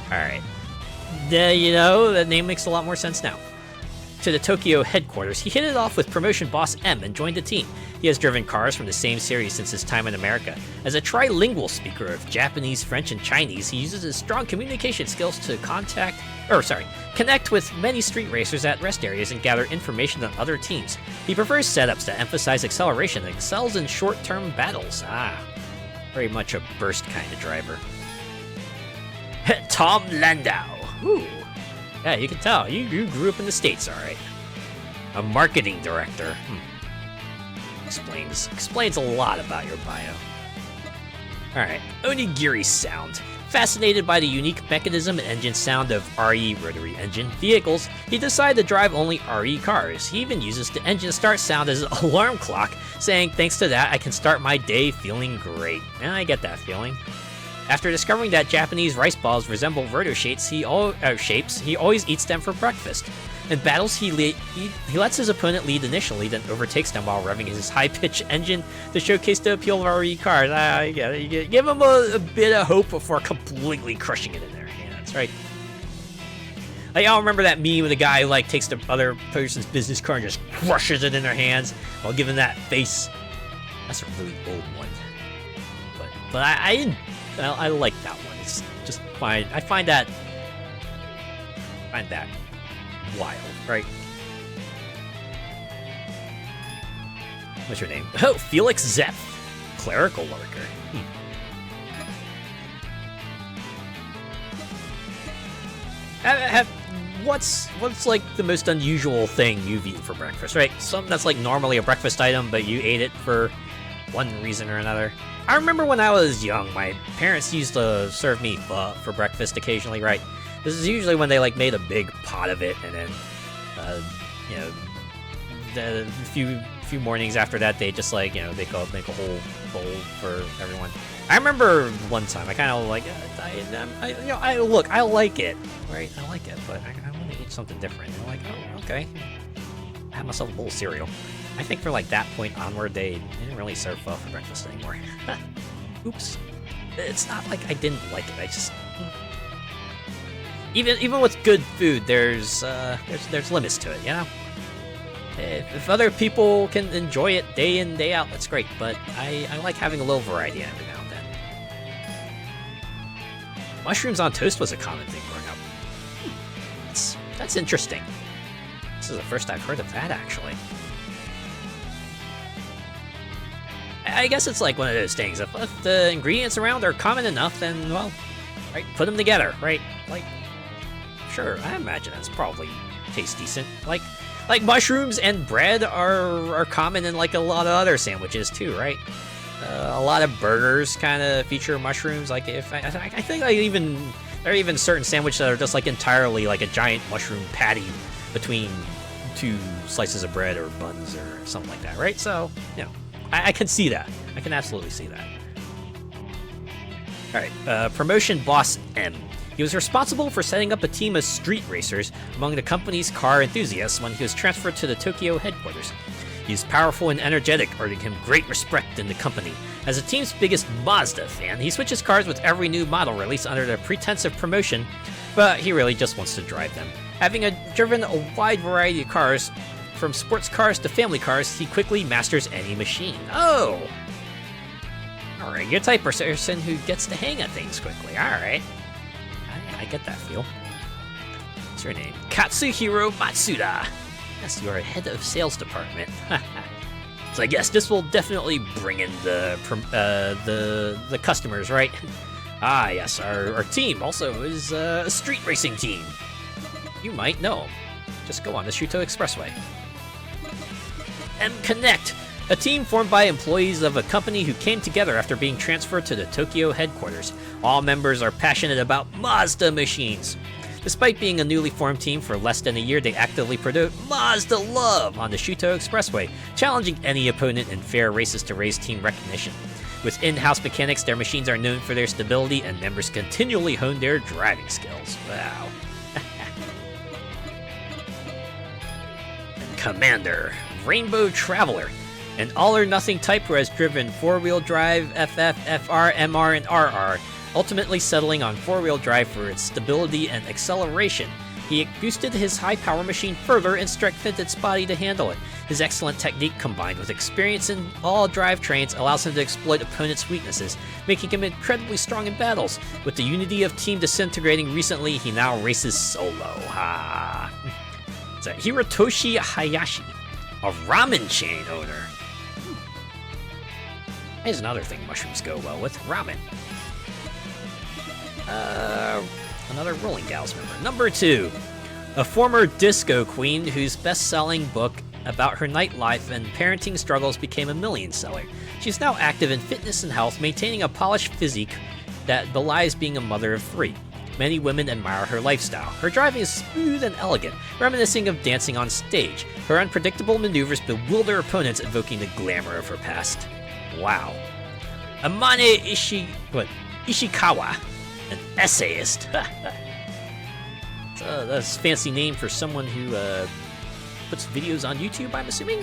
Alright. You know, that name makes a lot more sense now. To the Tokyo headquarters, he hit it off with promotion boss M and joined the team. He has driven cars from the same series since his time in America. As a trilingual speaker of Japanese, French, and Chinese, he uses his strong communication skills to connect with many street racers at rest areas and gather information on other teams. He prefers setups that emphasize acceleration and excels in short-term battles. Very much a burst kind of driver. Tom Landau. Ooh. Yeah, you can tell. You grew up in the States, alright. A marketing director. Explains a lot about your bio. Alright, Onigiri Sound. Fascinated by the unique mechanism and engine sound of RE rotary engine vehicles, he decided to drive only RE cars. He even uses the engine start sound as an alarm clock, saying, "Thanks to that, I can start my day feeling great." And I get that feeling. After discovering that Japanese rice balls resemble roto shapes, he always eats them for breakfast. In battles, he lets his opponent lead initially, then overtakes them while revving his high-pitched engine to showcase the appeal of RE cars. You give him a bit of hope before completely crushing it in there. Yeah, that's right. Like, I remember that meme with a guy who, like, takes the other person's business car and just crushes it in their hands while giving that face. That's a really old one. But I like that one. It's just fine. I find that wild, right? What's your name? Oh, Felix Zeff, clerical worker. What's like the most unusual thing you've eaten for breakfast, right? Something that's like normally a breakfast item, but you ate it for one reason or another. I remember when I was young, my parents used to serve me pho for breakfast occasionally, right? This is usually when they like made a big pot of it, and then, a few mornings after that, they just like, make a whole bowl for everyone. I remember one time, I kind of like, I like it, right? I like it, but I want to eat something different. And I'm like, oh, okay. I had myself a bowl of cereal. I think from like that point onward, they didn't really serve pho for breakfast anymore. Oops. It's not like I didn't like it. I just even with good food, there's limits to it, you know. If other people can enjoy it day in, day out, that's great, but I like having a little variety every now and then. Mushrooms on toast was a common thing growing up. That's interesting. This is the first I've heard of that, actually. I guess it's like one of those things. If the ingredients around are common enough, then, well, right, put them together, right? Like, sure, I imagine that's probably tastes decent. Like mushrooms and bread are common in like a lot of other sandwiches too, right? A lot of burgers kind of feature mushrooms. Like I think like there are even certain sandwiches that are just like entirely like a giant mushroom patty between two slices of bread or buns or something like that, right? So, you know, I can see that. I can absolutely see that. All right, promotion boss M. He was responsible for setting up a team of street racers among the company's car enthusiasts when he was transferred to the Tokyo headquarters. He is powerful and energetic, earning him great respect in the company. As the team's biggest Mazda fan, he switches cars with every new model release under the pretense of promotion, but he really just wants to drive them. Having driven a wide variety of cars, from sports cars to family cars, he quickly masters any machine. Oh! Alright, you're the type of person who gets the hang of things quickly. Alright. I get that feel. What's your name? Katsuhiro Matsuda. Yes, you are head of sales department. So I guess this will definitely bring in the customers, right? Ah, yes, our team also is a street racing team. You might know. Just go on the Shuto Expressway. M-Connect, a team formed by employees of a company who came together after being transferred to the Tokyo headquarters. All members are passionate about Mazda machines. Despite being a newly formed team for less than a year, they actively promote Mazda love on the Shuto Expressway, challenging any opponent in fair races to raise team recognition. With in-house mechanics, their machines are known for their stability, and members continually hone their driving skills. Wow. Commander, Rainbow Traveler, an all-or-nothing type who has driven four-wheel drive, FF, FR, MR, and RR, ultimately settling on four-wheel drive for its stability and acceleration. He boosted his high-power machine further and strengthened its body to handle it. His excellent technique, combined with experience in all drivetrains, allows him to exploit opponents' weaknesses, making him incredibly strong in battles. With the unity of team disintegrating recently, he now races solo. It's Hirotoshi Hayashi, a ramen chain owner. Here's another thing mushrooms go well with, ramen. Another Rolling Gals member. Number 2, a former disco queen whose best-selling book about her nightlife and parenting struggles became a million seller. She's now active in fitness and health, maintaining a polished physique that belies being a mother of 3. Many women admire her lifestyle. Her driving is smooth and elegant, reminiscing of dancing on stage. Her unpredictable maneuvers bewilder opponents, evoking the glamour of her past. Wow. Amane Ishikawa, an essayist. That's a fancy name for someone who puts videos on YouTube, I'm assuming?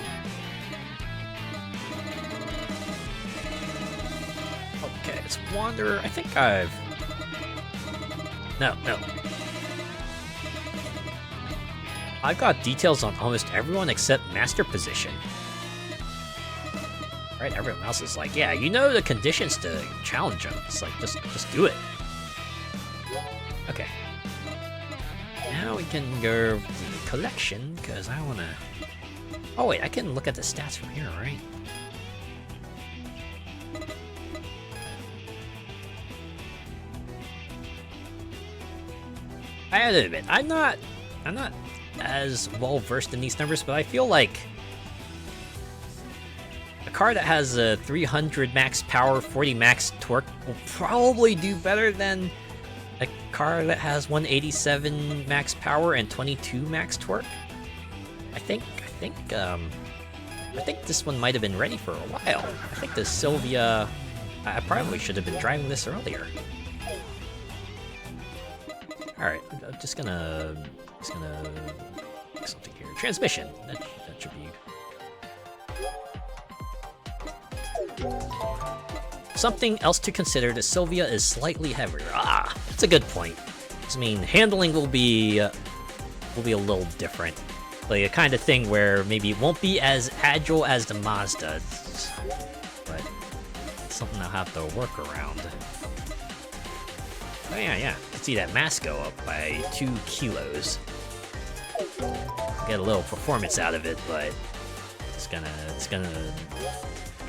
Okay, let's wander. I think I've... No. I've got details on almost everyone except Master Position. Right, everyone else is like, yeah, you know the conditions to challenge them. It's like, just do it. Okay. Now we can go to the collection, because I want to... Oh, wait, I can look at the stats from here, right? I have to admit, I'm not as well versed in these numbers, but I feel like a car that has a 300 max power, 40 max torque will probably do better than a car that has 187 max power and 22 max torque. I think this one might have been ready for a while. I think the Sylvia, I probably should have been driving this earlier. Alright, I'm just gonna make something here. Transmission. That should be... Something else to consider, the Sylvia is slightly heavier. That's a good point. I mean, handling will be a little different. Like a kind of thing where maybe it won't be as agile as the Mazda, but it's something I'll have to work around. Oh yeah, you can see that mass go up by 2 kilos. Get a little performance out of it, but we're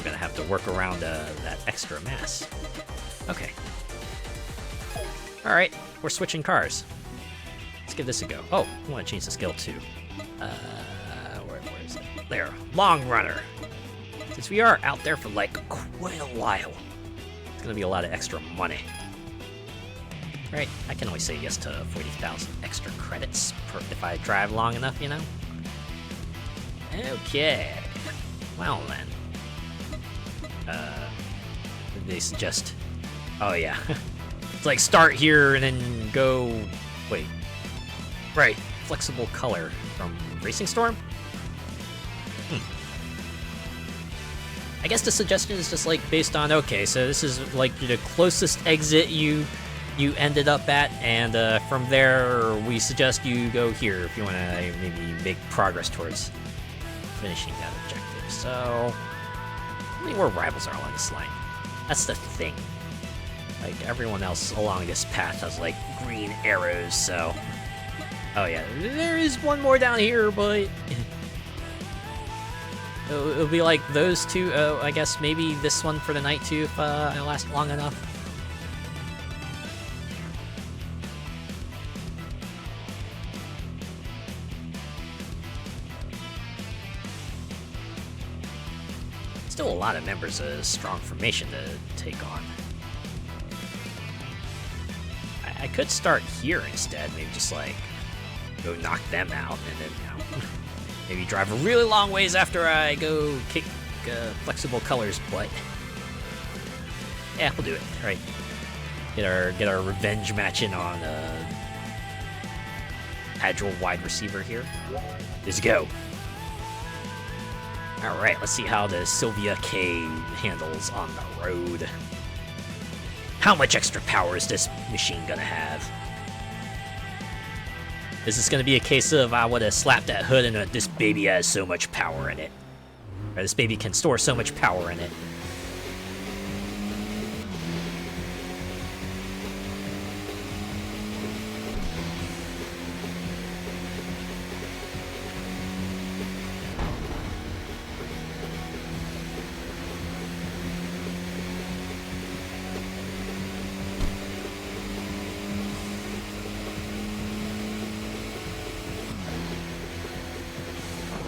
gonna have to work around that extra mass. Okay. All right, we're switching cars. Let's give this a go. Oh, I want to change the skill too. Where is it? There, long runner. Since we are out there for like quite a while, it's gonna be a lot of extra money. Right, I can only say yes to 40,000 extra credits if I drive long enough, you know? Okay. Well then. They suggest... Oh yeah. It's like start here and then go... Wait. Right. Flexible color from Racing Storm? I guess the suggestion is just like based on, okay, so this is like the closest exit you ended up at, and from there we suggest you go here if you want to maybe make progress towards finishing that objective. So, how many more rivals are along this line? That's the thing. Like, everyone else along this path has, like, green arrows, so... Oh yeah, there is one more down here, but... It'll be like those two, I guess maybe this one for the night too, if I last long enough. Still a lot of members, a strong formation to take on. I could start here instead, maybe just like go knock them out and then, you know, maybe drive a really long ways after I go kick flexible colors, but yeah, we'll do it. All right, get our revenge match in on agile wide receiver here. Let's go. All right, let's see how the Sylvia K handles on the road. How much extra power is this machine gonna have? Is this gonna be a case of I would have slapped that hood and this baby has so much power in it? Or this baby can store so much power in it?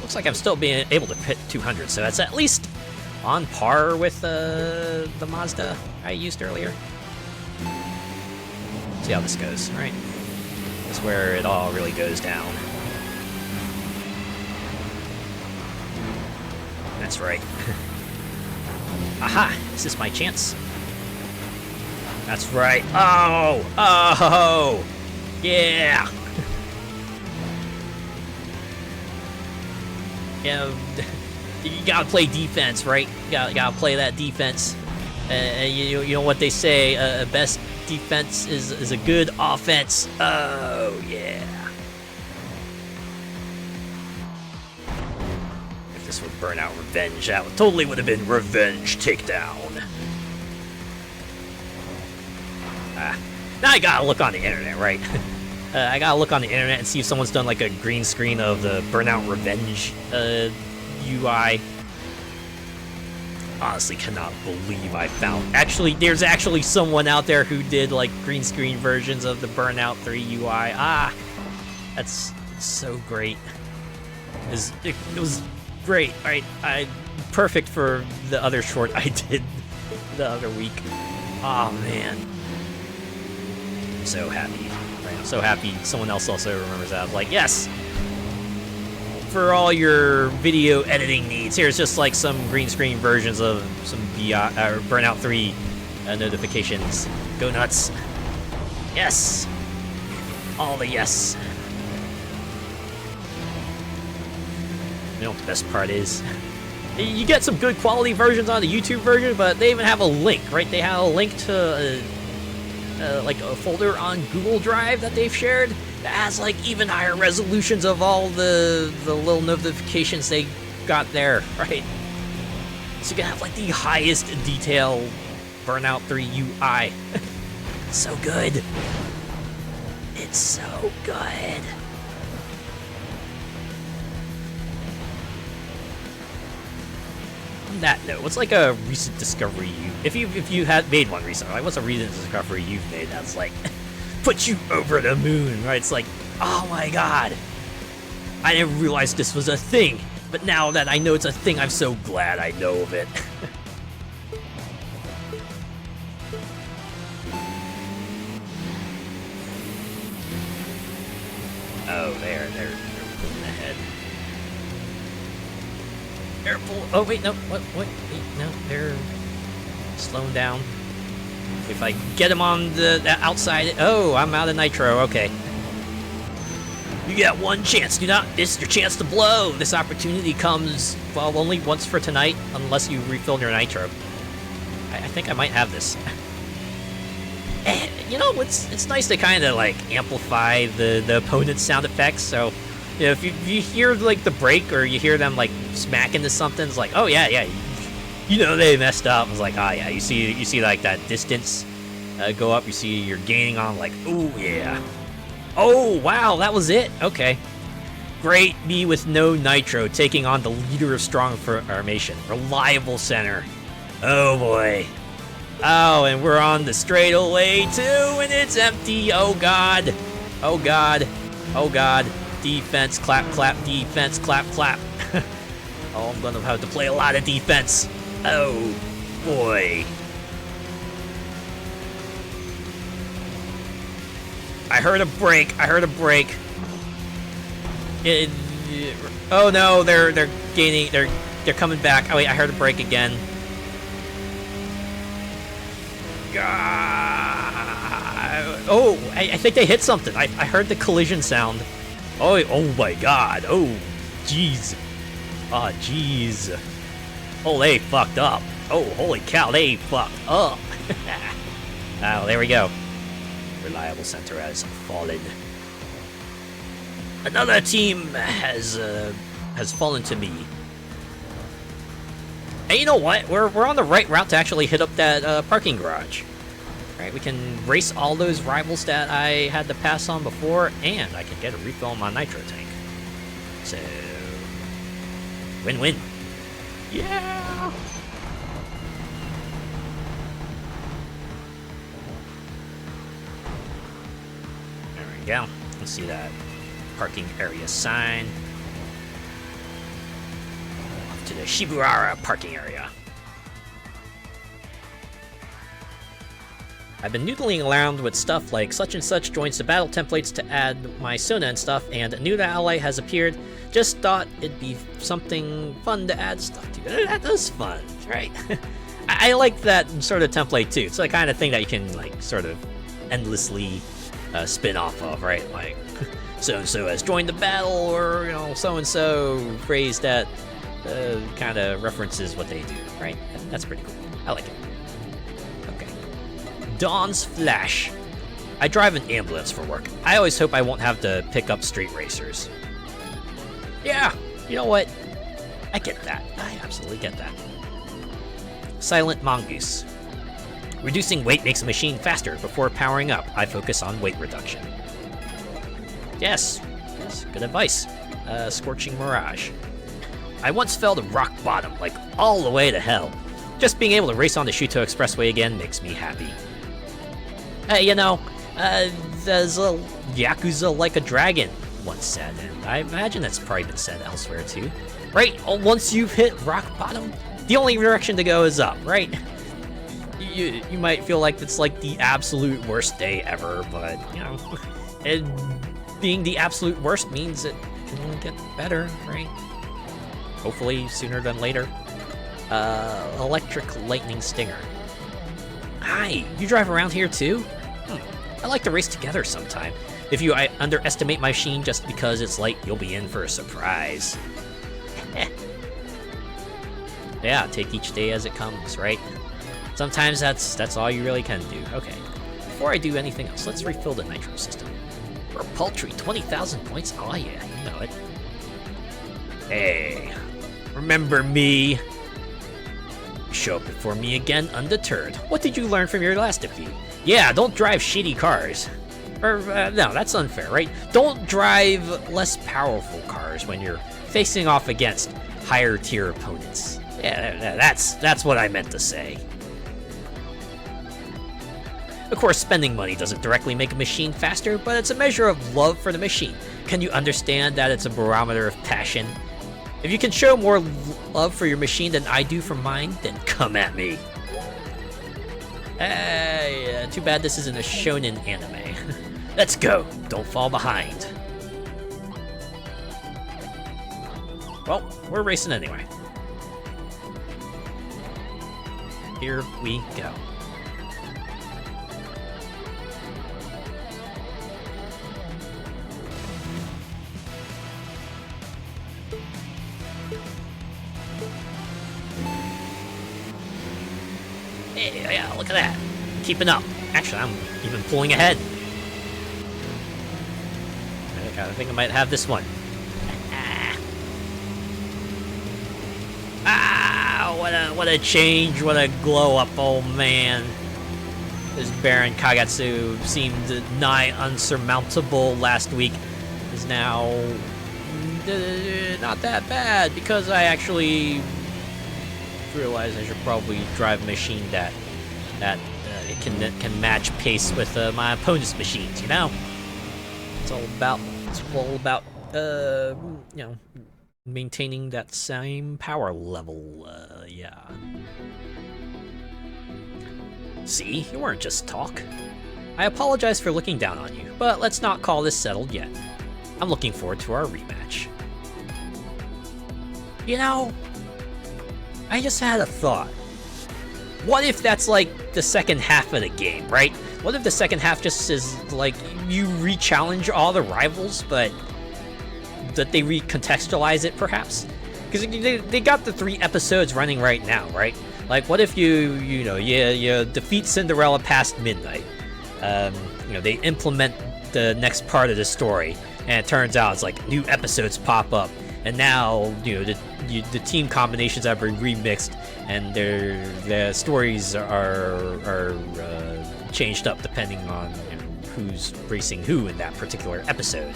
Looks like I'm still being able to hit 200, so that's at least on par with the Mazda I used earlier. See how this goes, right? That's where it all really goes down. That's right. Aha! Is this my chance? That's right. Oh! Oh! Yeah! Yeah, you gotta play defense, right? You gotta play that defense. You know what they say, best defense is a good offense. Oh, yeah. If this were Burnout Revenge, that totally would have been Revenge Takedown. Now I gotta look on the internet, right? I gotta look on the internet and see if someone's done like a green screen of the Burnout Revenge UI. Honestly, cannot believe I found. Actually, there's actually someone out there who did like green screen versions of the Burnout 3 UI. Ah, that's so great. It was great. Right, perfect for the other short I did the other week. Oh man, I'm so happy. I'm so happy someone else also remembers that. Like, yes! For all your video editing needs, here's just like some green screen versions of some Burnout 3 notifications. Go nuts. Yes! All the yes. You know what the best part is? You get some good quality versions on the YouTube version, but they even have a link, right? They have a link to like a folder on Google Drive that they've shared, that has like even higher resolutions of all the little notifications they got there, right? So you can have like the highest detail Burnout 3 UI. So good. It's so good. On that note, what's like a recent discovery if you had made one recently, like what's a recent discovery you've made that's like put you over the moon, right? It's like, oh my god, I didn't realize this was a thing, but now that I know it's a thing, I'm so glad I know of it. Oh, they're pulling ahead. Careful! Oh wait, no, what? Wait, no, they're slowing down. If I get them on the outside, oh, I'm out of nitro. Okay. You got one chance. Do not miss your chance to blow. This opportunity comes, well, only once for tonight, unless you refill your nitro. I think I might have this. You know, it's nice to kind of like amplify the opponent's sound effects. So, you know, if you hear like the break or you hear them like smack into something, it's like, oh yeah, you know they messed up. It's like, oh yeah, you see like that distance go up. You see you're gaining on, like, oh yeah. Oh wow, that was it. Okay, great. Me with no nitro taking on the leader of strong formation, reliable center. Oh boy. Oh, and we're on the straightaway too, and it's empty. Oh god. Oh god. Oh god. Defense, clap, clap, defense, clap, clap. Oh, I'm gonna have to play a lot of defense. Oh boy. I heard a break. Oh no, they're gaining. They're coming back. Oh wait, I heard a break again. Oh, I think they hit something. I heard the collision sound. Oh my god. Oh, jeez. Oh, jeez. Oh, they fucked up. Oh, holy cow, they fucked up. Oh, there we go. Reliable center has fallen. Another team has fallen to me. And you know what? We're on the right route to actually hit up that parking garage. Right, we can race all those rivals that I had to pass on before, and I can get a refill on my nitro tank. So, win-win. Yeah. There we go. Let's see that parking area sign. Off to the Shibuara parking area. I've been noodling around with stuff like such and such joins the battle templates to add my Sona and stuff, and a new ally has appeared. Just thought it'd be something fun to add stuff to. That is fun, right? I like that sort of template too. It's the kind of thing that you can like sort of endlessly spin off of, right? Like so-and-so has joined the battle, or you know, so-and-so phrase that kind of references what they do, right? That's pretty cool. I like it. Dawn's Flash. I drive an ambulance for work. I always hope I won't have to pick up street racers. Yeah, you know what? I get that. I absolutely get that. Silent Mongoose. Reducing weight makes a machine faster. Before powering up, I focus on weight reduction. Yes, good advice. Scorching Mirage. I once fell to rock bottom, like all the way to hell. Just being able to race on the Shuto Expressway again makes me happy. You know, there's a Yakuza like a dragon once said, and I imagine that's probably been said elsewhere too. Right? Once you've hit rock bottom, the only direction to go is up, right? You might feel like it's like the absolute worst day ever, but, you know, it being the absolute worst means it can only get better, right? Hopefully sooner than later. Electric Lightning Stinger. Hi, you drive around here too? I like to race together sometime. If you underestimate my machine just because it's light, you'll be in for a surprise. Yeah, take each day as it comes, right? Sometimes that's all you really can do. Okay, before I do anything else, let's refill the nitro system. For a paltry 20,000 points? Oh yeah, you know it. Hey, remember me? Show up before me again undeterred. What did you learn from your last defeat? Yeah, don't drive shitty cars. Or, no, that's unfair, right? Don't drive less powerful cars when you're facing off against higher tier opponents. Yeah, that's what I meant to say. Of course, spending money doesn't directly make a machine faster, but it's a measure of love for the machine. Can you understand that it's a barometer of passion? If you can show more love for your machine than I do for mine, then come at me. Hey, too bad this isn't a shonen anime. Let's go, don't fall behind. Well, we're racing anyway. Here we go. Hey, yeah, look at that. Keeping up. Actually, I'm even pulling ahead. I think I might have this one. What a change, what a glow up, oh man. This Baron Kagetsu seemed nigh unsurmountable last week. Is now not that bad because I actually realize I should probably drive a machine that it can match pace with my opponent's machines, you know? It's all about you know, maintaining that same power level, yeah. See, you weren't just talk. I apologize for looking down on you, but let's not call this settled yet. I'm looking forward to our rematch. You know, I just had a thought. What if that's like the second half of the game, right? What if the second half just is like you re-challenge all the rivals, but that they recontextualize it perhaps? Because they got the 3 episodes running right now, right? Like, what if you defeat Cinderella past midnight? You know, they implement the next part of the story, and it turns out it's like new episodes pop up, and now you know the team combinations have been remixed, and the stories are changed up depending on who's racing who in that particular episode.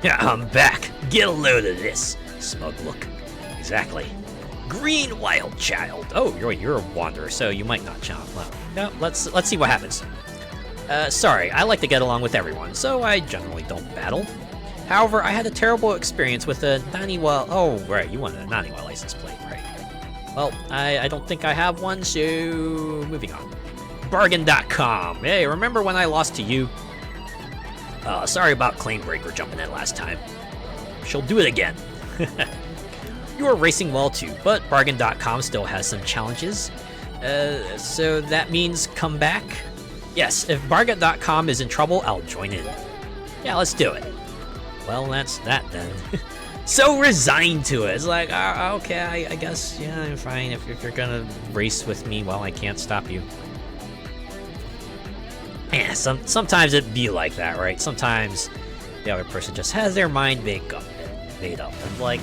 Yeah, I'm back. Get a load of this. Smug look. Exactly. Green Wild Child. Oh, you're a wanderer, so you might not chomp. Well, no, let's see what happens. Sorry, I like to get along with everyone, so I generally don't battle. However, I had a terrible experience with a Naniwa... Oh, right, you wanted a Naniwa license plate, right. Well, I don't think I have one, so moving on. Bargain.com. Hey, remember when I lost to you? Sorry about Claim Breaker jumping in last time. She'll do it again. You are racing well too, but Bargain.com still has some challenges. So that means come back? Yes, if Bargain.com is in trouble, I'll join in. Yeah, let's do it. Well, that's that then. So resigned to it. It's like, okay, I guess, yeah, I'm fine if you're gonna race with me while I can't stop you. Yeah, sometimes it'd be like that, right? Sometimes the other person just has their mind made up. And like,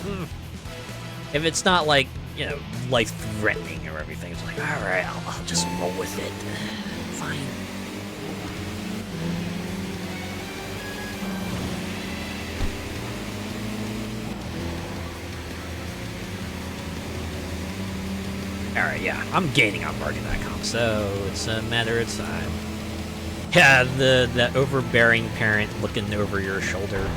if it's not like, you know, life-threatening or everything, it's like, alright, I'll just roll with it. Fine. Alright, yeah, I'm gaining on Bargain.com, so it's a matter of time. Yeah, the overbearing parent looking over your shoulder.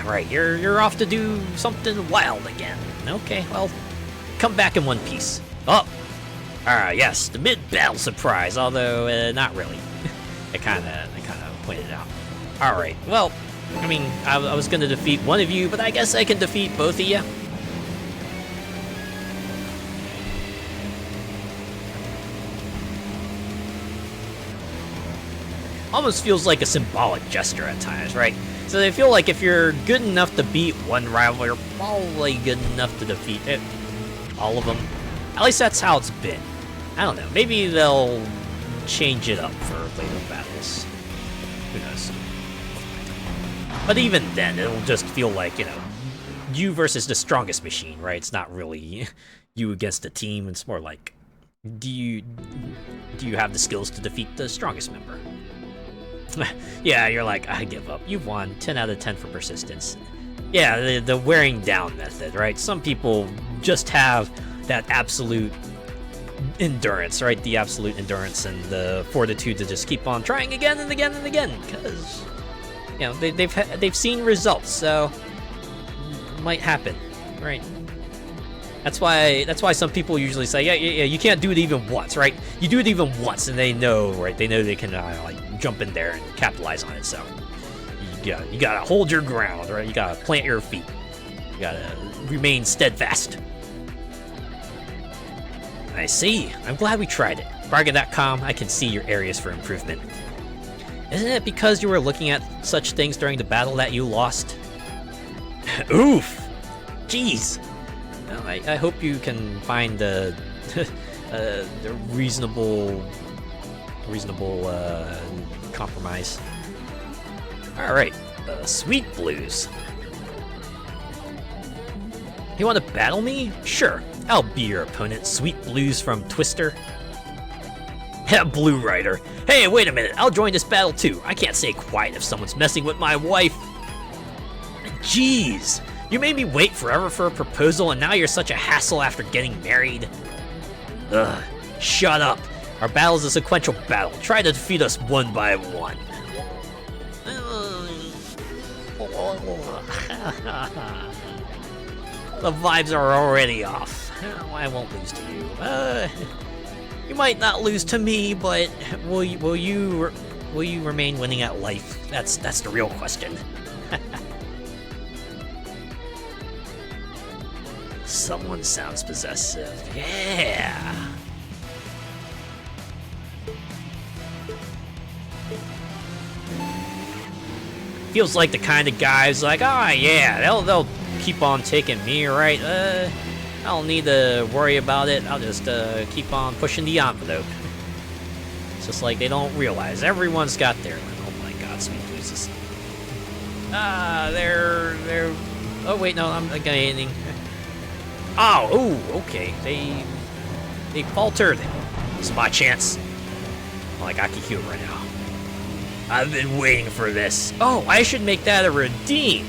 Right, you're off to do something wild again. Okay, well, come back in one piece. Oh! Yes, the mid-battle surprise, although not really. I kinda pointed out. Alright, well, I mean, I was gonna defeat one of you, but I guess I can defeat both of you. Almost feels like a symbolic gesture at times, right? So they feel like if you're good enough to beat one rival, you're probably good enough to defeat all of them. At least that's how it's been. I don't know, maybe they'll change it up for later battles. Who knows? But even then, it'll just feel like, you know, you versus the strongest machine, right? It's not really you against the team. It's more like, do you have the skills to defeat the strongest member? Yeah, you're like, I give up. You've won. 10 out of 10 for persistence. Yeah, the wearing down method, right? Some people just have that absolute endurance, right? The absolute endurance and the fortitude to just keep on trying again and again and again, because, you know, they've seen results, so it might happen, right? That's why some people usually say, yeah, you can't do it even once, right? You do it even once, and they know, right? They know they can like jump in there and capitalize on it. So you gotta hold your ground, right? You gotta plant your feet. You gotta remain steadfast. I see. I'm glad we tried it. Bargain.com, I can see your areas for improvement. Isn't it because you were looking at such things during the battle that you lost? Oof. Jeez. Well, I hope you can find the reasonable compromise. All right, Sweet Blues. You want to battle me? Sure, I'll be your opponent, Sweet Blues from Twister. Blue Rider. Hey, wait a minute, I'll join this battle too. I can't stay quiet if someone's messing with my wife. Jeez. You made me wait forever for a proposal, and now you're such a hassle after getting married. Ugh, shut up. Our battle is a sequential battle. Try to defeat us one by one. The vibes are already off. I won't lose to you. You might not lose to me, but will you remain winning at life? That's the real question. Someone sounds possessive. Yeah. Feels like the kind of guys like, oh yeah, they'll keep on taking me, right? I don't need to worry about it. I'll just keep on pushing the envelope. It's just like they don't realize everyone's got their limit. Oh my God, Sweet Blues is. They're. Oh wait, no, I'm getting. Oh, okay. They faltered. It's my chance. Like Akihiro right now. I've been waiting for this. Oh, I should make that a redeem.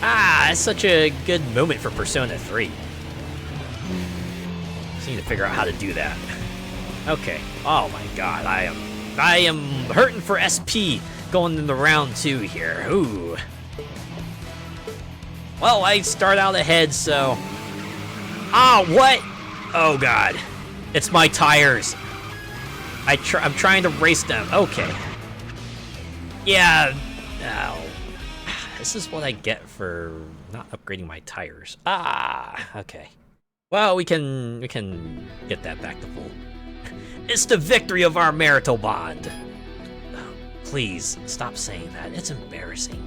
That's such a good moment for Persona 3. Just need to figure out how to do that. Okay. Oh my God, I am hurting for SP going into round 2 here. Ooh. Well, I start out ahead, so. Oh, what? Oh God, it's my tires. I'm trying to race them. Okay. Yeah. Oh. This is what I get for not upgrading my tires. Okay. Well, we can get that back to full. It's the victory of our marital bond. Oh, please stop saying that. It's embarrassing.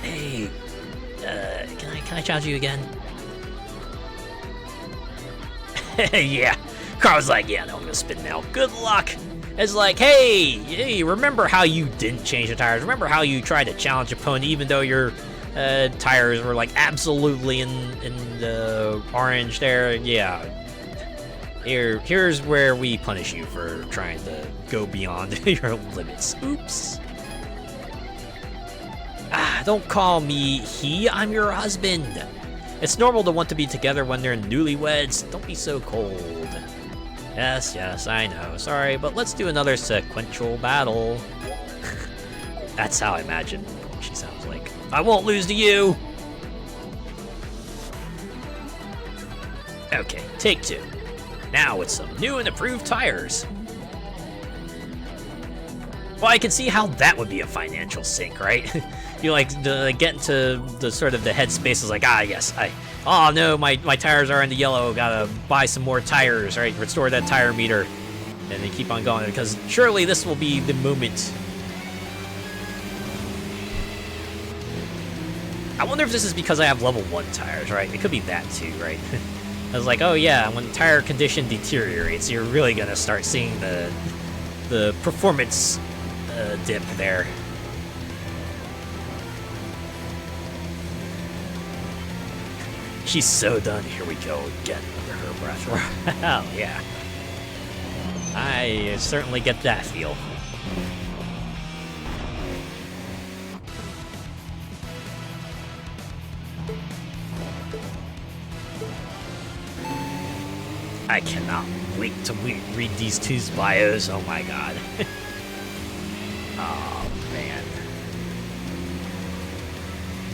Hey, can I challenge you again? Yeah, Carl's like, yeah, no, I'm gonna spin now. Good luck. It's like, hey, remember how you didn't change the tires? Remember how you tried to challenge opponent even though your tires were like absolutely in the orange there? Yeah. Here's where we punish you for trying to go beyond your limits. Oops. Don't call me he, I'm your husband. It's normal to want to be together when they're newlyweds. Don't be so cold. Yes, I know. Sorry, but let's do another sequential battle. That's how I imagine she sounds like. I won't lose to you. Okay, take 2. Now with some new and improved tires. Well, I can see how that would be a financial sink, right? You like get into the sort of the headspace is like, yes, oh no, my tires are in the yellow, gotta buy some more tires, right? Restore that tire meter. And they keep on going, because surely this will be the moment. I wonder if this is because I have level 1 tires, right? It could be that too, right? I was like, oh yeah, when tire condition deteriorates, you're really gonna start seeing the performance dip there. She's so done. Here we go again under her breath. Oh yeah, I certainly get that feel. I cannot wait to read these two's bios. Oh my god. Oh man.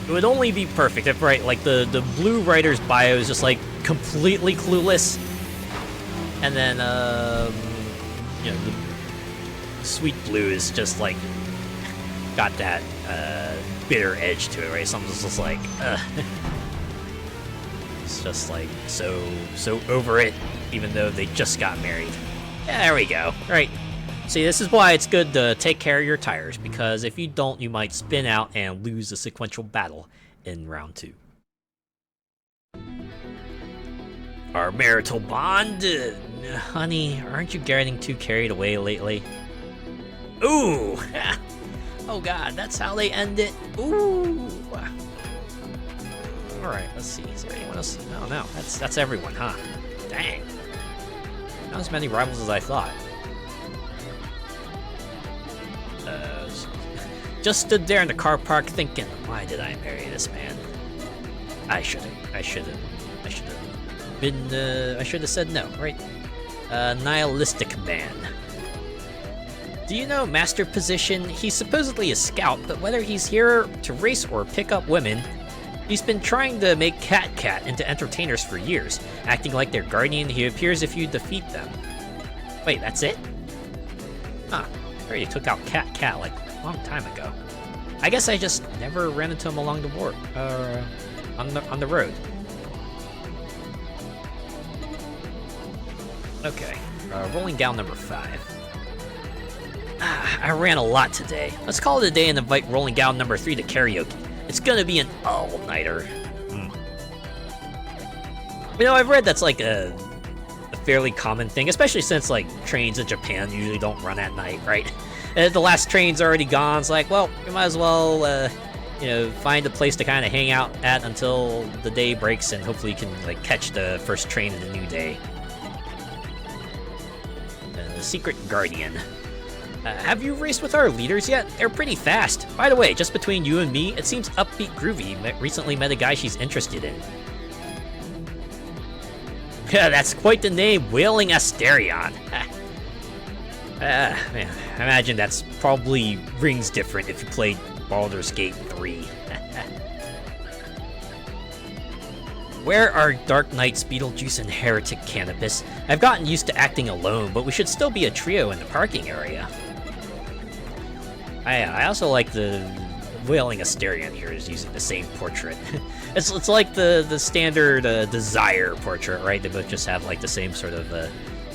It would only be perfect if, right, like the blue writer's bio is just like completely clueless, and then you know, the sweet blue is just like got that bitter edge to it, right? Something's just like, it's just like so over it, even though they just got married. Yeah, there we go. Right. See, this is why it's good to take care of your tires, because if you don't, you might spin out and lose the sequential battle in round 2. Our marital bond? Honey, aren't you getting too carried away lately? Ooh! Oh god, that's how they end it. Ooh! Alright, let's see. Is there anyone else? No, that's everyone, huh? Dang. Not as many rivals as I thought. Just stood there in the car park thinking, why did I marry this man? I should have said no, right? Nihilistic man. Do you know Master Position? He's supposedly a scout, but whether he's here to race or pick up women, he's been trying to make Cat into entertainers for years, acting like their guardian. He appears if you defeat them. Wait, that's it? Huh. I already took out Cat like a long time ago. I guess I just never ran into him along the on the road. Okay, rolling down number 5. I ran a lot today. Let's call it a day and invite rolling down number 3 to karaoke. It's gonna be an all-nighter. You know, I've read that's like a fairly common thing, especially since like trains in Japan usually don't run at night, right? The last train's already gone. It's like, well, you might as well, you know, find a place to kind of hang out at until the day breaks, and hopefully you can like catch the first train in the new day. The Secret Guardian. Have you raced with our leaders yet? They're pretty fast. By the way, just between you and me, it seems Upbeat Groovy recently met a guy she's interested in. Yeah, that's quite the name, Wailing Asterion. Man, I imagine that's probably rings different if you played Baldur's Gate 3. Where are Dark Knights, Beetlejuice, and Heretic Cannabis? I've gotten used to acting alone, but we should still be a trio in the parking area. I also like the Wailing Asterion here is using the same portrait. It's like the standard Desire portrait, right? They both just have like the same sort of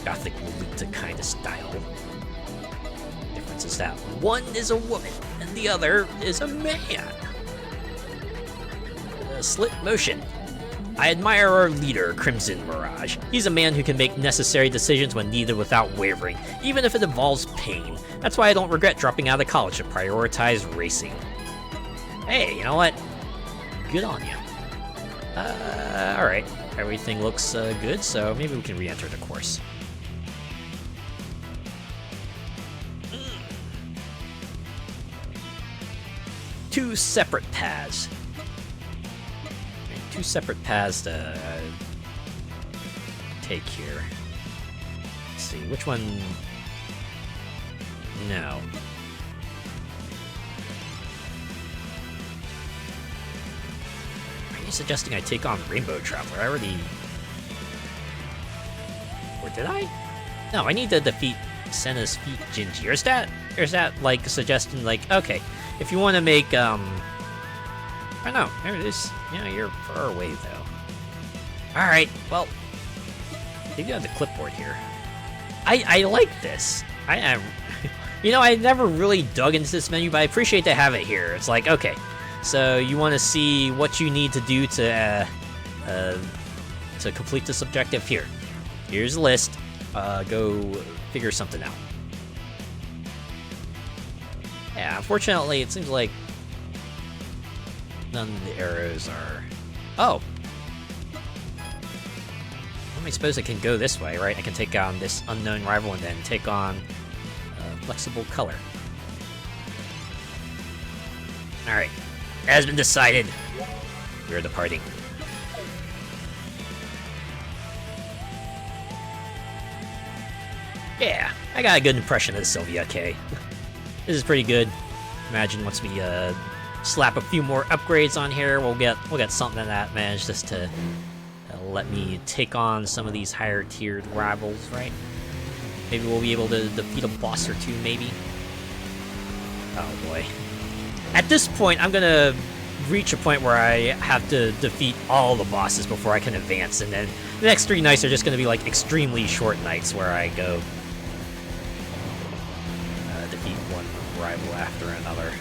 gothic Lolita kind of style. Difference is that one is a woman and the other is a man. Slit motion. I admire our leader, Crimson Mirage. He's a man who can make necessary decisions when needed without wavering, even if it involves pain. That's why I don't regret dropping out of college to prioritize racing. Hey, you know what? Good on you. Alright. Everything looks good, so maybe we can re-enter the course. Two separate paths. Two separate paths to take here. Let's see, which one? No. Are you suggesting I take on Rainbow Traveler? I already... Or did I? No, I need to defeat Senna's Feet Gingy. Or is that like a suggestion, like, okay, if you want to make, I don't know, there it is. Yeah, you're far away, though. Alright, well, maybe on the clipboard here. I like this. I am... You know, I never really dug into this menu, but I appreciate to have it here. It's like, okay, so you want to see what you need to do to to complete this objective? Here. Here's the list. Go figure something out. Yeah, unfortunately, it seems like none of the arrows are... Oh! I suppose I can go this way, right? I can take on this unknown rival and then take on flexible color. Alright, has been decided. We're departing. Yeah, I got a good impression of the Sylvia K. This is pretty good. Imagine once we slap a few more upgrades on here, we'll get something that manages to let me take on some of these higher tiered rivals, right? Maybe we'll be able to defeat a boss or two, maybe. Oh boy. At this point, I'm gonna reach a point where I have to defeat all the bosses before I can advance, and then the next 3 nights are just gonna be like extremely short nights where I go defeat one rival after another.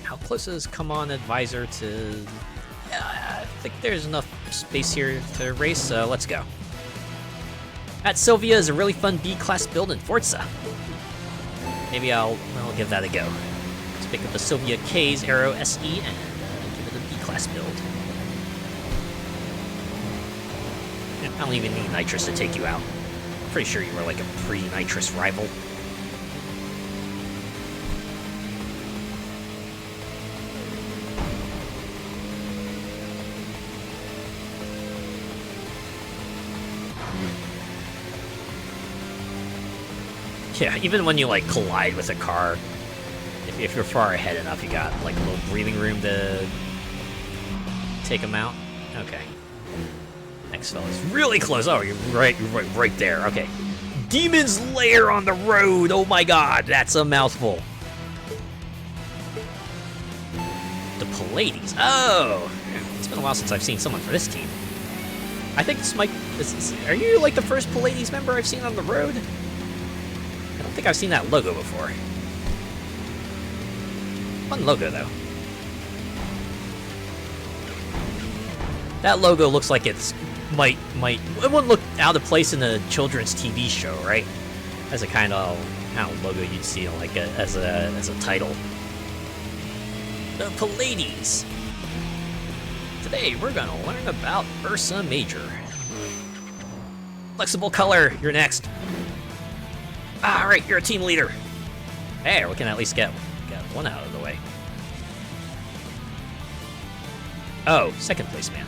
How close is Come On Advisor to... I think there's enough space here to race, so let's go. That Sylvia is a really fun B-class build in Forza. Maybe I'll give that a go. Let's pick up the Sylvia K's Aero SE and give it a B-class build. I don't even need Nitrous to take you out. I'm pretty sure you were like a pre-Nitrous rival. Yeah, even when you like collide with a car, if you're far ahead enough, you got like a little breathing room to take them out. Okay. Next fella's really close. Oh, you're right there. Okay. Demon's Lair on the road. Oh my god, that's a mouthful. The Pallades. Oh, it's been a while since I've seen someone for this team. I think this might. Are you like the first Pallades member I've seen on the road? I don't think I've seen that logo before. Fun logo, though. That logo looks like it's it wouldn't look out of place in a children's TV show, right? As a kind of logo you'd see like as a title. The Pallades. Today we're gonna learn about Ursa Major. Flexible color, you're next. Alright, you're a team leader. There, we can at least get one out of the way. Oh, second place man.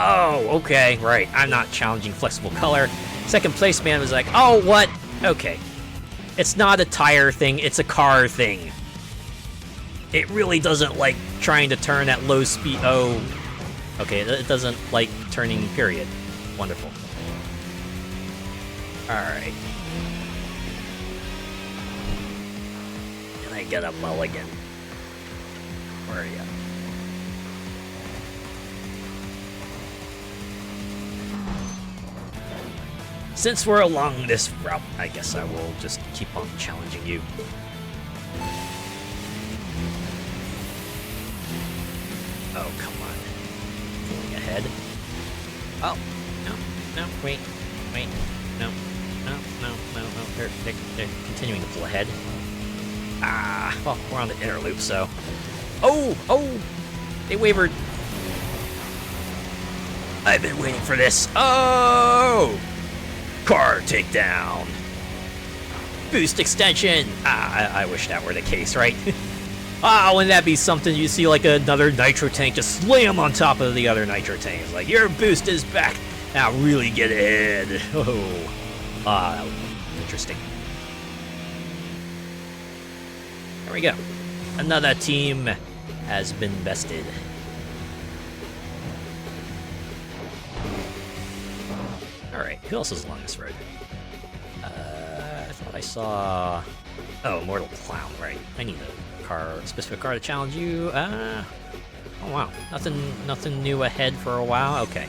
Oh, okay, right. I'm not challenging flexible color. Second place man was like, oh, what? Okay. It's not a tire thing, it's a car thing. It really doesn't like trying to turn at low speed. Oh, okay, it doesn't like turning, period. Wonderful. Alright. And I get a mulligan. Where are you? Since we're along this route, I guess I will just keep on challenging you. Oh, come on. Pulling ahead. Oh, no, wait. No. They're continuing to pull ahead. Well, we're on the inner loop, so. Oh, they wavered. I've been waiting for this. Oh! Car takedown. Boost extension. I wish that were the case, right? Wouldn't that be something? You see like another nitro tank just slam on top of the other nitro tank. It's like, your boost is back. Now really get ahead. Oh. That would be interesting. There we go. Another team has been bested. Alright, who else is along this road? I thought I saw... Oh, Mortal Clown, right. I need a specific car to challenge you. Oh wow, nothing new ahead for a while. Okay.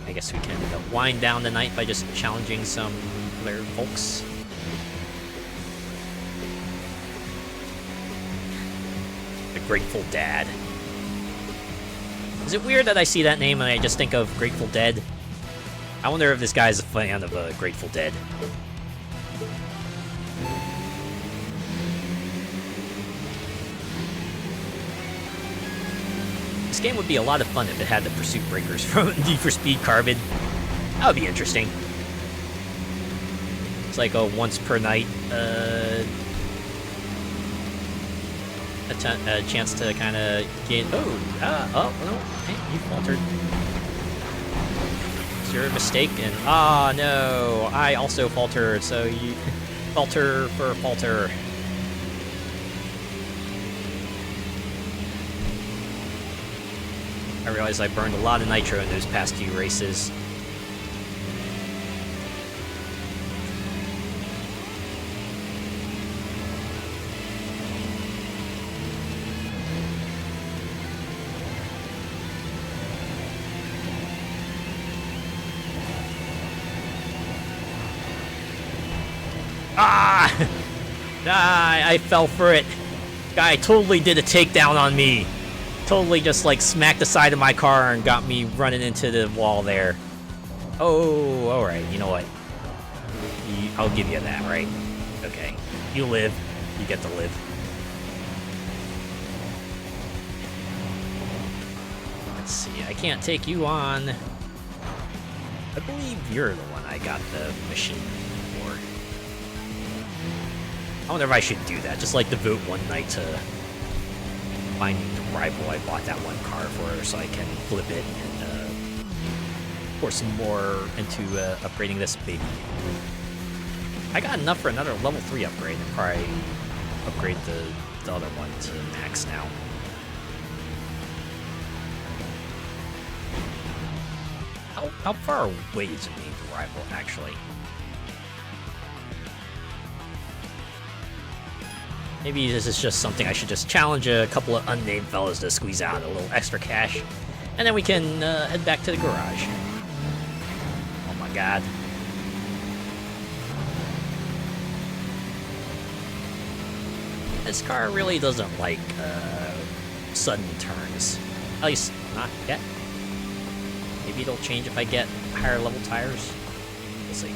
I guess we can wind down the night by just challenging some other folks. Grateful Dad. Is it weird that I see that name and I just think of Grateful Dead? I wonder if this guy's a fan of Grateful Dead. This game would be a lot of fun if it had the pursuit breakers from Need for Speed Carbon. That would be interesting. It's like a once per night a chance to kind of get. Oh no! Hey, you faltered. It's your mistake, and no, I also faltered. So you falter for falter. I realized I burned a lot of nitro in those past few races. I fell for it. Guy totally did a takedown on me. Totally just like smacked the side of my car and got me running into the wall there. Oh, alright, you know what? I'll give you that, right? Okay. You live. You get to live. Let's see, I can't take you on. I believe you're the one I got the machine for. I wonder if I should do that, just like devote one night to finding the rival I bought that one car for so I can flip it and pour some more into upgrading this baby. I got enough for another level 3 upgrade and probably upgrade the other one to max now. How far away is it being the rival, actually? Maybe this is just something I should just challenge a couple of unnamed fellas to squeeze out a little extra cash. And then we can head back to the garage. Oh my god. This car really doesn't like sudden turns. At least not yet. Maybe it'll change if I get higher level tires. We'll see.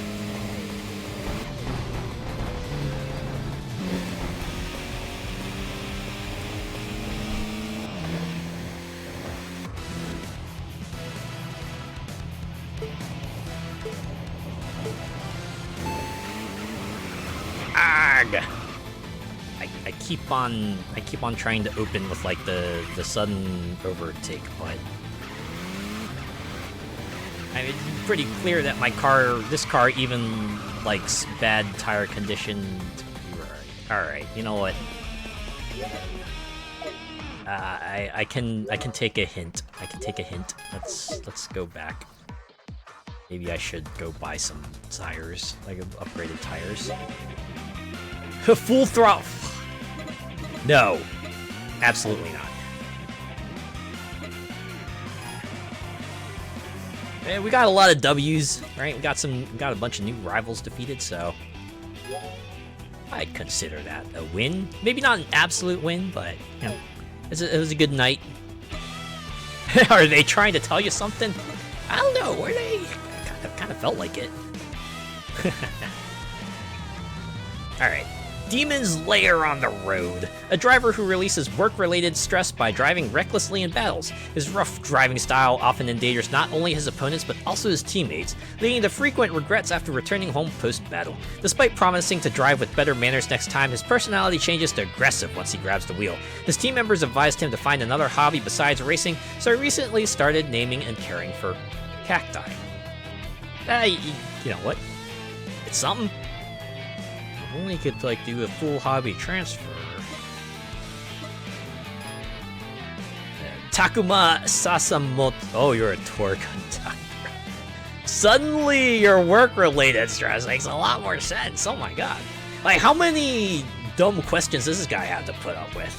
I keep on trying to open with like the sudden overtake, but I mean, it's pretty clear that this car even likes bad tire condition. Alright, you know what? I can take a hint. I can take a hint. Let's go back. Maybe I should go buy some tires, like upgraded tires. Full throttle. No, absolutely not. Man, we got a lot of W's, right? We got a bunch of new rivals defeated, so I'd consider that a win. Maybe not an absolute win, but you know, it was a good night. Are they trying to tell you something? I don't know. Were they? Kind of felt like it. All right. Demon's Lair on the road. A driver who releases work-related stress by driving recklessly in battles. His rough driving style often endangers not only his opponents but also his teammates, leading to frequent regrets after returning home post-battle. Despite promising to drive with better manners next time, his personality changes to aggressive once he grabs the wheel. His team members advised him to find another hobby besides racing, so he recently started naming and caring for cacti. You know what? It's something. Only could like do a full hobby transfer. Takuma Sasamoto. Oh, you're a torque. Suddenly, your work-related stress makes a lot more sense. Oh my god! Like, how many dumb questions does this guy have to put up with?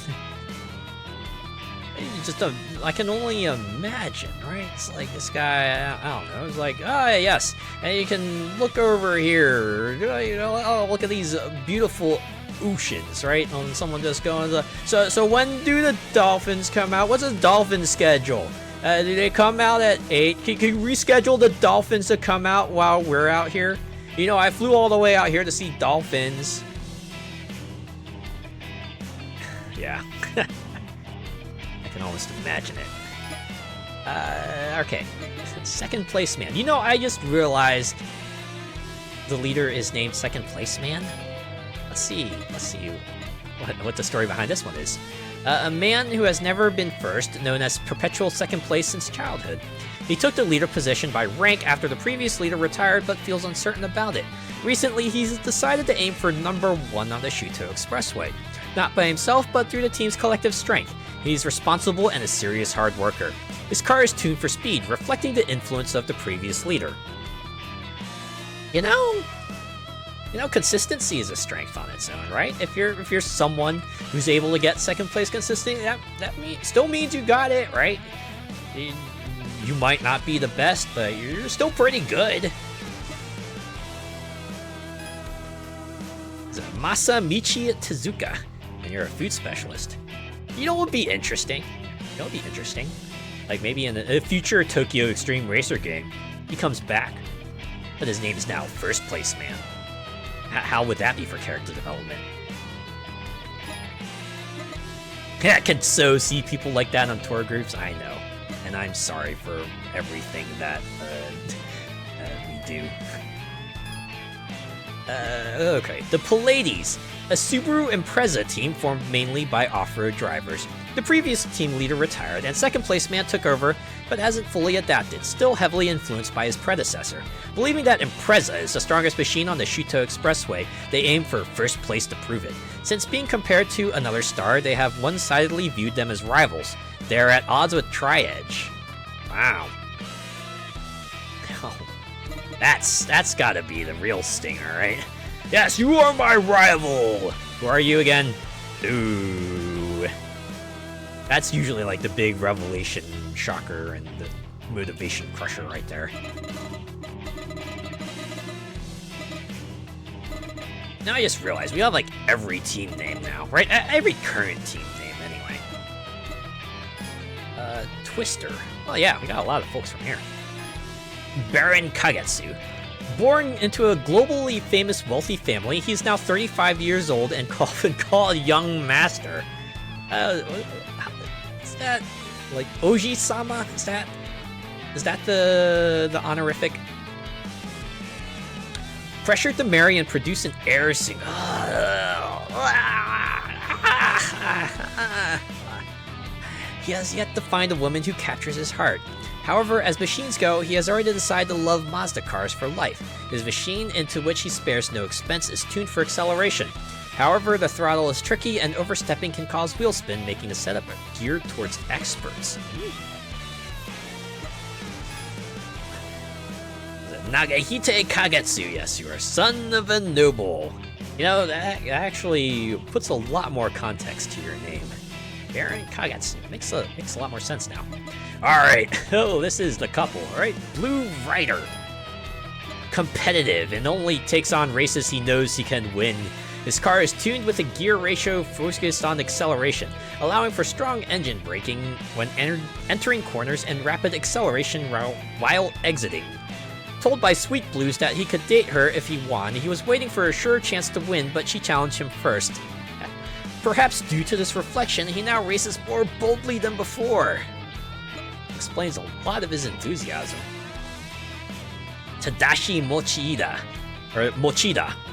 I can only imagine, right? It's like this guy, I don't know, it's like, oh yes, and you can look over here, you know, oh, look at these beautiful oceans, right? Someone just going to... So when do the dolphins come out? What's a dolphin schedule? Do they come out at 8? Can you reschedule the dolphins to come out while we're out here? You know, I flew all the way out here to see dolphins. Yeah. I can almost imagine it. Okay. Second place man. You know, I just realized the leader is named Second Place Man. Let's see what the story behind this one is. A man who has never been first, known as perpetual second place since childhood. He took the leader position by rank after the previous leader retired but feels uncertain about it. Recently, he's decided to aim for #1 on the Shuto Expressway. Not by himself, but through the team's collective strength. He's responsible and a serious hard worker. His car is tuned for speed, reflecting the influence of the previous leader. You know, consistency is a strength on its own, right? If you're someone who's able to get second place consistently, that still means you got it, right? You might not be the best, but you're still pretty good. It's Masamichi Tezuka, and you're a food specialist. You know what would be interesting? Like maybe in a future Tokyo Xtreme Racer game, he comes back, but his name is now First Place Man. How would that be for character development? I can so see people like that on tour groups, I know. And I'm sorry for everything that we do. Okay, the Pallades, a Subaru Impreza team formed mainly by off-road drivers. The previous team leader retired, and Second Place Man took over, but hasn't fully adapted, still heavily influenced by his predecessor. Believing that Impreza is the strongest machine on the Shuto Expressway, they aim for first place to prove it. Since being compared to another star, they have one-sidedly viewed them as rivals. They're at odds with Tri-Edge. Wow. Oh, that's gotta be the real stinger, right? Yes, you are my rival! Who are you again? Ooh. That's usually like the big revelation shocker and the motivation crusher right there. Now I just realized we have like every team name now, right? Every current team name anyway. Twister. Well, yeah, we got a lot of folks from here. Baron Kagetsu. Born into a globally famous wealthy family, he's now 35 years old and called Young Master. Is that like Oji-sama? Is that the honorific? Pressured to marry and produce an heir soon. He has yet to find a woman who captures his heart. However, as machines go, he has already decided to love Mazda cars for life. His machine, into which he spares no expense, is tuned for acceleration. However, the throttle is tricky and overstepping can cause wheel spin, making the setup geared towards experts. Nagahite Kagetsu, yes, you are son of a noble. You know, that actually puts a lot more context to your name. Baron Kagetsu. Makes a lot more sense now. Alright, oh, this is the couple, alright? Blue Rider. Competitive and only takes on races he knows he can win. His car is tuned with a gear ratio focused on acceleration, allowing for strong engine braking when entering corners and rapid acceleration while exiting. Told by Sweet Blues that he could date her if he won, he was waiting for a sure chance to win, but she challenged him first. Perhaps due to this reflection, he now races more boldly than before. Explains a lot of his enthusiasm. Tadashi Mochida,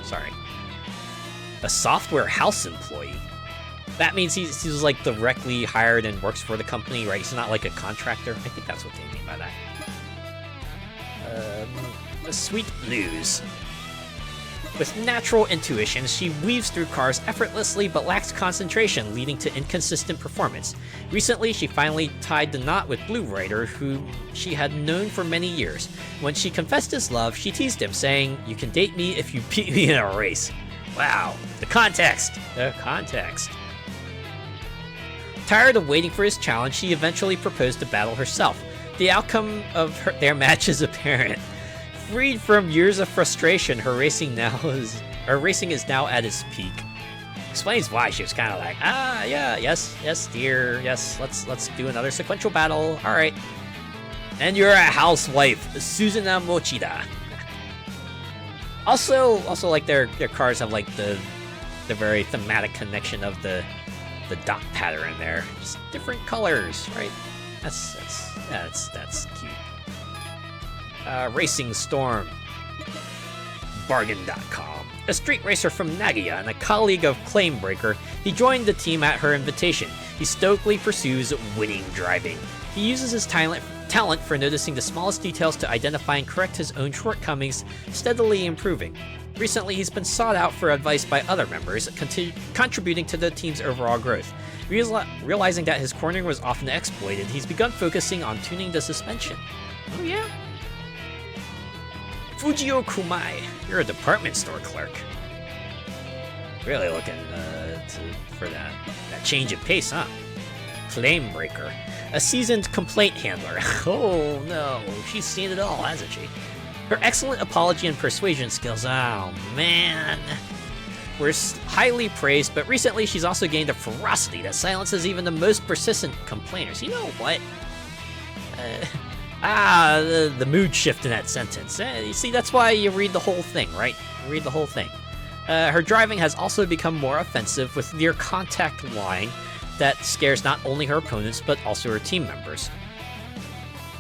sorry. A software house employee. That means he's like directly hired and works for the company, right? He's not like a contractor. I think that's what they mean by that. Sweet Blues. With natural intuition, she weaves through cars effortlessly but lacks concentration, leading to inconsistent performance. Recently, she finally tied the knot with Blue Rider, whom she had known for many years. When she confessed his love, she teased him, saying, "You can date me if you beat me in a race." Wow, the context. Tired of waiting for his challenge, she eventually proposed to battle herself. The outcome of their match is apparent. Freed from years of frustration, her racing is now at its peak. explains why she was kind of like, yeah, yes, dear, yes, let's do another sequential battle. All right. And you're a housewife, Suzuna Mochida. Also, like their cars have like the very thematic connection of the dot pattern there, just different colors, right? That's cute. Racing Storm, Bargain.com. A street racer from Nagoya and a colleague of Claimbreaker, he joined the team at her invitation. He stoically pursues winning driving. He uses his talent for noticing the smallest details to identify and correct his own shortcomings, steadily improving. Recently, he's been sought out for advice by other members, contributing to the team's overall growth. Realizing that his cornering was often exploited, he's begun focusing on tuning the suspension. Oh yeah? Fujio Kumai, you're a department store clerk. Really looking for that change of pace, huh? Claimbreaker, a seasoned complaint handler. Oh no, she's seen it all, hasn't she? Her excellent apology and persuasion skills, oh man, were highly praised, but recently she's also gained a ferocity that silences even the most persistent complainers. You know what? The mood shift in that sentence. You see, that's why you read the whole thing, right? You read the whole thing. Her driving has also become more offensive with near contact line that scares not only her opponents, but also her team members.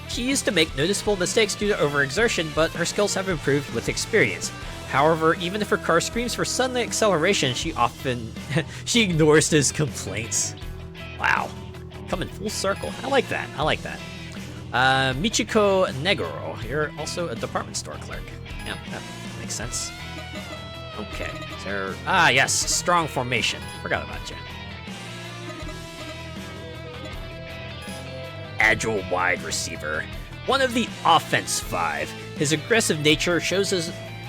She used to make noticeable mistakes due to overexertion, but her skills have improved with experience. However, even if her car screams for sudden acceleration, she ignores those complaints. Wow. Coming full circle. I like that. Michiko Negoro, you're also a department store clerk. Yeah, that makes sense. Okay, so... yes, strong formation. Forgot about you. Agile wide receiver. One of the offense 5. His aggressive nature shows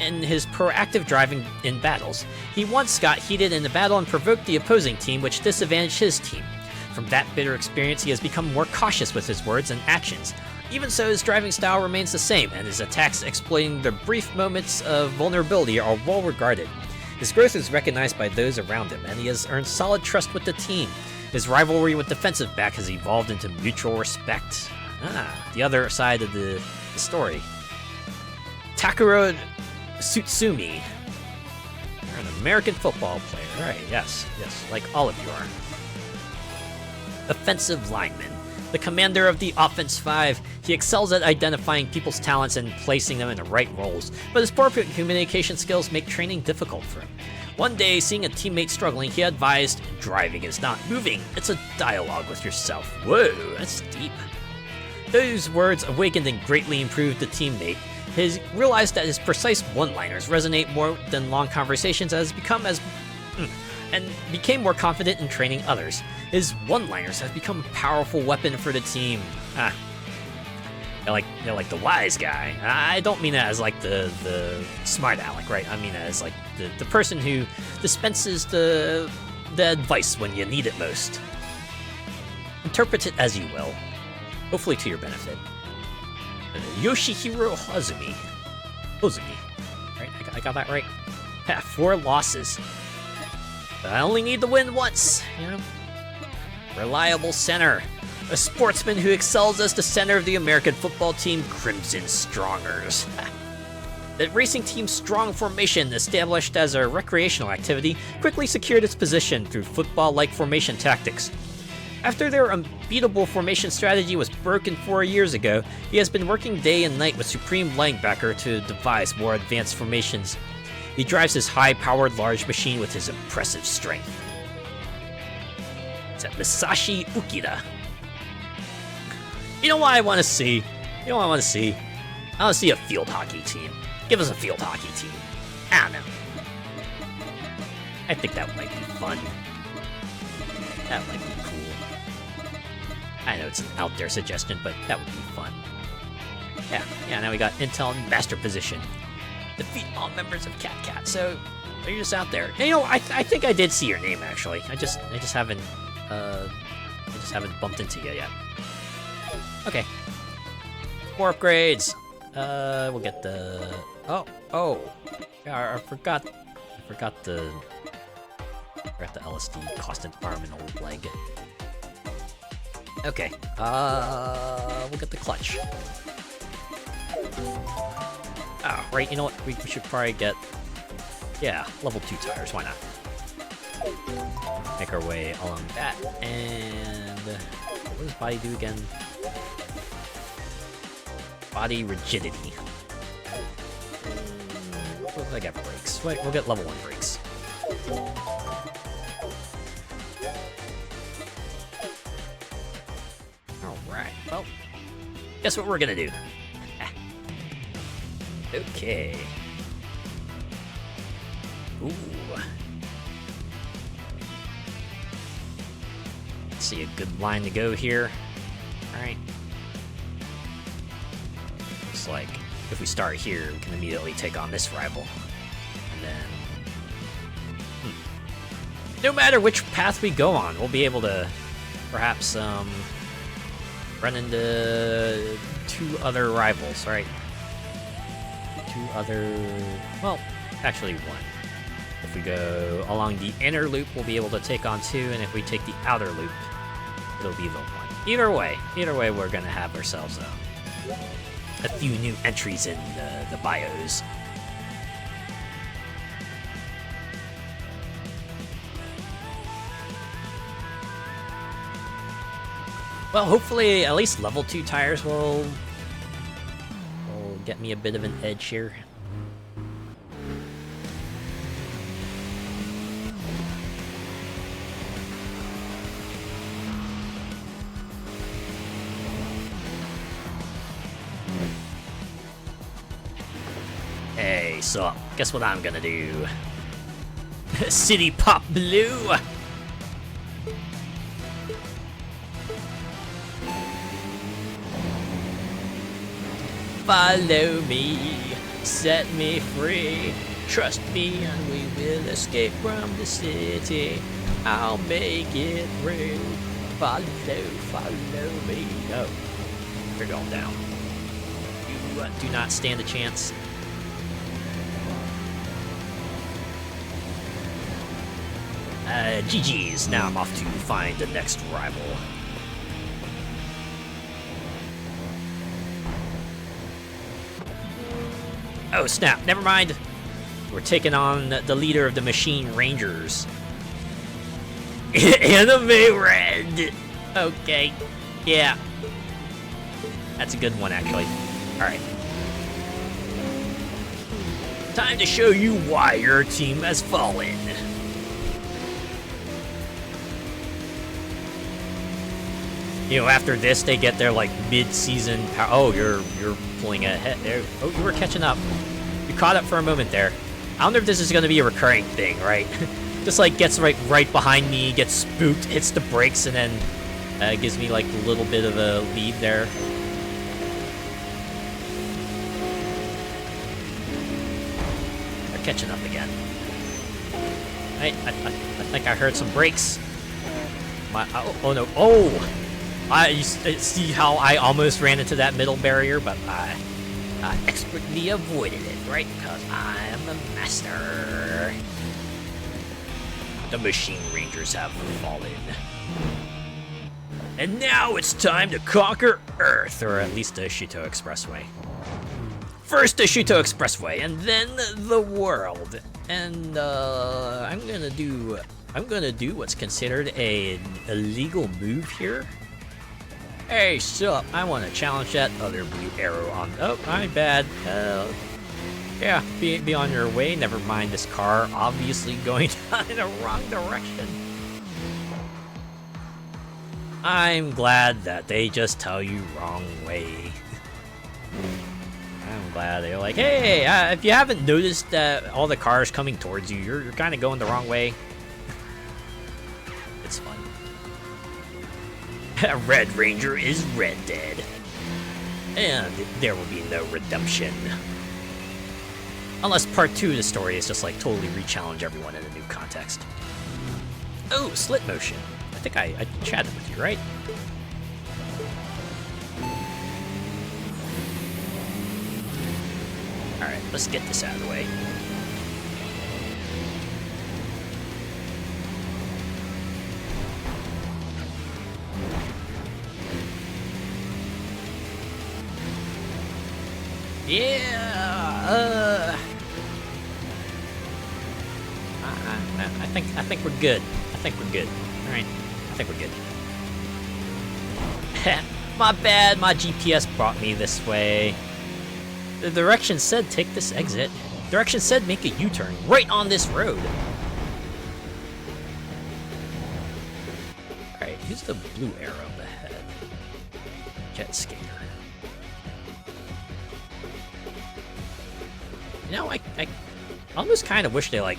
in his proactive driving in battles. He once got heated in a battle and provoked the opposing team, which disadvantaged his team. From that bitter experience, he has become more cautious with his words and actions. Even so, his driving style remains the same, and his attacks exploiting the brief moments of vulnerability are well regarded. His growth is recognized by those around him, and he has earned solid trust with the team. His rivalry with defensive back has evolved into mutual respect. The other side of the story. Takuro Tsutsumi. You're an American football player. Right, yes, like all of you are. Offensive lineman. The commander of the Offense 5, he excels at identifying people's talents and placing them in the right roles, but his poor communication skills make training difficult for him. One day, seeing a teammate struggling, he advised, "Driving is not moving, it's a dialogue with yourself." Whoa, that's deep. Those words awakened and greatly improved the teammate. He realized that his precise one-liners resonate more than long conversations and became more confident in training others. His one-liners have become a powerful weapon for the team. They're like the wise guy. I don't mean that as like the smart aleck, right? I mean that as like the person who dispenses the advice when you need it most. Interpret it as you will, hopefully to your benefit. Yoshihiro Hozumi. Right? I got that right. 4 losses. But I only need to win once, you know? Reliable center. A sportsman who excels as the center of the American football team, Crimson Strongers. The racing team's strong formation, established as a recreational activity, quickly secured its position through football-like formation tactics. After their unbeatable formation strategy was broken 4 years ago, he has been working day and night with Supreme Linebacker to devise more advanced formations. He drives his high-powered large machine with his impressive strength. It's at Masashi Ukida. You know what I want to see? I want to see a field hockey team. Give us a field hockey team. I don't know. I think that might be fun. That might be cool. I know it's an out there suggestion, but that would be fun. Yeah, now we got Intel in master position. Defeat all members of Cat. So you're just out there. And, you know, I think I did see your name actually. I just haven't bumped into you yet. Okay. 4 upgrades. We'll get the. Oh. Yeah, I forgot the. Forgot the LSD, cost environmental leg. Okay, we'll get the clutch. Oh, right, you know what? We should probably get, yeah, level 2 tires, why not? Make our way along that, and what does body do again? Body rigidity. What if I get brakes? Wait, we'll get level 1 brakes. Alright, well, guess what we're gonna do? Okay. Ooh. Let's see, a good line to go here. Alright. Looks like if we start here, we can immediately take on this rival. And then... no matter which path we go on, we'll be able to perhaps run into 2 other rivals, right? 2 other... well, actually 1. If we go along the inner loop, we'll be able to take on 2, and if we take the outer loop, it'll be the 1. Either way, we're gonna have ourselves a few new entries in the bios. Well, hopefully at least level 2 tires will get me a bit of an edge here. Hey, so guess what I'm gonna do? City Pop Blue! Follow me, set me free. Trust me and we will escape from the city. I'll make it through. Follow me. Oh, you're going down. You do not stand a chance. GG's. Now I'm off to find the next rival. Oh snap, never mind. We're taking on the leader of the Machine Rangers. Anime Red! Okay, yeah. That's a good one, actually. Alright. Time to show you why your team has fallen. You know, after this, they get their, like, mid-season power. Oh, you're pulling ahead there. Oh, you were catching up. You caught up for a moment there. I don't know if this is going to be a recurring thing, right? Just, like, gets right behind me, gets spooked, hits the brakes, and then gives me, like, a little bit of a lead there. They're catching up again. I think I heard some brakes. Oh no. Oh! I see how I almost ran into that middle barrier, but I expertly avoided it, right? Because I'm a master. The Machine Rangers have fallen. And now it's time to conquer Earth, or at least the Shuto Expressway. First the Shuto Expressway, and then the world. And I'm gonna do what's considered an illegal move here. Hey, sup, I want to challenge that other blue arrow on... Oh, my bad. Yeah, be on your way. Never mind this car obviously going down in the wrong direction. I'm glad that they just tell you wrong way. I'm glad they're like, hey, if you haven't noticed that all the cars coming towards you, you're kind of going the wrong way. It's fun. Red Ranger is Red Dead. And there will be no redemption. Unless part 2 of the story is just like totally re-challenge everyone in a new context. Oh, slit motion. I think I chatted with you, right? Alright, let's get this out of the way. Yeah. I think we're good. I think we're good. All right. I think we're good. My bad. My GPS brought me this way. The direction said take this exit. Direction said make a U-turn right on this road. Alright, use the blue arrow ahead. Jet skater. You know, I almost kind of wish they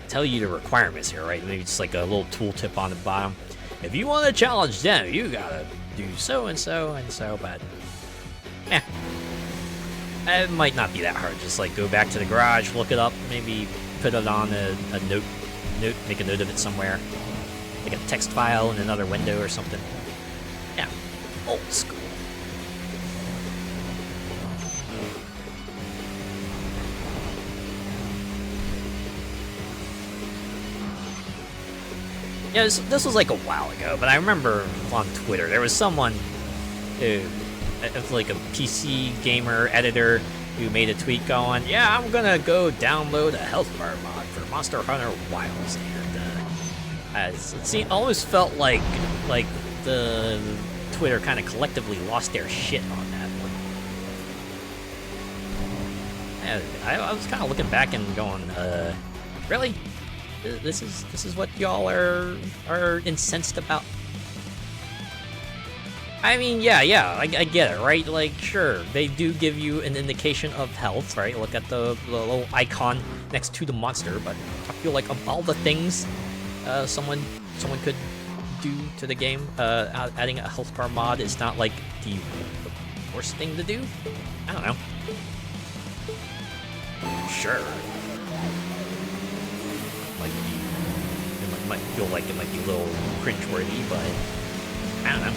tell you the requirements here, right? Maybe just like a little tooltip on the bottom. If you want to challenge them, you gotta do so and so and so, but yeah. It might not be that hard. Just like go back to the garage, look it up, maybe put it on a note, make a note of it somewhere, like a text file in another window or something. Yeah, old school. Yeah, this was like a while ago, but I remember on Twitter there was someone who, like a PC gamer editor, who made a tweet going, yeah, I'm gonna go download a health bar mod for Monster Hunter Wilds, and it almost felt like the Twitter kind of collectively lost their shit on that one. And I was kind of looking back and going, really? This is what y'all are incensed about? I mean, yeah, I get it, right? Like, sure, they do give you an indication of health, right? Look at the little icon next to the monster, but I feel like of all the things someone could do to the game, adding a health bar mod is not like the worst thing to do. I don't know. Sure. Might feel like it might be a little cringeworthy, but I don't know.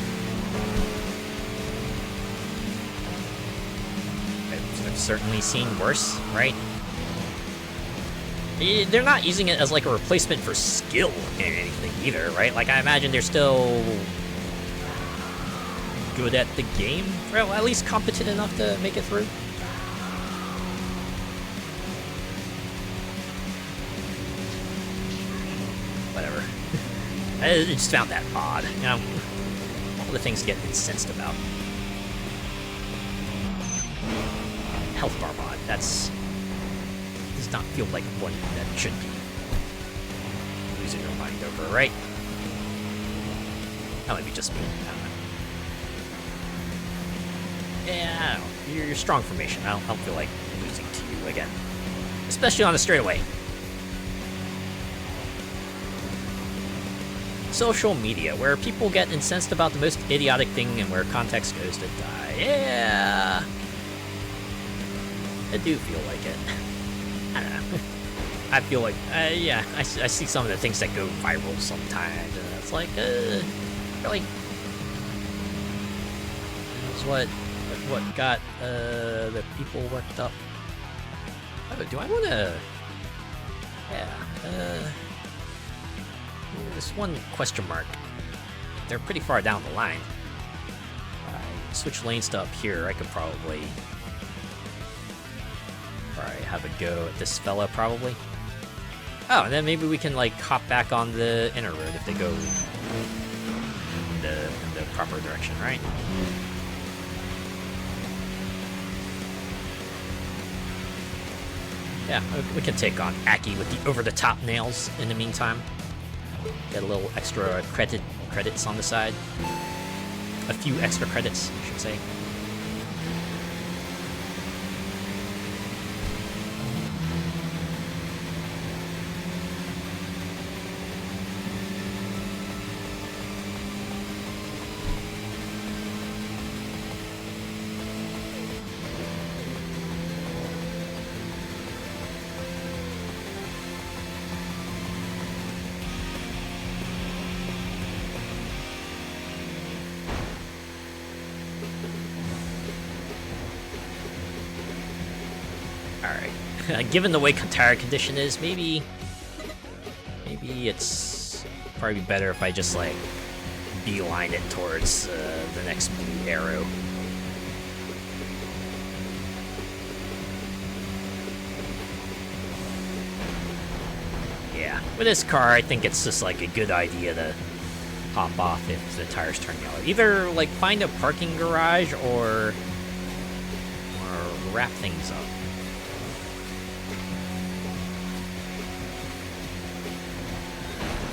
I've certainly seen worse, right? They're not using it as like a replacement for skill or anything either, right? Like I imagine they're still good at the game, well, at least competent enough to make it through. Whatever. I just found that odd, you know? All the things to get incensed about. Health bar mod, does not feel like one that should be losing your mind over, right? That might be just me, I don't know. Yeah, I don't know. You're strong formation. I don't feel like losing to you again. Especially on the straightaway. Social media, where people get incensed about the most idiotic thing and where context goes to die. Yeah! I do feel like it. I don't know. I feel like, yeah, I see some of the things that go viral sometimes, and it's like, really? That's what got, the people worked up. Oh, do I want to... Yeah, this one question mark. They're pretty far down the line. Switch lanes to up here. I could probably have a go at this fella, probably. Oh, and then maybe we can like hop back on the inner road if they go in the proper direction, right? Yeah, we can take on Aki with the over-the-top nails in the meantime. Get a little extra credits on the side. A few extra credits, I should say. Alright. Given the way tire condition is, maybe it's probably better if I just like beeline it towards the next blue arrow. With this car, I think it's just like a good idea to pop off if the tires turn yellow. Either like find a parking garage or wrap things up.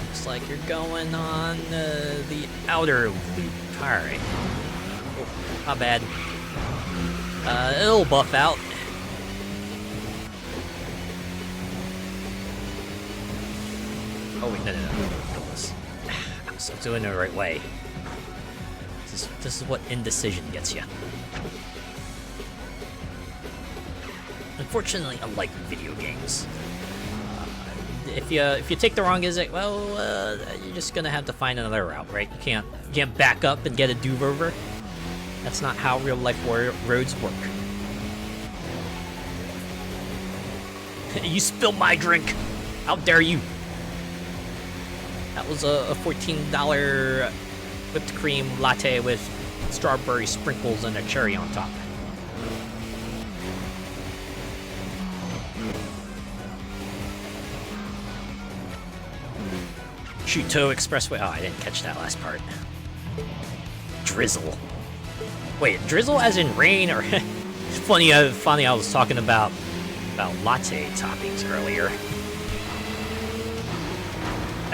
Looks like you're going on the outer loop. Alright. Oh, not bad. It'll buff out. Oh wait, no. I was doing it the right way. This is what indecision gets you. Unfortunately, unlike video games, if you take the wrong exit, well, you're just gonna have to find another route, right? You can't back up and get a do-over. That's not how real life roads work. You spilled my drink! How dare you! That was a $14 whipped cream latte with strawberry sprinkles and a cherry on top. Shuto Expressway. Oh, I didn't catch that last part. Drizzle. Wait, drizzle as in rain, or it's funny. I was talking about latte toppings earlier.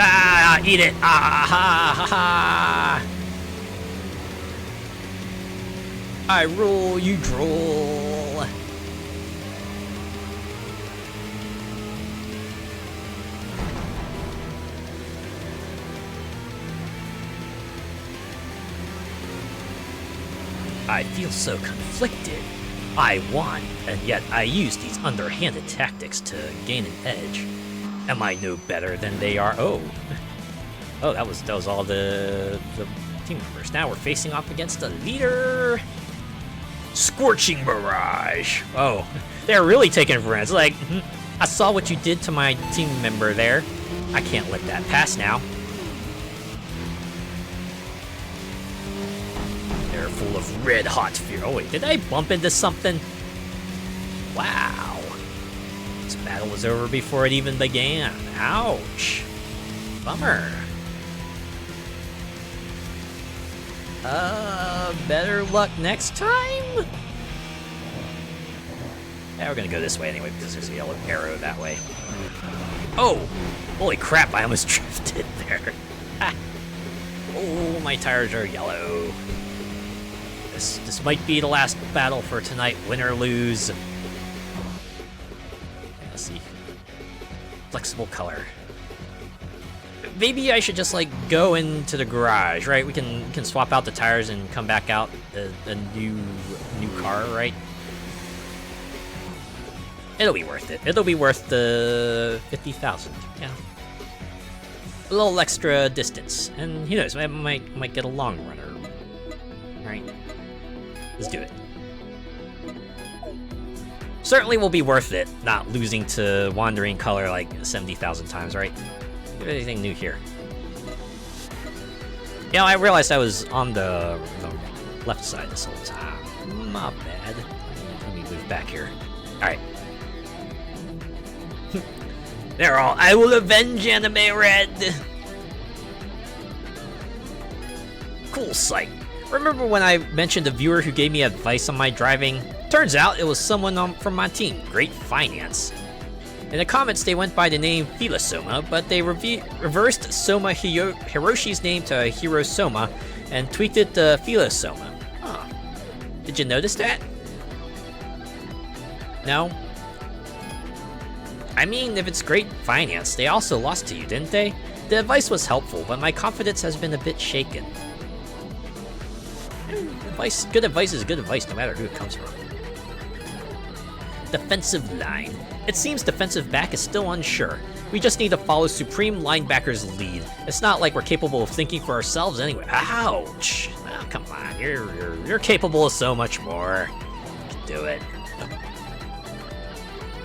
Ah, eat it! Ah, ha, ha, ha! I rule, you drool. I feel so conflicted. I won, and yet I use these underhanded tactics to gain an edge. Am I no better than they are? Oh, that was all the team members. Now we're facing off against the leader. Scorching Mirage. Oh, they're really taking it for granted. It's like, I saw what you did to my team member there. I can't let that pass now. They're full of red hot fear. Oh wait, did I bump into something? Wow. This battle was over before it even began. Ouch. Bummer. Better luck next time? Yeah, we're gonna go this way anyway because there's a yellow arrow that way. Oh! Holy crap, I almost drifted there. Ah. Oh, my tires are yellow. This might be the last battle for tonight, win or lose. Let's see. Flexible color. Maybe I should just like go into the garage, right? We can swap out the tires and come back out a new car, right? It'll be worth it. It'll be worth the 50,000. Yeah. A little extra distance, and who knows? I might get a long runner, right? Let's do it. Certainly will be worth it, not losing to Wandering Color like 70,000 times, right? Anything new here? You know, I realized I was on the left side this whole time. Not bad. Let me move back here. Alright. They're all, I will avenge Anime Red! Cool sight. Remember when I mentioned a viewer who gave me advice on my driving? Turns out it was someone from my team, Great Finance. In the comments, they went by the name Philosoma, but they reversed Soma Hiroshi's name to Hirosoma and tweaked it to Philosoma. Huh. Did you notice that? No? I mean, if it's Great Finance, they also lost to you, didn't they? The advice was helpful, but my confidence has been a bit shaken. Good advice is good advice, no matter who it comes from. Defensive line. It seems defensive back is still unsure. We just need to follow Supreme Linebacker's lead. It's not like we're capable of thinking for ourselves anyway. Ouch! Oh, come on, you're capable of so much more. You can do it.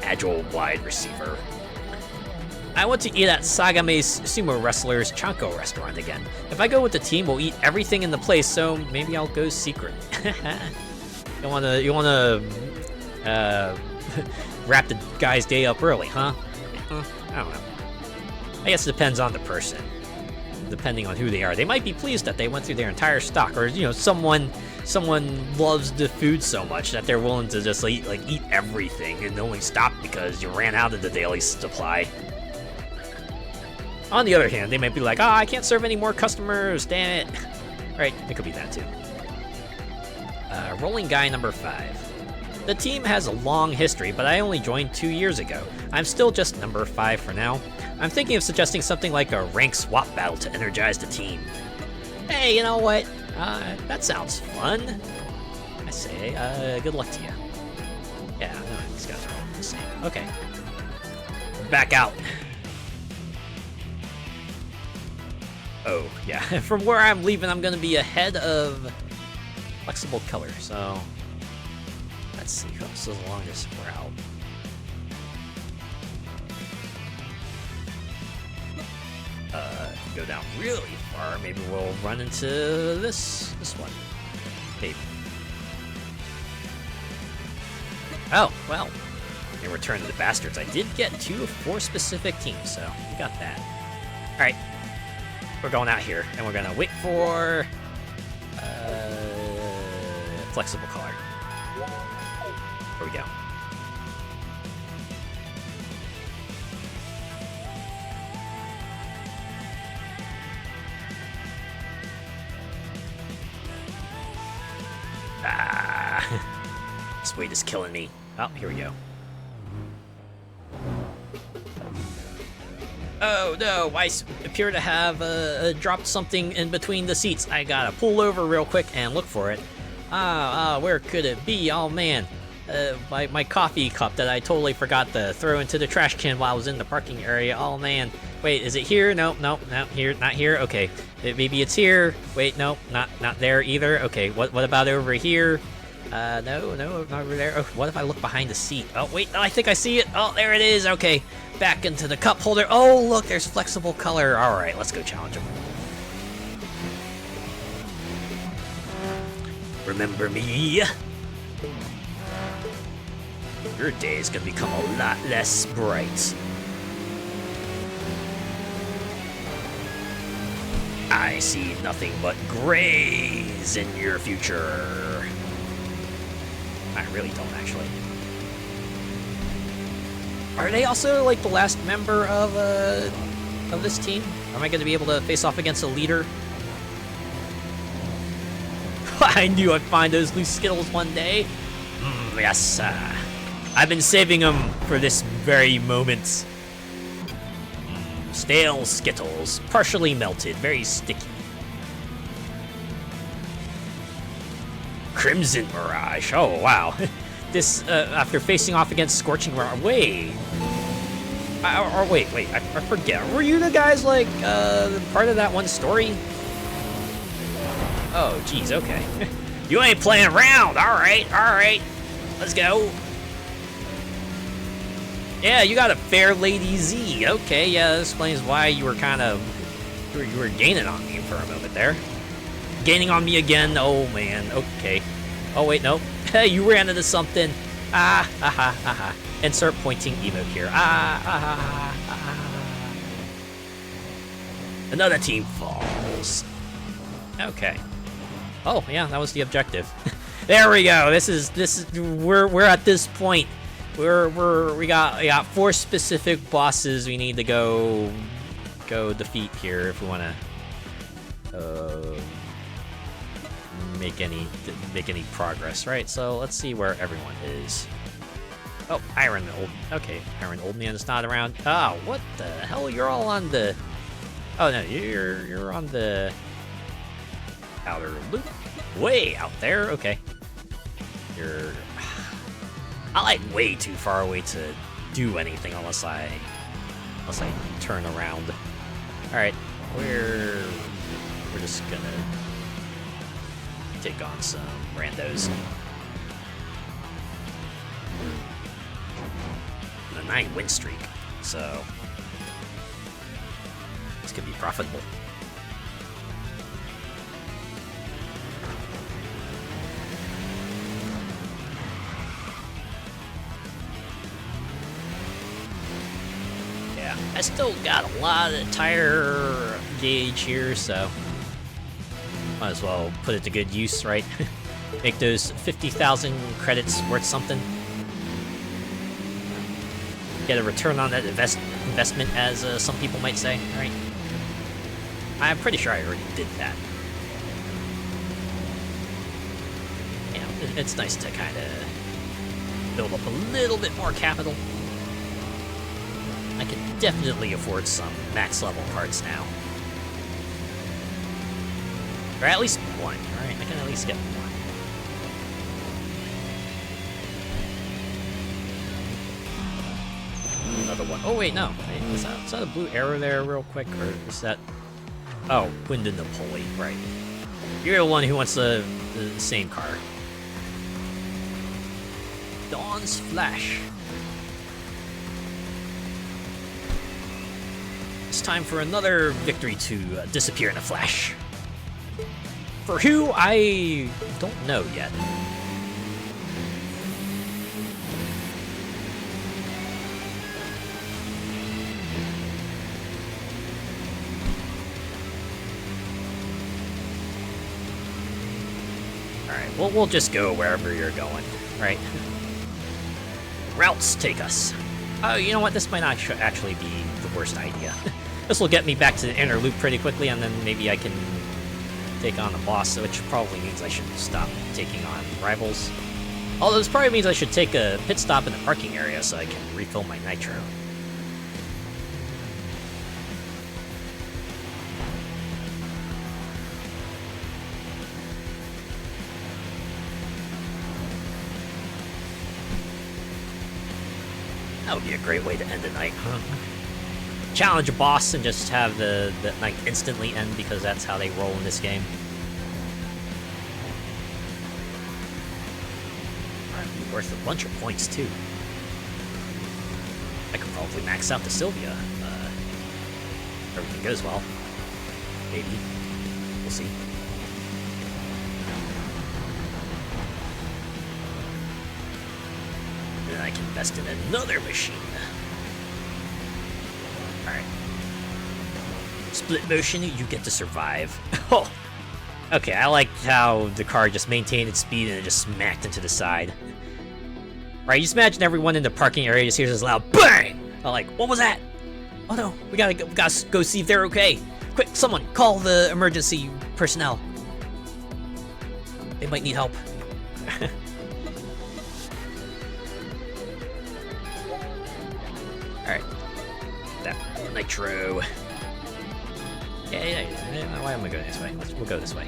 Agile wide receiver. I want to eat at Sagame's Sumo Wrestlers Chanko restaurant again. If I go with the team, we'll eat everything in the place, so maybe I'll go secret. You wanna wrap the guy's day up early, huh? I don't know. I guess it depends on the person. Depending on who they are, they might be pleased that they went through their entire stock, or someone loves the food so much that they're willing to just eat everything and only stop because you ran out of the daily supply. On the other hand, they might be like, I can't serve any more customers, damn it. Right, it could be that too. Rolling guy number 5. The team has a long history, but I only joined 2 years ago. I'm still just number 5 for now. I'm thinking of suggesting something like a rank swap battle to energize the team. Hey, you know what? That sounds fun. I say, good luck to you. Yeah, no, these guys are all the same. Okay. Back out. Oh, yeah. From where I'm leaving, I'm going to be ahead of flexible color, so let's see who else is along this route. Go down really far, maybe we'll run into this one. Maybe. Oh, well. In return to the bastards, I did get 2 of 4 specific teams, so we got that. Alright. We're going out here, and we're gonna wait for flexible color. Here we go. This weight is killing me. Oh, here we go. Oh no, I appear to have dropped something in between the seats. I gotta pull over real quick and look for it. Where could it be? Oh man, my coffee cup that I totally forgot to throw into the trash can while I was in the parking area. Oh man, wait, is it here? Nope, not here. Okay, maybe it's here. Wait, nope, not there either. Okay, what about over here? No, not over there. Oh, what if I look behind the seat? Oh wait, I think I see it. Oh, there it is. Okay, back into the cup holder. Oh look, there's flexible color. All right, let's go challenge him. Remember me? Your day is gonna become a lot less bright. I see nothing but grays in your future. I really don't, actually. Are they also like the last member of this team? Am I gonna be able to face off against a leader? I knew I'd find those loose Skittles one day. Yes, I've been saving them for this very moment. Stale Skittles, partially melted, very sticky. Crimson Mirage, oh wow. This, after facing off against Scorching Mirage, wait. Wait, I forget. Were you the guys, like, part of that one story? Oh, geez, okay. You ain't playing around. All right. Let's go. Yeah, you got a fair Lady Z. Okay, yeah, that explains why you were kind of... You were gaining on me for a moment there. Gaining on me again. Oh, man. Okay. Oh, wait, no. Hey, you ran into something. Insert pointing emote here. Another team falls. Okay. Oh yeah, that was the objective. There we go. This is we're at this point. We got 4 specific bosses we need to go defeat here if we want to make any progress, right? So let's see where everyone is. Oh, Iron Old Man is not around. Oh, what the hell? You're all on the... Oh no, you're on the outer loop. Way out there, okay. I like way too far away to do anything unless I turn around. Alright, we're just gonna take on some randos. A 9 win streak, so this could be profitable. Yeah, I still got a lot of tire gauge here, so might as well put it to good use, right? Make those 50,000 credits worth something. Get a return on that investment, as some people might say, right? I'm pretty sure I already did that. You know, it's nice to kind of build up a little bit more capital. I can definitely afford some max level cards now. Or at least one, right? I can at least get one. Another one. Oh wait, no. Wait, is that a blue arrow there real quick? Or is that... Oh, Wind in the Pulley, right. You're the one who wants the same car. Dawn's Flash. It's time for another victory to disappear in a flash. For who, I don't know yet. Alright, we'll just go wherever you're going, right? Routes take us. Oh, you know what? This might not actually be the worst idea. This will get me back to the inner loop pretty quickly, and then maybe I can take on the boss, which probably means I should stop taking on rivals. Although this probably means I should take a pit stop in the parking area so I can refill my nitro. That would be a great way to end the night, huh? Challenge a boss and just have the night instantly end, because that's how they roll in this game. That'd be worth a bunch of points, too. I could probably max out the Sylvia. Everything goes well. Maybe. We'll see. Then I can invest in another machine. Alright. Split motion, you get to survive. Oh! Okay, I like how the car just maintained its speed and it just smacked into the side. Right, just imagine everyone in the parking area just hears this loud BANG! I'm like, what was that? Oh no, we gotta go see if they're okay. Quick, someone, call the emergency personnel. They might need help. Alright. That nitro. Yeah. Why am I going this way? We'll go this way.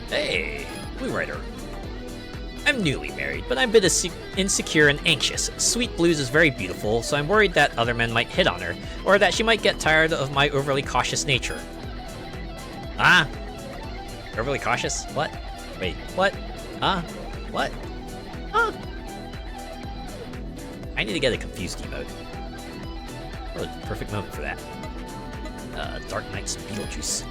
Hey, Blue Rider. I'm newly married, but I'm a bit insecure and anxious. Sweet Blues is very beautiful, so I'm worried that other men might hit on her, or that she might get tired of my overly cautious nature. Ah? Overly cautious? What? Wait, what? What? Huh? I need to get a confused emote. Really perfect moment for that. Dark Knight's Beetlejuice.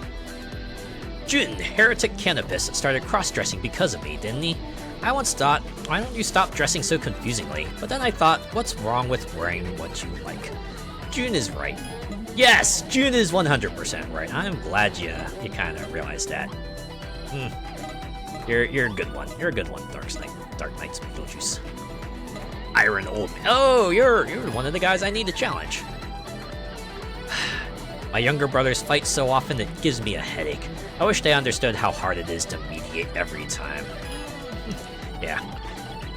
Jun, heretic cannabis, started cross-dressing because of me, didn't he? I once thought, why don't you stop dressing so confusingly? But then I thought, what's wrong with wearing what you like? Jun is right. Yes, Jun is 100% right. I'm glad you kind of realized that. You're a good one. You're a good one, Dark Knight's Beetlejuice. Iron Old Man. Oh, you're one of the guys I need to challenge. My younger brothers fight so often it gives me a headache. I wish they understood how hard it is to mediate every time. Yeah.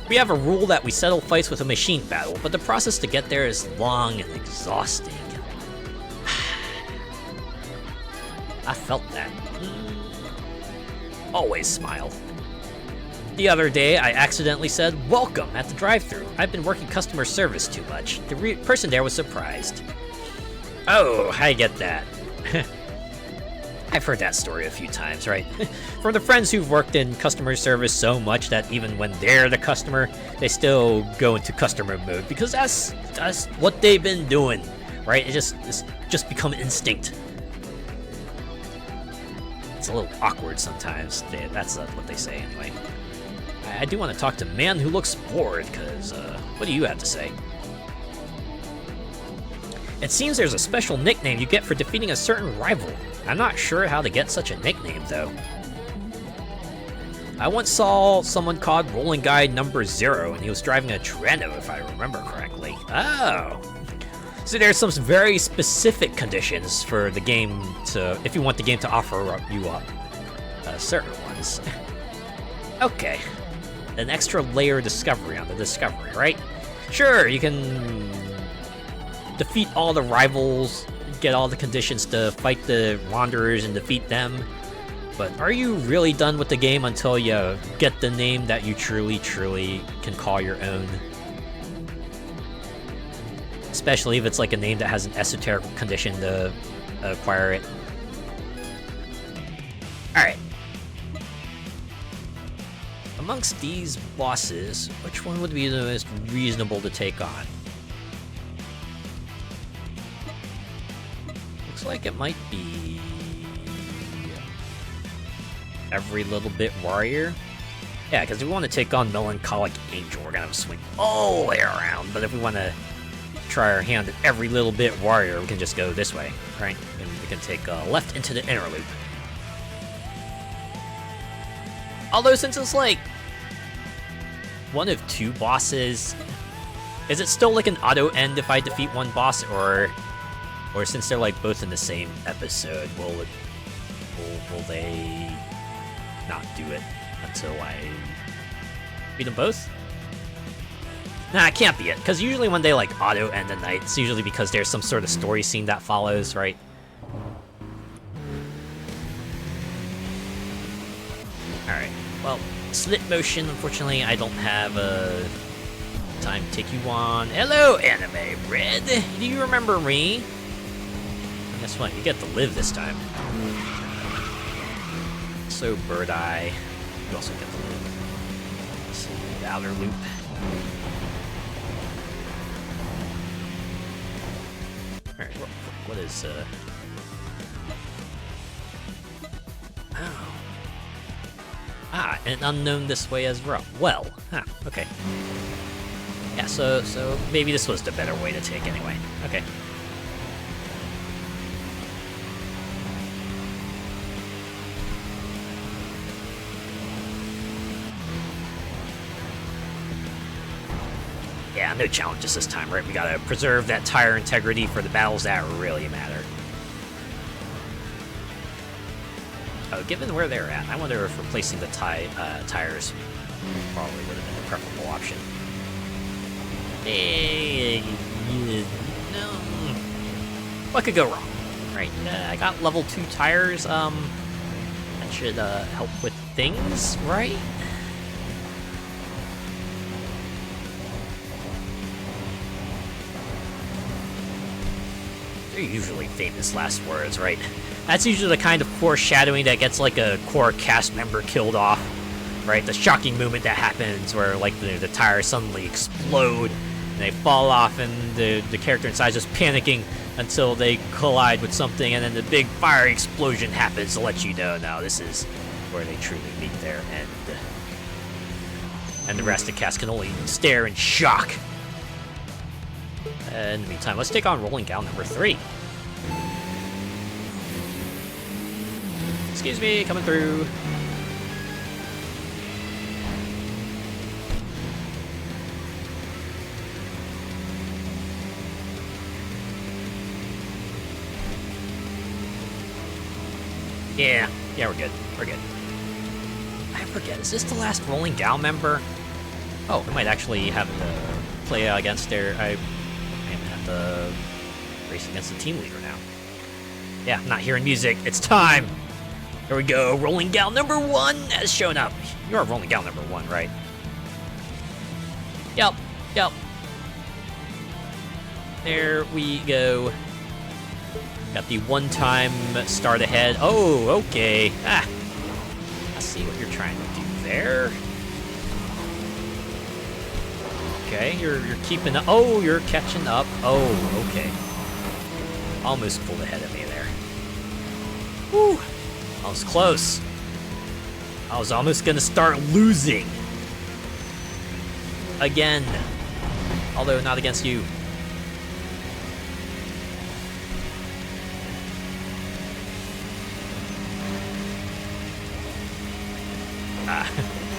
We have a rule that we settle fights with a machine battle, but the process to get there is long and exhausting. I felt that. Always smile. The other day, I accidentally said, "Welcome" at the drive-thru. I've been working customer service too much. The person there was surprised. Oh, I get that. I've heard that story a few times, right? From the friends who've worked in customer service so much that even when they're the customer, they still go into customer mode, because that's what they've been doing, right? It's just become instinct. It's a little awkward sometimes. That's what they say anyway. I do want to talk to Man Who Looks Bored, because, what do you have to say? It seems there's a special nickname you get for defeating a certain rival. I'm not sure how to get such a nickname, though. I once saw someone called Rolling Guy Number 0, and he was driving a Treno, if I remember correctly. Oh. So there's some very specific conditions for the game to, if you want the game to offer you up certain ones. Okay. An extra layer discovery on the discovery, right? Sure, you can defeat all the rivals, get all the conditions to fight the Wanderers and defeat them. But are you really done with the game until you get the name that you truly can call your own? Especially if it's like a name that has an esoteric condition to acquire it. Alright. Amongst these bosses, which one would be the most reasonable to take on? Looks like it might be Every Little Bit Warrior. Yeah, because if we want to take on Melancholic Angel, we're going to swing all the way around. But if we want to try our hand at Every Little Bit Warrior, we can just go this way, right? And we can take left into the inner loop. Although, since it's like one of two bosses, is it still like an auto end if I defeat one boss, or since they're like both in the same episode, will they not do it until I beat them both? Nah, it can't be it, because usually when they like auto end a night, it's usually because there's some sort of story scene that follows, right? Alright, well, slip motion, unfortunately, I don't have time to take you on. Hello, Anime Red! Do you remember me? Guess what? You get to live this time. So, Bird Eye. You also get to live. Let's see, the outer loop. Alright, what is, Oh. Ah, an unknown this way as well. Huh, okay. Yeah, so maybe this was the better way to take anyway. Okay. Yeah, no challenges this time, right? We gotta preserve that tire integrity for the battles that really matter. Oh, given where they're at, I wonder if replacing the tires probably would have been the preferable option. Hey, no. What could go wrong? Right, I got level 2 tires, that should help with things, right? They're usually famous last words, right? That's usually the kind of foreshadowing that gets like a core cast member killed off, right? The shocking moment that happens where like the tires suddenly explode and they fall off, and the character inside is just panicking until they collide with something, and then the big fire explosion happens to let you know, now this is where they truly meet their end. And the rest of the cast can only stare in shock. In the meantime, let's take on Rolling Gal number 3. Excuse me, coming through. Yeah, we're good. We're good. I forget, is this the last Rolling Gal member? Oh, we might actually have to play against their... I have to race against the team leader now. Yeah, I'm not hearing music. It's time! Here we go. Rolling Gal number 1 has shown up. You're Rolling Gal number 1, right? Yep. There we go. Got the one-time start ahead. Oh, okay. I see what you're trying to do there. Okay, you're keeping up. Oh, you're catching up. Oh, okay. Almost pulled ahead of me there. Whew. I was close. I was almost gonna start losing. again. Although not against you.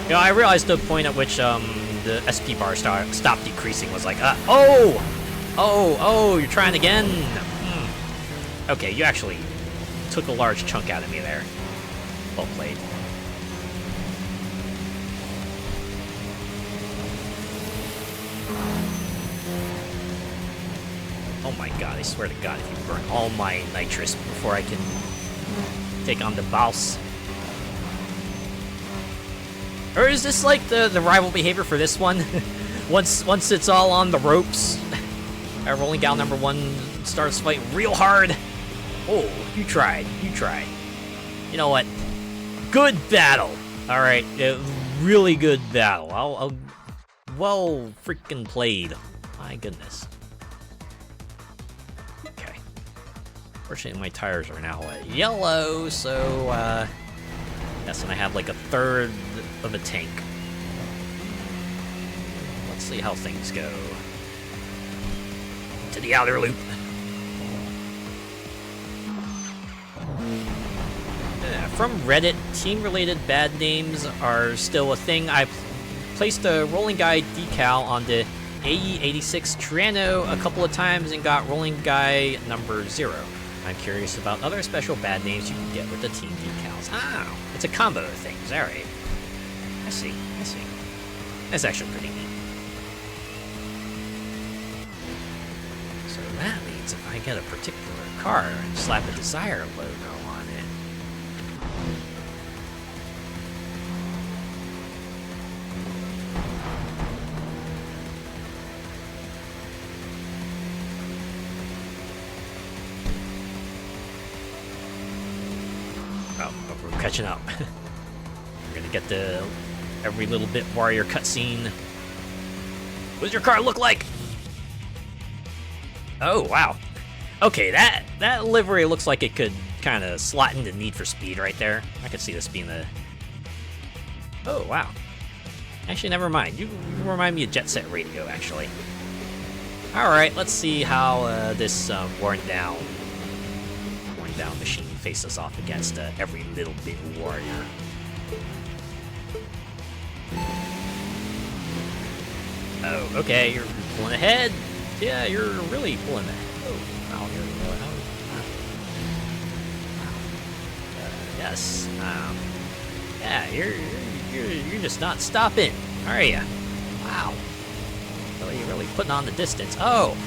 You know, I realized the point at which the SP bar stopped decreasing was like, oh, you're trying again? Okay, you actually took a large chunk out of me there. Well played. Oh my god, I swear to god, if you burn all my nitrous before I can take on the boss. Or is this like the rival behavior for this one? once it's all on the ropes, rolling down number 1 starts fighting real hard. Oh, you tried. You know what? Good battle. All right, really good battle. I'll well freaking played. My goodness. Okay. Fortunately, my tires are now yellow, so yes, and I have like a third of a tank. Let's see how things go. To the outer loop. From Reddit, team-related bad names are still a thing. I placed a Rolling Guy decal on the AE86 Triano a couple of times and got Rolling Guy number 0. I'm curious about other special bad names you can get with the team decals. Oh, it's a combo of things. All right. I see. That's actually pretty neat. So that means if I get a particular car and slap a Desire logo on it, we're catching up. We're gonna get the every little bit warrior cutscene. What does your car look like? Oh wow. Okay, that livery looks like it could kind of slot into Need for Speed right there. I could see this being the. Oh wow. Actually, never mind. You remind me of Jet Set Radio, actually. All right, let's see how this worn down machine faces off against every little bit warrior. Oh, okay, you're pulling ahead. Yeah, you're really pulling ahead. Oh, wow, you're really. Yes. Yeah, you're just not stopping, are you? Wow. You're really putting on the distance. Oh,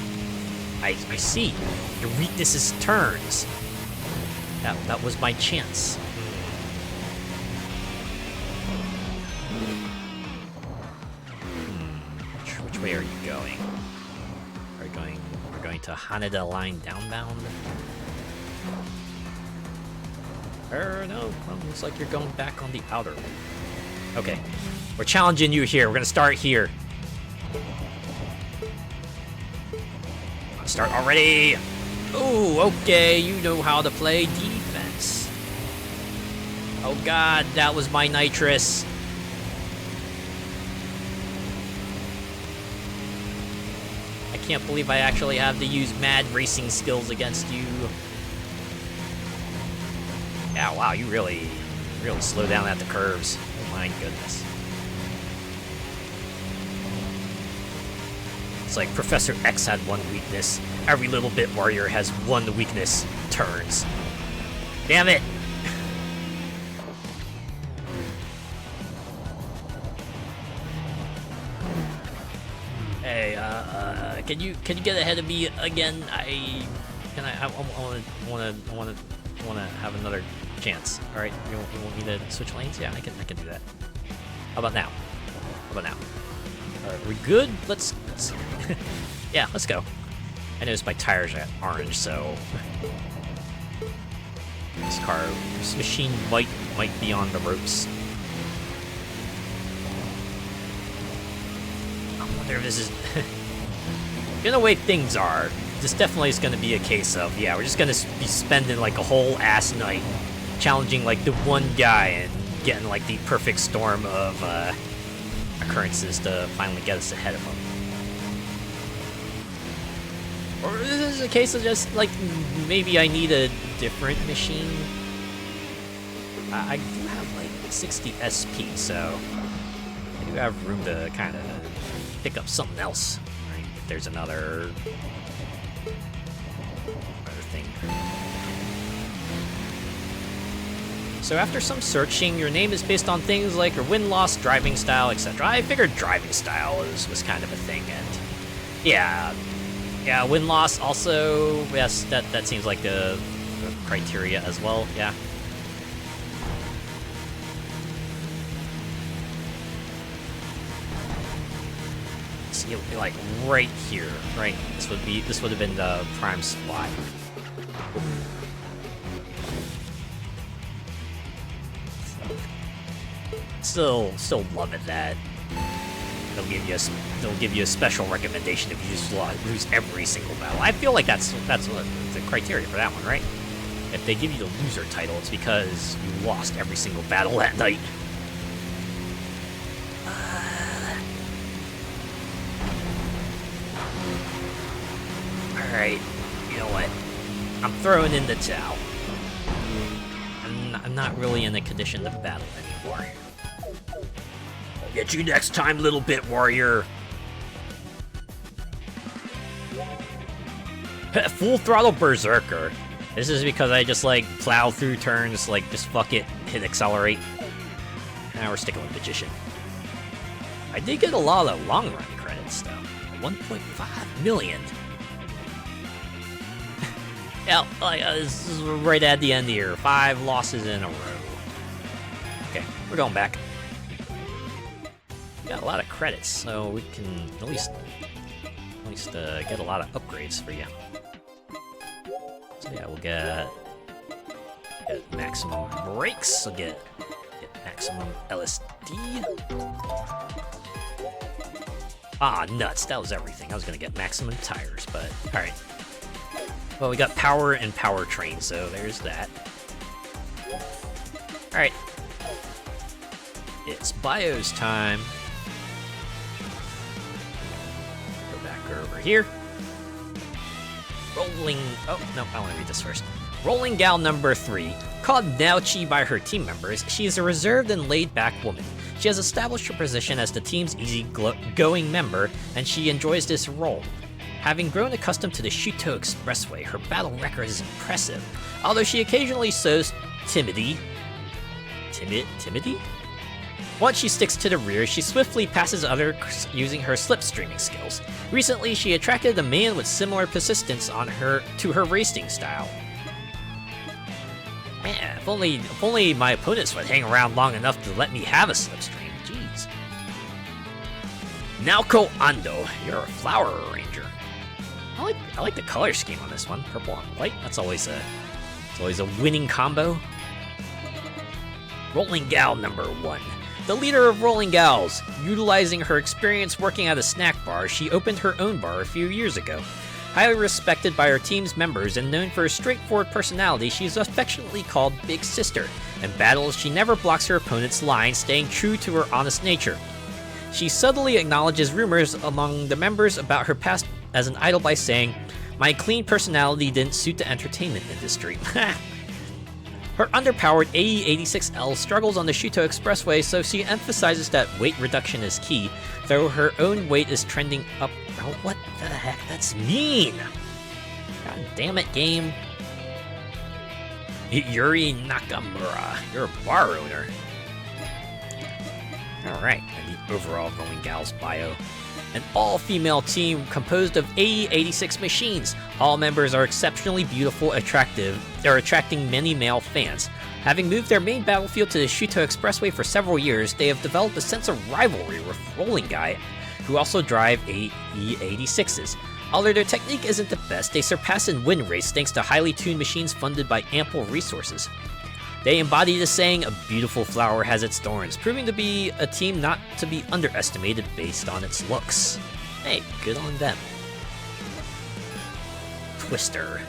I see. Your weakness is turns. That was my chance. Which way are you going? We're going to Haneda Line downbound? No, well, looks like you're going back on the outer. Okay, we're challenging you here. We're gonna start here. Start already. Oh, okay, you know how to play defense. Oh god, that was my nitrous. I can't believe I actually have to use mad racing skills against you. Yeah, wow, you really slow down at the curves. Oh my goodness. It's like Professor X had one weakness. Every little bit warrior has one weakness. Turns. Damn it! Hey, can you get ahead of me again? I want to have another chance. All right, you want me to switch lanes? Yeah, I can do that. How about now? Are we good? Let's yeah, let's go. I noticed my tires are orange, so this machine might be on the ropes. I wonder if this is you know the way things are. This definitely is going to be a case of, yeah, we're just going to be spending like a whole ass night challenging like the one guy and getting like the perfect storm of occurrences to finally get us ahead of them. Or is this a case of just, like, maybe I need a different machine? I do have, like, 60 SP, so I do have room to kind of pick up something else. Right? If there's another thing. So after some searching, your name is based on things like your win-loss, driving style, etc. I figured driving style was kind of a thing, and yeah, win-loss also, yes, that seems like the criteria as well, yeah. See, like right here, right? This would have been the prime spot. Still love it that they'll give you a special recommendation if you just lose every single battle. I feel like that's what the criteria for that one, right? If they give you the loser title, it's because you lost every single battle that night. All right, you know what? I'm throwing in the towel. I'm not really in the condition to battle anymore. I'll get you next time, little bit warrior. Full throttle berserker. This is because I just like plow through turns, like just fuck it, hit accelerate. Now we're sticking with magician. I did get a lot of long run credits though. 1.5 million. Yeah, like, this is right at the end here. 5 losses in a row. Okay, we're going back. Got a lot of credits, so we can at least get a lot of upgrades for you. So yeah, we'll get maximum brakes. We'll get maximum LSD. Ah, nuts! That was everything. I was gonna get maximum tires, but all right. Well, we got power and powertrain, so there's that. Alright. It's bios time. Go back over here. Rolling... Oh, no, I want to read this first. Rolling gal number 3. Called Naochi by her team members, she is a reserved and laid-back woman. She has established her position as the team's easy-going member, and she enjoys this role. Having grown accustomed to the Shuto Expressway, her battle record is impressive. Although she occasionally shows timidity? Once she sticks to the rear, she swiftly passes others using her slipstreaming skills. Recently, she attracted a man with similar persistence to her racing style. Man, if only my opponents would hang around long enough to let me have a slipstream. Jeez. Naoko Ando, you're a flower arranger. I like the color scheme on this one. Purple and white. That's always a winning combo. Rolling Gal number 1. The leader of Rolling Gals. Utilizing her experience working at a snack bar, she opened her own bar a few years ago. Highly respected by her team's members and known for her straightforward personality, she is affectionately called Big Sister. In battles, she never blocks her opponent's line, staying true to her honest nature. She subtly acknowledges rumors among the members about her past as an idol by saying, "My clean personality didn't suit the entertainment industry." Her underpowered AE86L struggles on the Shuto Expressway, so she emphasizes that weight reduction is key, though her own weight is trending up. Oh, what the heck? That's mean! God damn it, game. Yuri Nakamura, you're a bar owner. Alright, and the overall Rolling Gals bio. An all-female team composed of AE86 machines. All members are exceptionally beautiful, attractive. They're attracting many male fans. Having moved their main battlefield to the Shuto Expressway for several years, they have developed a sense of rivalry with Rolling Guy, who also drive AE86s. Although their technique isn't the best, they surpass in win rates thanks to highly tuned machines funded by ample resources. They embody the saying, "A beautiful flower has its thorns," proving to be a team not to be underestimated based on its looks. Hey, good on them. Twister.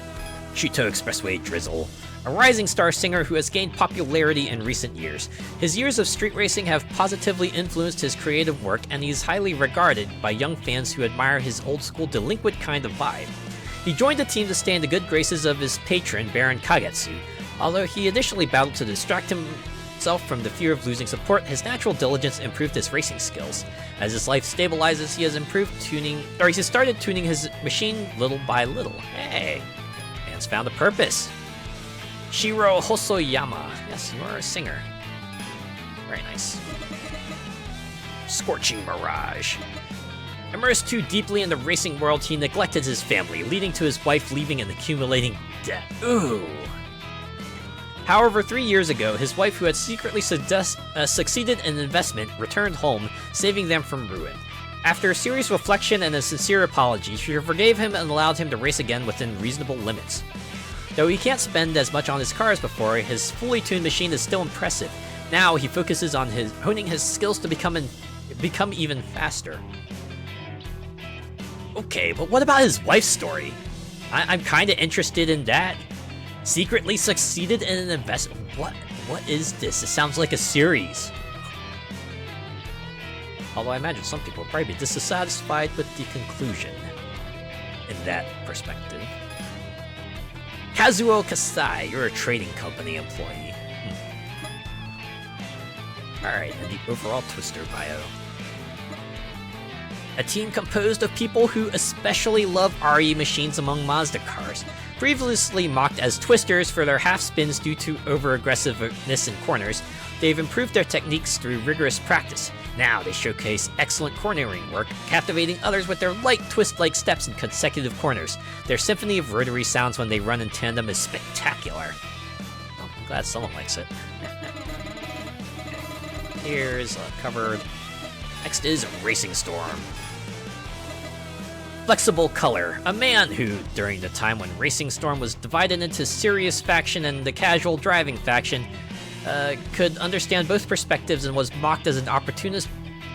Shuto Expressway Drizzle. a rising star singer who has gained popularity in recent years. His years of street racing have positively influenced his creative work, and he is highly regarded by young fans who admire his old-school delinquent kind of vibe. He joined the team to stay in the good graces of his patron, Baron Kagetsu. Although he initially battled to distract himself from the fear of losing support, his natural diligence improved his racing skills. As his life stabilizes, he has started tuning his machine little by little. Hey, man's found a purpose. Shiro Hosoyama. Yes, you are a singer. Very nice. Scorching Mirage. Immersed too deeply in the racing world, he neglected his family, leading to his wife leaving and accumulating debt. Ooh. However, 3 years ago, his wife, who had secretly succeeded in investment, returned home, saving them from ruin. After a serious reflection and a sincere apology, she forgave him and allowed him to race again within reasonable limits. Though he can't spend as much on his car as before, his fully tuned machine is still impressive. Now he focuses on honing his skills to become even faster. Okay, but what about his wife's story? I'm kinda interested in that. Secretly succeeded in an investment. What is this? It sounds like a series. Although I imagine some people will probably be dissatisfied with the conclusion in that perspective. Kazuo Kasai, you're a trading company employee. Alright, and the overall Twister bio. A team composed of people who especially love RE machines among Mazda cars. Previously mocked as twisters for their half-spins due to over-aggressiveness in corners, they've improved their techniques through rigorous practice. Now they showcase excellent cornering work, captivating others with their light twist-like steps in consecutive corners. Their symphony of rotary sounds when they run in tandem is spectacular. Well, I'm glad someone likes it. Here's a cover. Next is Racing Storm. Flexible Color, a man who, during the time when Racing Storm was divided into serious faction and the casual driving faction, could understand both perspectives and was mocked as an opportunist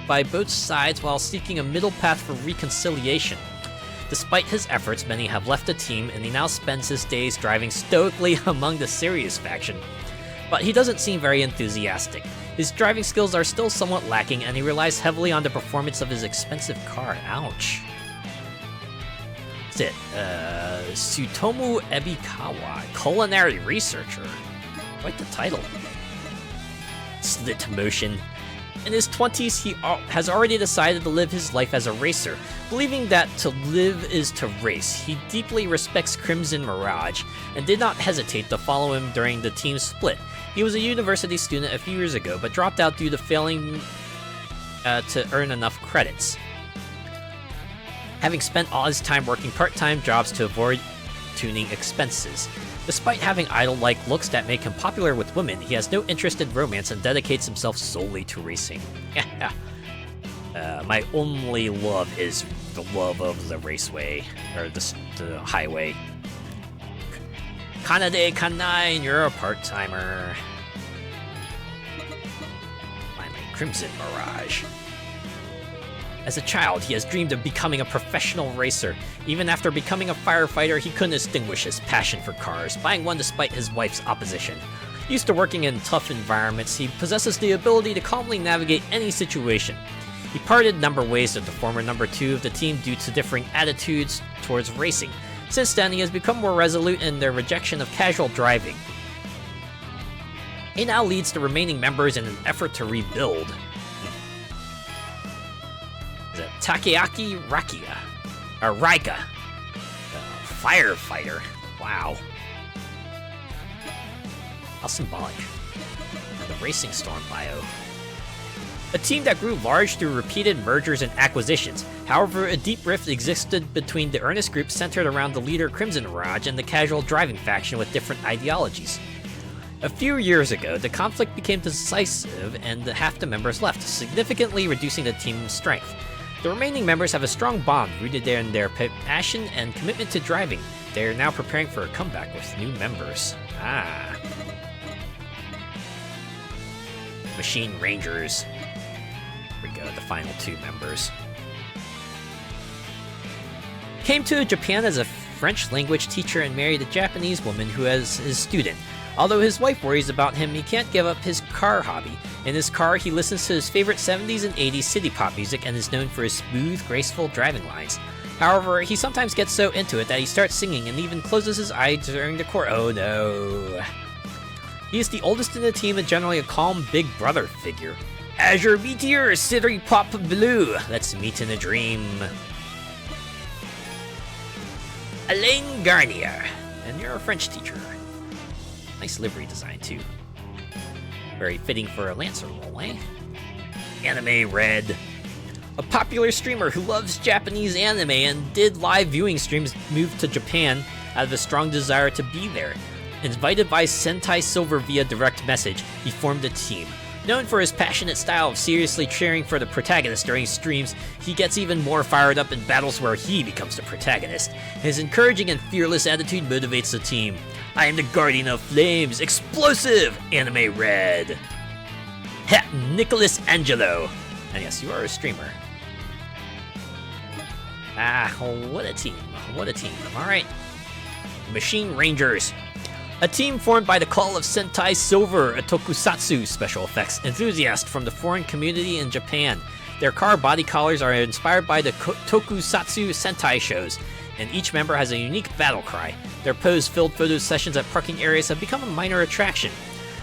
by both sides while seeking a middle path for reconciliation. Despite his efforts, many have left the team, and he now spends his days driving stoically among the serious faction. But he doesn't seem very enthusiastic. His driving skills are still somewhat lacking, and he relies heavily on the performance of his expensive car. Ouch. That's it. Tsutomu Ebikawa, culinary researcher. Quite the title. Slit motion. In his 20s, he has already decided to live his life as a racer, believing that to live is to race. He deeply respects Crimson Mirage, and did not hesitate to follow him during the team's split. He was a university student a few years ago, but dropped out due to failing to earn enough credits. Having spent all his time working part-time jobs to avoid tuning expenses. Despite having idol-like looks that make him popular with women, he has no interest in romance and dedicates himself solely to racing. My only love is the love of the raceway, or the highway. Kanade Kanai, you're a part-timer. Finally, Crimson Mirage. As a child, he has dreamed of becoming a professional racer. Even after becoming a firefighter, he couldn't extinguish his passion for cars, buying one despite his wife's opposition. Used to working in tough environments, he possesses the ability to calmly navigate any situation. He parted number ways with the former number 2 of the team due to differing attitudes towards racing. Since then, he has become more resolute in their rejection of casual driving. He now leads the remaining members in an effort to rebuild. Takeaki Rakia. Or Raika. Firefighter. Wow. How symbolic. And the Racing Storm bio. A team that grew large through repeated mergers and acquisitions. However, a deep rift existed between the earnest group centered around the leader Crimson Mirage and the casual driving faction with different ideologies. A few years ago, the conflict became decisive and half the members left, significantly reducing the team's strength. The remaining members have a strong bond rooted in their passion and commitment to driving. They are now preparing for a comeback with new members. Machine Rangers. Here we go, the final 2 members. Came to Japan as a French language teacher and married a Japanese woman who was his student. Although his wife worries about him, he can't give up his car hobby. In his car, he listens to his favorite 70s and 80s city pop music and is known for his smooth, graceful driving lines. However, he sometimes gets so into it that he starts singing and even closes his eyes during the chorus. Oh no. He is the oldest in the team and generally a calm big brother figure. Azure Meteor, City Pop Blue, let's meet in a dream. Alain Garnier, and you're a French teacher. Nice livery design too. Very fitting for a Lancer role, eh? Anime Red. A popular streamer who loves Japanese anime and did live viewing streams moved to Japan out of a strong desire to be there. Invited by Sentai Silver via direct message, he formed a team. Known for his passionate style of seriously cheering for the protagonist during streams, he gets even more fired up in battles where he becomes the protagonist. His encouraging and fearless attitude motivates the team. I am the Guardian of Flames, explosive, Anime Red. Ha, Nicholas Angelo. And yes, you are a streamer. Ah, what a team, what a team. Alright. Machine Rangers. A team formed by the call of Sentai Silver, a tokusatsu special effects enthusiast from the foreign community in Japan. Their car body colors are inspired by the tokusatsu Sentai shows, and each member has a unique battle cry. Their pose-filled photo sessions at parking areas have become a minor attraction.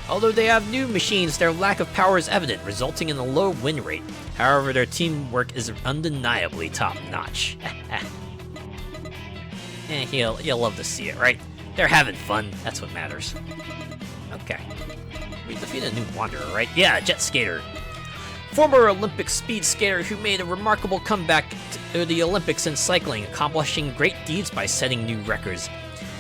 Although they have new machines, their lack of power is evident, resulting in a low win rate. However, their teamwork is undeniably top-notch. You'll love to see it, right? They're having fun, that's what matters. Okay. We defeated a new wanderer, right? Yeah, Jet Skater. Former Olympic speed skater who made a remarkable comeback to the Olympics in cycling, accomplishing great deeds by setting new records.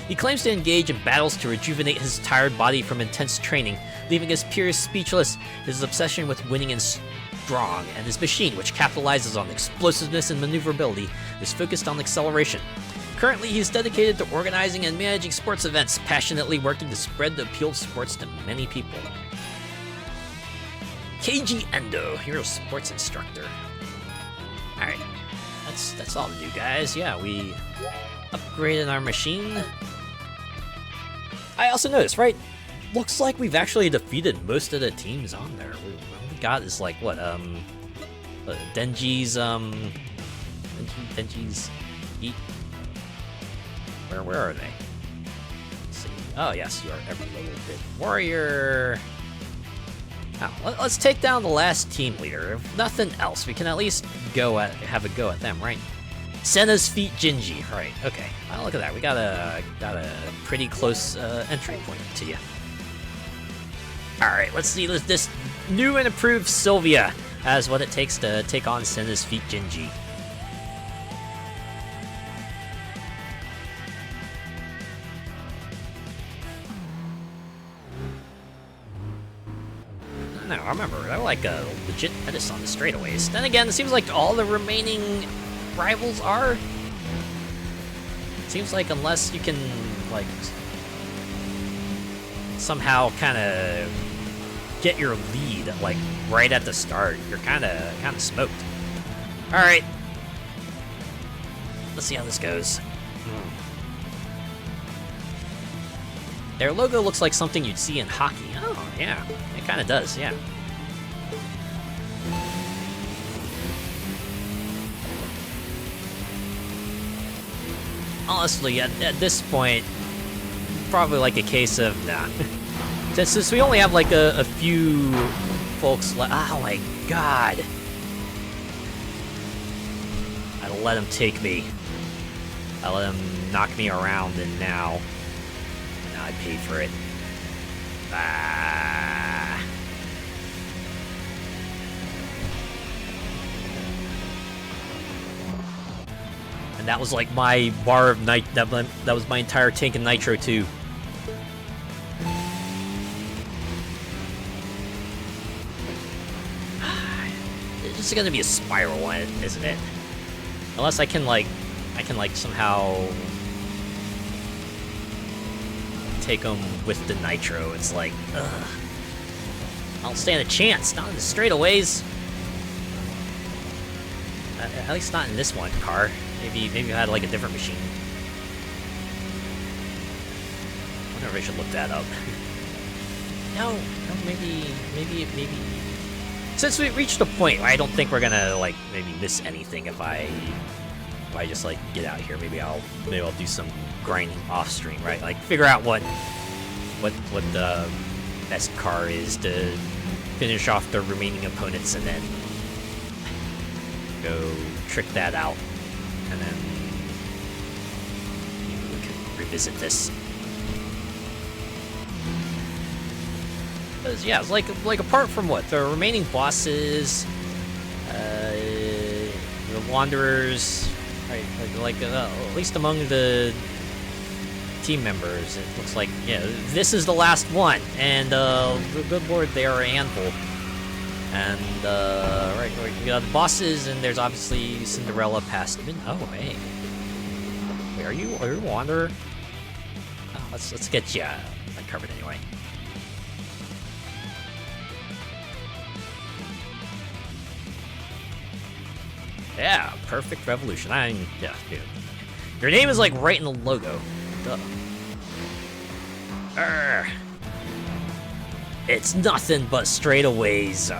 He claims to engage in battles to rejuvenate his tired body from intense training, leaving his peers speechless. His obsession with winning is strong, and his machine, which capitalizes on explosiveness and maneuverability, is focused on acceleration. Currently, he's dedicated to organizing and managing sports events, passionately working to spread the appeal of sports to many people. Keiji Endo, you're a sports instructor. Alright, that's all new, guys. Yeah, we upgraded our machine. I also noticed, right? Looks like we've actually defeated most of the teams on there. What we got is like, what, Denji's, Denji's Eat. Where are they? Let's see. Oh, yes, you are every little bit warrior. Now, let's take down the last team leader. If nothing else, we can at least have a go at them, right? Senna's Feet Jinji. Right, okay. Well, look at that. We got a pretty close entry point to you. Alright, let's see. This new and improved Sylvia has what it takes to take on Senna's Feet Jinji. No, I remember, they're like a legit menace on the straightaways. Then again, it seems like all the remaining rivals are. It seems like unless you can, like, somehow kind of get your lead, like, right at the start, you're kind of smoked. All right. Let's see how this goes. Their logo looks like something you'd see in hockey. Oh, yeah. It kind of does, yeah. Honestly, at this point, probably like a case of, nah. Since we only have like a few folks left. Oh my god. I let him take me. I let him knock me around, and now I paid for it. Ah. And that was like my bar of night. That was my entire tank of nitro too. It's just gonna be a spiral, isn't it? Unless I can like somehow take them with the nitro. It's like, ugh. I don't stand a chance. Not in the straightaways. At least not in this one car. Maybe you had like a different machine. I wonder if I should look that up. No, maybe. Since we reached a point where I don't think we're gonna like maybe miss anything if I just like get out of here. Maybe I'll do some grinding off stream, right? Like figure out what the best car is to finish off the remaining opponents, and then go trick that out, and then maybe we can revisit this. Because yeah, it's like apart from what the remaining bosses, the wanderers, right? At least among the team members, it looks like this is the last one, and good lord, they are a handful. And right, we got the bosses, and there's obviously Cinderella past mid. Oh hey, wait, are you a wanderer? Oh, let's get you uncovered anyway. Yeah, perfect revolution. Yeah, dude. Your name is like right in the logo. Duh. It's nothing but straightaways.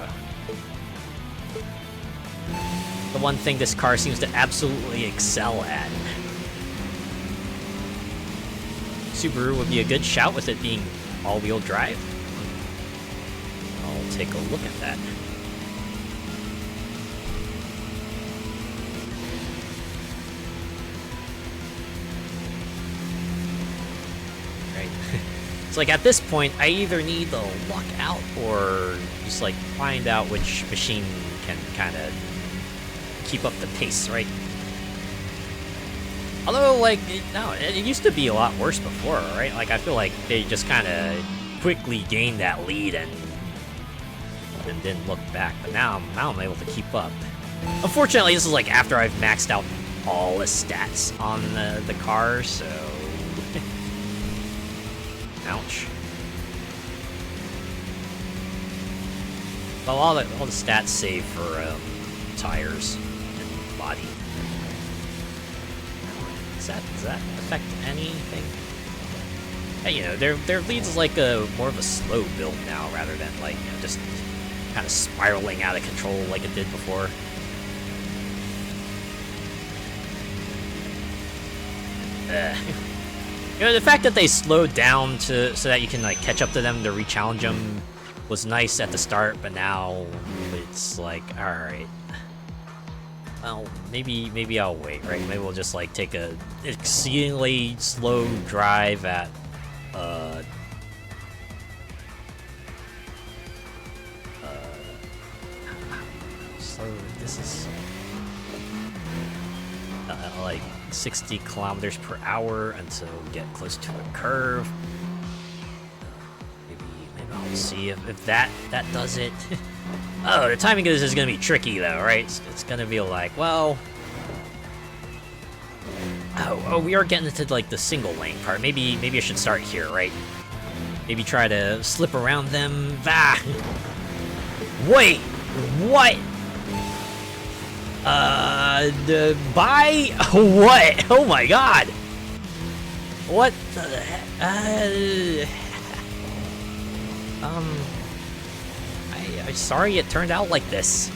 The one thing this car seems to absolutely excel at. Subaru would be a good shout with it being all-wheel drive. I'll take a look at that. It's like at this point, I either need to luck out or just like find out which machine can kind of keep up the pace, right? Although, like, it used to be a lot worse before, right? Like, I feel like they just kind of quickly gained that lead and didn't look back. But now I'm able to keep up. Unfortunately, this is like after I've maxed out all the stats on the car, so. Ouch. Well, all the stats save for tires and body. Does that affect anything? Hey, their leads like more of a slow build now rather than like just kind of spiraling out of control like it did before. The fact that they slowed down so that you can like catch up to them to re-challenge them was nice at the start, but now it's like, all right, well, maybe I'll wait, right? Maybe we'll just like take a exceedingly slow drive at so this is like 60 kilometers per hour until we get close to a curve. Maybe I'll see if that does it. Oh, the timing of this is gonna be tricky though, right? It's gonna be like, well, oh, we are getting into like the single lane part. Maybe I should start here, right? Maybe try to slip around them. Ah! Wait, what? Bye? What? Oh my god! What the heck? I'm sorry it turned out like this.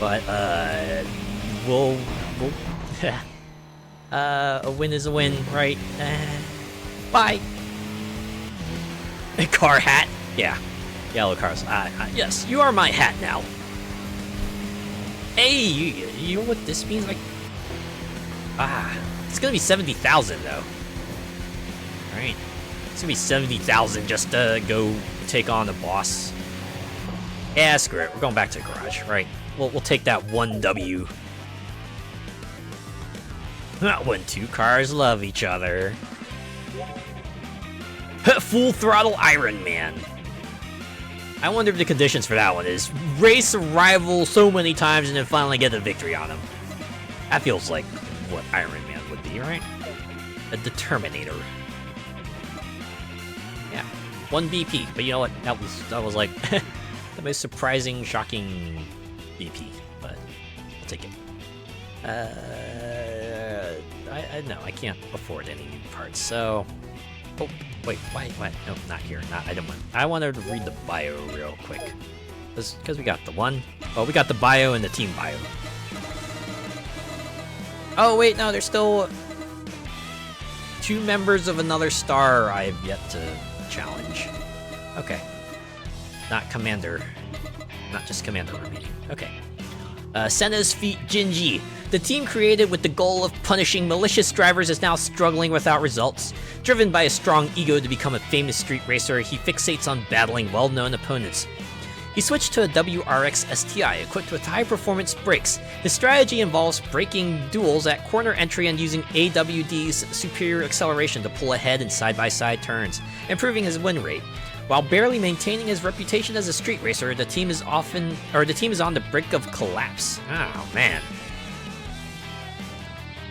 But, we'll a win is a win, right? Bye! Car hat? Yeah. Yellow cars. Yes, you are my hat now. Hey, you know what this means? Like, it's gonna be 70,000 though. Alright. It's gonna be 70,000 just to go take on the boss. Yeah, screw it. We're going back to the garage, right? We'll take that 1W. Not when two cars love each other. Full throttle Iron Man. I wonder if the conditions for that one is race a rival so many times and then finally get the victory on him. That feels like what Iron Man would be, right? A Determinator. Yeah, 1 BP. But you know what? That was like the most surprising, shocking BP. But I'll take it. No, I can't afford any new parts. So Oh, wait, why? No, not here. I don't want. I wanted to read the bio real quick. Because we got the one. Oh, we got the bio and the team bio. Oh, wait, no, there's still 2 members of another star I have yet to challenge. Okay. Not Commander. Not just Commander remaining. Okay. Senna's Feet Jinji. The team created with the goal of punishing malicious drivers is now struggling without results. Driven by a strong ego to become a famous street racer, he fixates on battling well-known opponents. He switched to a WRX STI equipped with high-performance brakes. His strategy involves braking duels at corner entry and using AWD's superior acceleration to pull ahead in side-by-side turns, improving his win rate. While barely maintaining his reputation as a street racer, the team is on the brink of collapse. Oh man.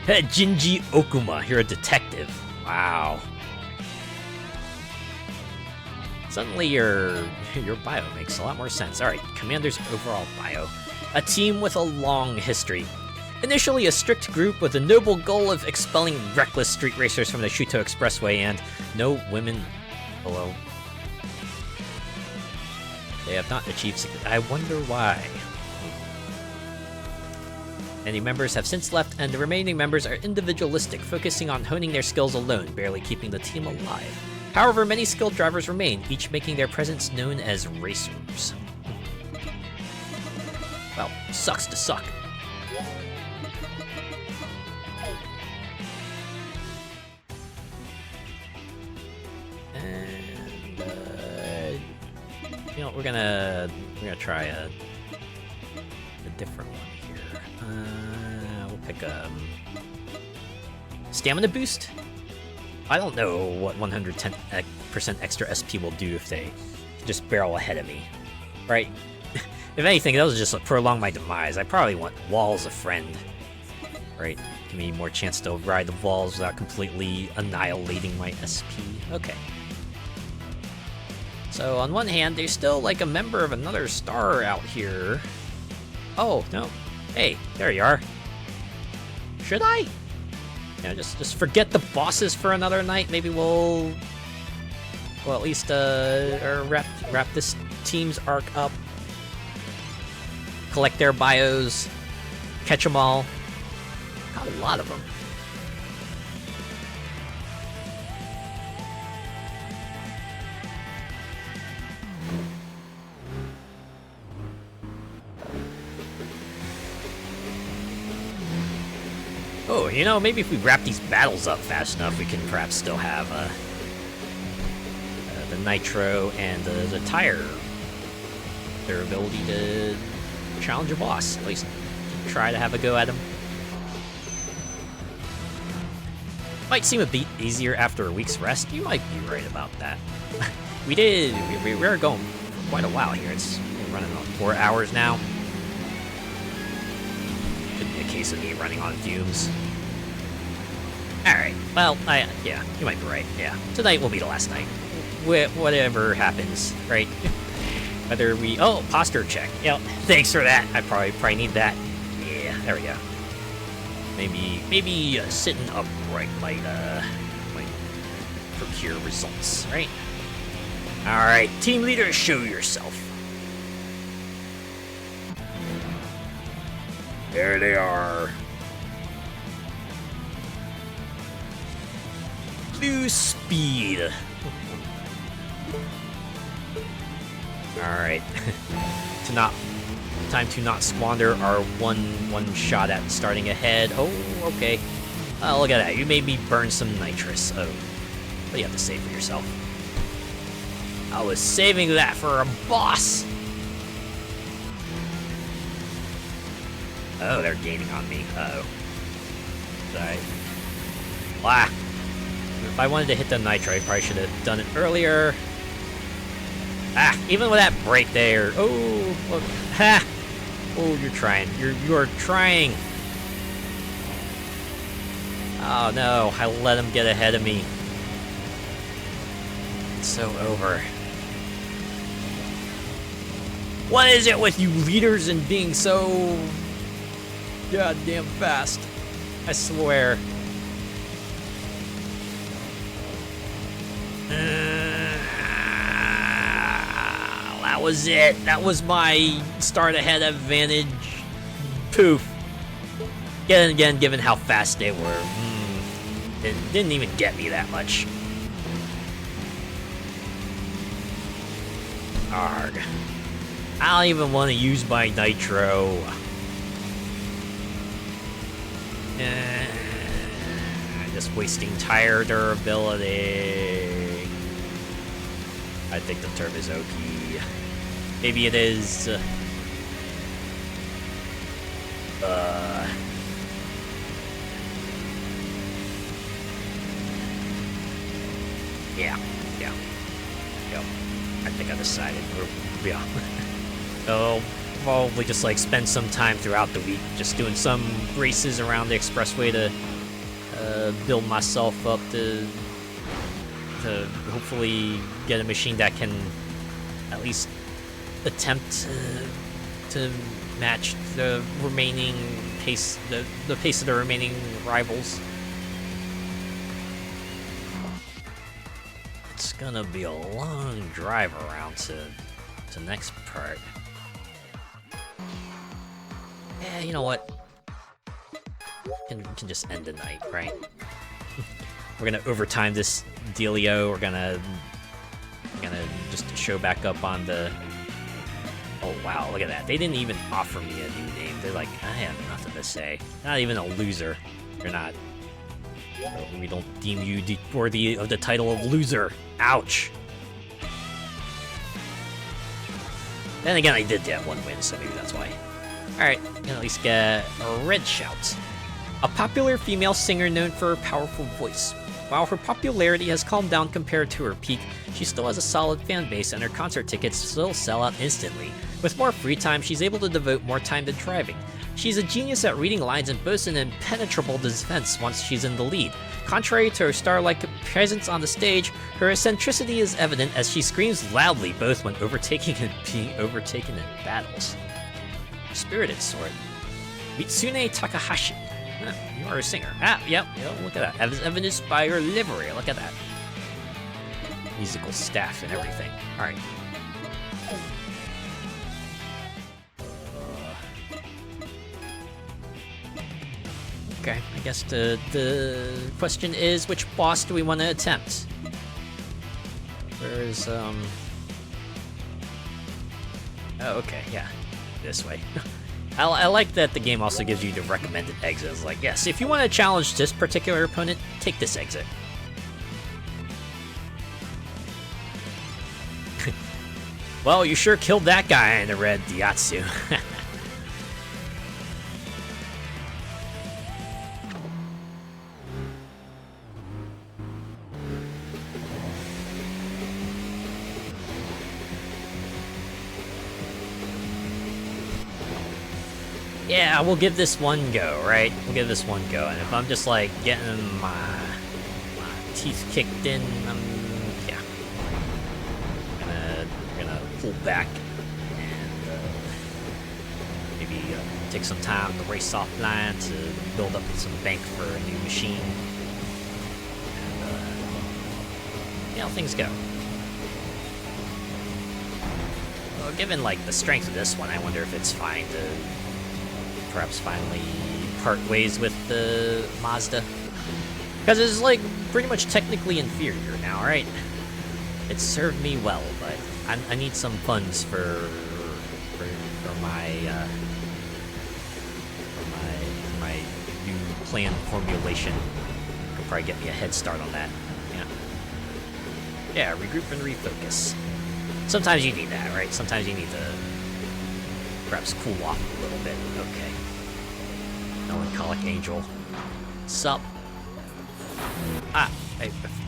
Hey, Jinji Okuma, you're a detective. Wow. Suddenly your bio makes a lot more sense. Alright, Commander's overall bio. A team with a long history. Initially a strict group with the noble goal of expelling reckless street racers from the Shuto Expressway and no women below. They have not achieved I wonder why. Many members have since left, and the remaining members are individualistic, focusing on honing their skills alone, barely keeping the team alive. However, many skilled drivers remain, each making their presence known as racers. Well, sucks to suck. And you know, we're gonna try a different one here. We'll pick a stamina boost. I don't know what 110% extra SP will do if they just barrel ahead of me, right? If anything, that was just prolong my demise. I probably want Walls a friend, right? Give me more chance to ride the walls without completely annihilating my SP. Okay. So on one hand, there's still like a member of another star out here. Oh, no. Hey, there you are. Should I? Yeah, just forget the bosses for another night. Maybe we'll at least wrap this team's arc up. Collect their bios, catch them all. Got a lot of them. Oh, you know, maybe if we wrap these battles up fast enough, we can perhaps still have the nitro and the tire. Their ability to challenge a boss, at least try to have a go at him. Might seem a bit easier after a week's rest. You might be right about that. we were going for quite a while here. It's running on 4 hours now. Could be a case of me running on fumes. Alright, well, yeah, you might be right, yeah. Tonight will be the last night. Whatever happens, right? Whether we... Oh, posture check. Yeah, thanks for that. I probably need that. Yeah, there we go. Maybe sitting upright might procure results, right? Alright, team leader, show yourself. There they are. Blue speed. Alright. Time to not squander our one shot at starting ahead. Oh, okay. Look at that. You made me burn some nitrous. Oh. What do you have to say for yourself? I was saving that for a boss. Oh, they're gaining on me. Uh-oh. Sorry. Blah. If I wanted to hit the nitro, I probably should have done it earlier. Ah, even with that break there. Oh, look. Ha! Oh, you're trying. You're trying. Oh no, I let him get ahead of me. It's so over. What is it with you leaders and being so goddamn fast? I swear. That was it. That was my start ahead advantage. Poof. Again, given how fast they were, it didn't even get me that much. Arg. I don't even want to use my nitro. Just wasting tire durability. I think the turb is OP. Maybe it is. Yeah. Yep. I think I decided. Yeah. So, probably just like spend some time throughout the week just doing some races around the expressway to build myself up to hopefully get a machine that can at least attempt to match the remaining pace, the pace of the remaining rivals. It's gonna be a long drive around to the next part. Yeah, you know what? Can just end the night, right? We're gonna overtime this dealio. We're gonna just show back up on the. Oh wow, look at that! They didn't even offer me a new name. They're like, I have nothing to say. Not even a loser. You're not. We don't deem you worthy of the title of loser. Ouch. Then again, I did get one win, so maybe that's why. Alright, can at least get a red shout. A popular female singer known for her powerful voice. While her popularity has calmed down compared to her peak, she still has a solid fan base and her concert tickets still sell out instantly. With more free time, she's able to devote more time to driving. She's a genius at reading lines and boasts an impenetrable defense once she's in the lead. Contrary to her star-like presence on the stage, her eccentricity is evident as she screams loudly both when overtaking and being overtaken in battles. Spirited Sword. Mitsune Takahashi. Huh, you are a singer. Yep, look at that. As evidenced by her livery, look at that. Musical staff and everything. Alright. Okay, I guess the question is, which boss do we want to attempt? Where is, Oh, okay, yeah. This way. I like that the game also gives you the recommended exits. Like, yes, if you want to challenge this particular opponent, take this exit. Well, you sure killed that guy in the red Diatsu. Yeah, we'll give this one go, right? We'll give this one go. And if I'm just like getting my teeth kicked in, yeah. I'm gonna pull back and maybe take some time to race offline to build up some bank for a new machine. And see how things go. Well, given like the strength of this one, I wonder if it's fine to perhaps finally part ways with the Mazda. Because it's like pretty much technically inferior now, right? It served me well, but I need some funds for my new plan formulation. Could probably get me a head start on that. Yeah, regroup and refocus. Sometimes you need that, right? Sometimes you need to perhaps cool off a little bit. Okay. Melancholic Angel. Sup? I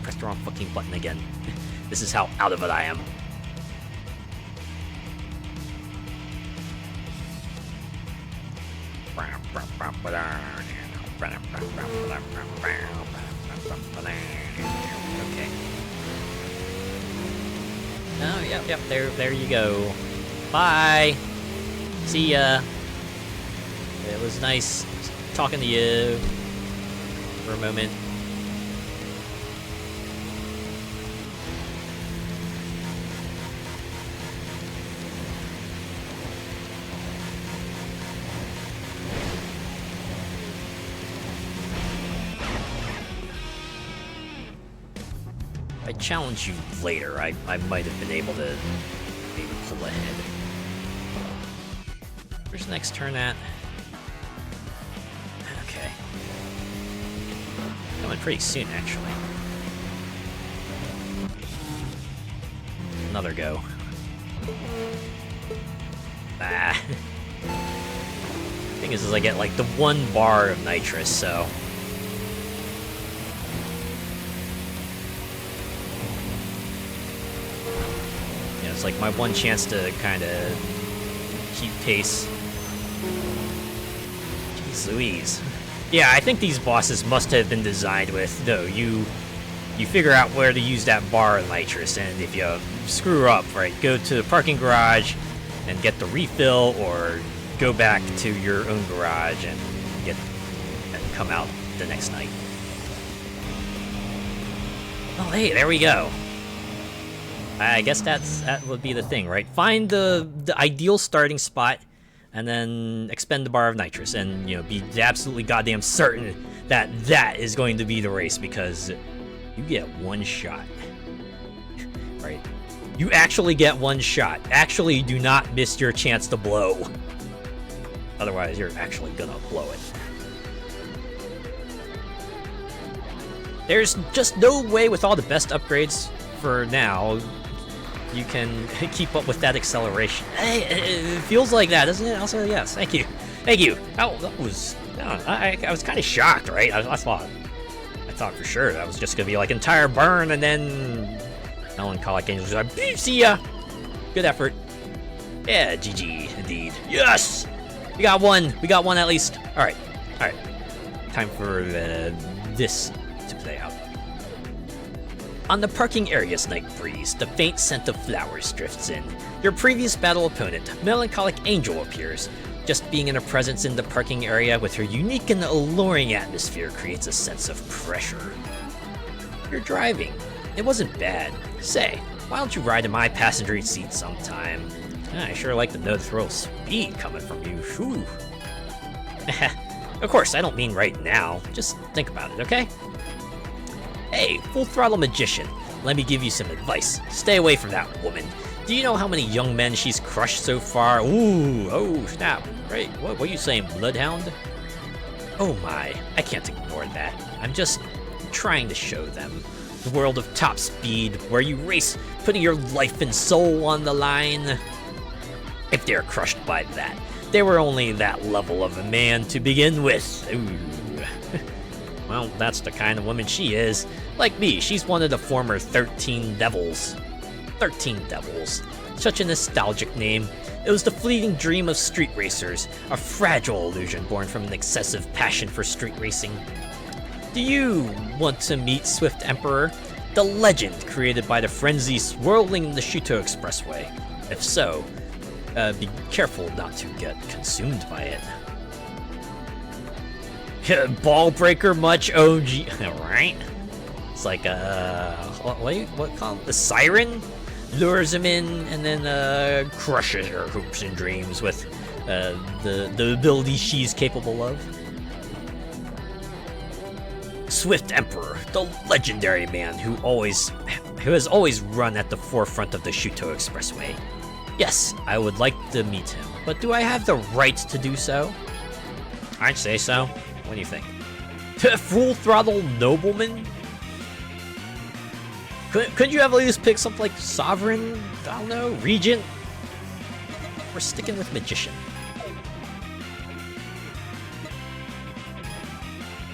pressed the wrong fucking button again. This is how out of it I am. Okay. Oh, yep, there you go. Bye! See ya! It was nice talking to you for a moment. I challenge you later, I might have been able to maybe pull ahead. Where's the next turn at? Okay. Coming pretty soon, actually. Another go. Ah. Thing is I get like the 1 bar of nitrous, so. Yeah, it's like my one chance to kind of keep pace. Jeez Louise. Yeah, I think these bosses must have been designed with, no, you figure out where to use that bar of nitrous, and if you screw up, right, go to the parking garage and get the refill, or go back to your own garage and come out the next night. Oh, hey, there we go. I guess that would be the thing, right? Find the ideal starting spot, and then expend the bar of nitrous, and be absolutely goddamn certain that is going to be the race, because you get 1 shot, right? You actually get 1 shot. Actually, do not miss your chance to blow. Otherwise, you're actually gonna blow it. There's just no way with all the best upgrades for now you can keep up with that acceleration. Hey, it feels like that, doesn't it? I'll say yes. Thank you. Thank you. That was... I was kind of shocked, right? I thought for sure that was just gonna be like entire burn, and then Melancholic Angels was like, see ya! Good effort. Yeah, GG, indeed. Yes! We got one. We got one at least. Alright. Alright. Time for this to play out. On the parking area's night breeze, the faint scent of flowers drifts in. Your previous battle opponent, Melancholic Angel, appears. Just being in her presence in the parking area with her unique and alluring atmosphere creates a sense of pressure. You're driving. It wasn't bad. Say, why don't you ride in my passenger seat sometime? I sure like to know the thrill of speed coming from you. Whew. Of course, I don't mean right now. Just think about it, okay? Hey, Full Throttle Magician, let me give you some advice. Stay away from that woman. Do you know how many young men she's crushed so far? Ooh, oh, snap. Right, what are you saying, Bloodhound? Oh my, I can't ignore that. I'm just trying to show them. The world of top speed, where you race, putting your life and soul on the line. If they're crushed by that, they were only that level of a man to begin with. Ooh. Well, that's the kind of woman she is. Like me, she's one of the former 13 Devils. 13 Devils. Such a nostalgic name. It was the fleeting dream of street racers, a fragile illusion born from an excessive passion for street racing. Do you want to meet Swift Emperor, the legend created by the frenzy swirling the Shuto Expressway? If so, be careful not to get consumed by it. Ball breaker much, OG? Right? It's like, what call it? The siren? Lures him in and then crushes her hopes and dreams with the ability she's capable of. Swift Emperor, the legendary man who has always run at the forefront of the Shuto Expressway. Yes, I would like to meet him, but do I have the right to do so? I'd say so. What do you think? Full Throttle Nobleman? Could you have at least picked something like Sovereign? I don't know, Regent? We're sticking with Magician.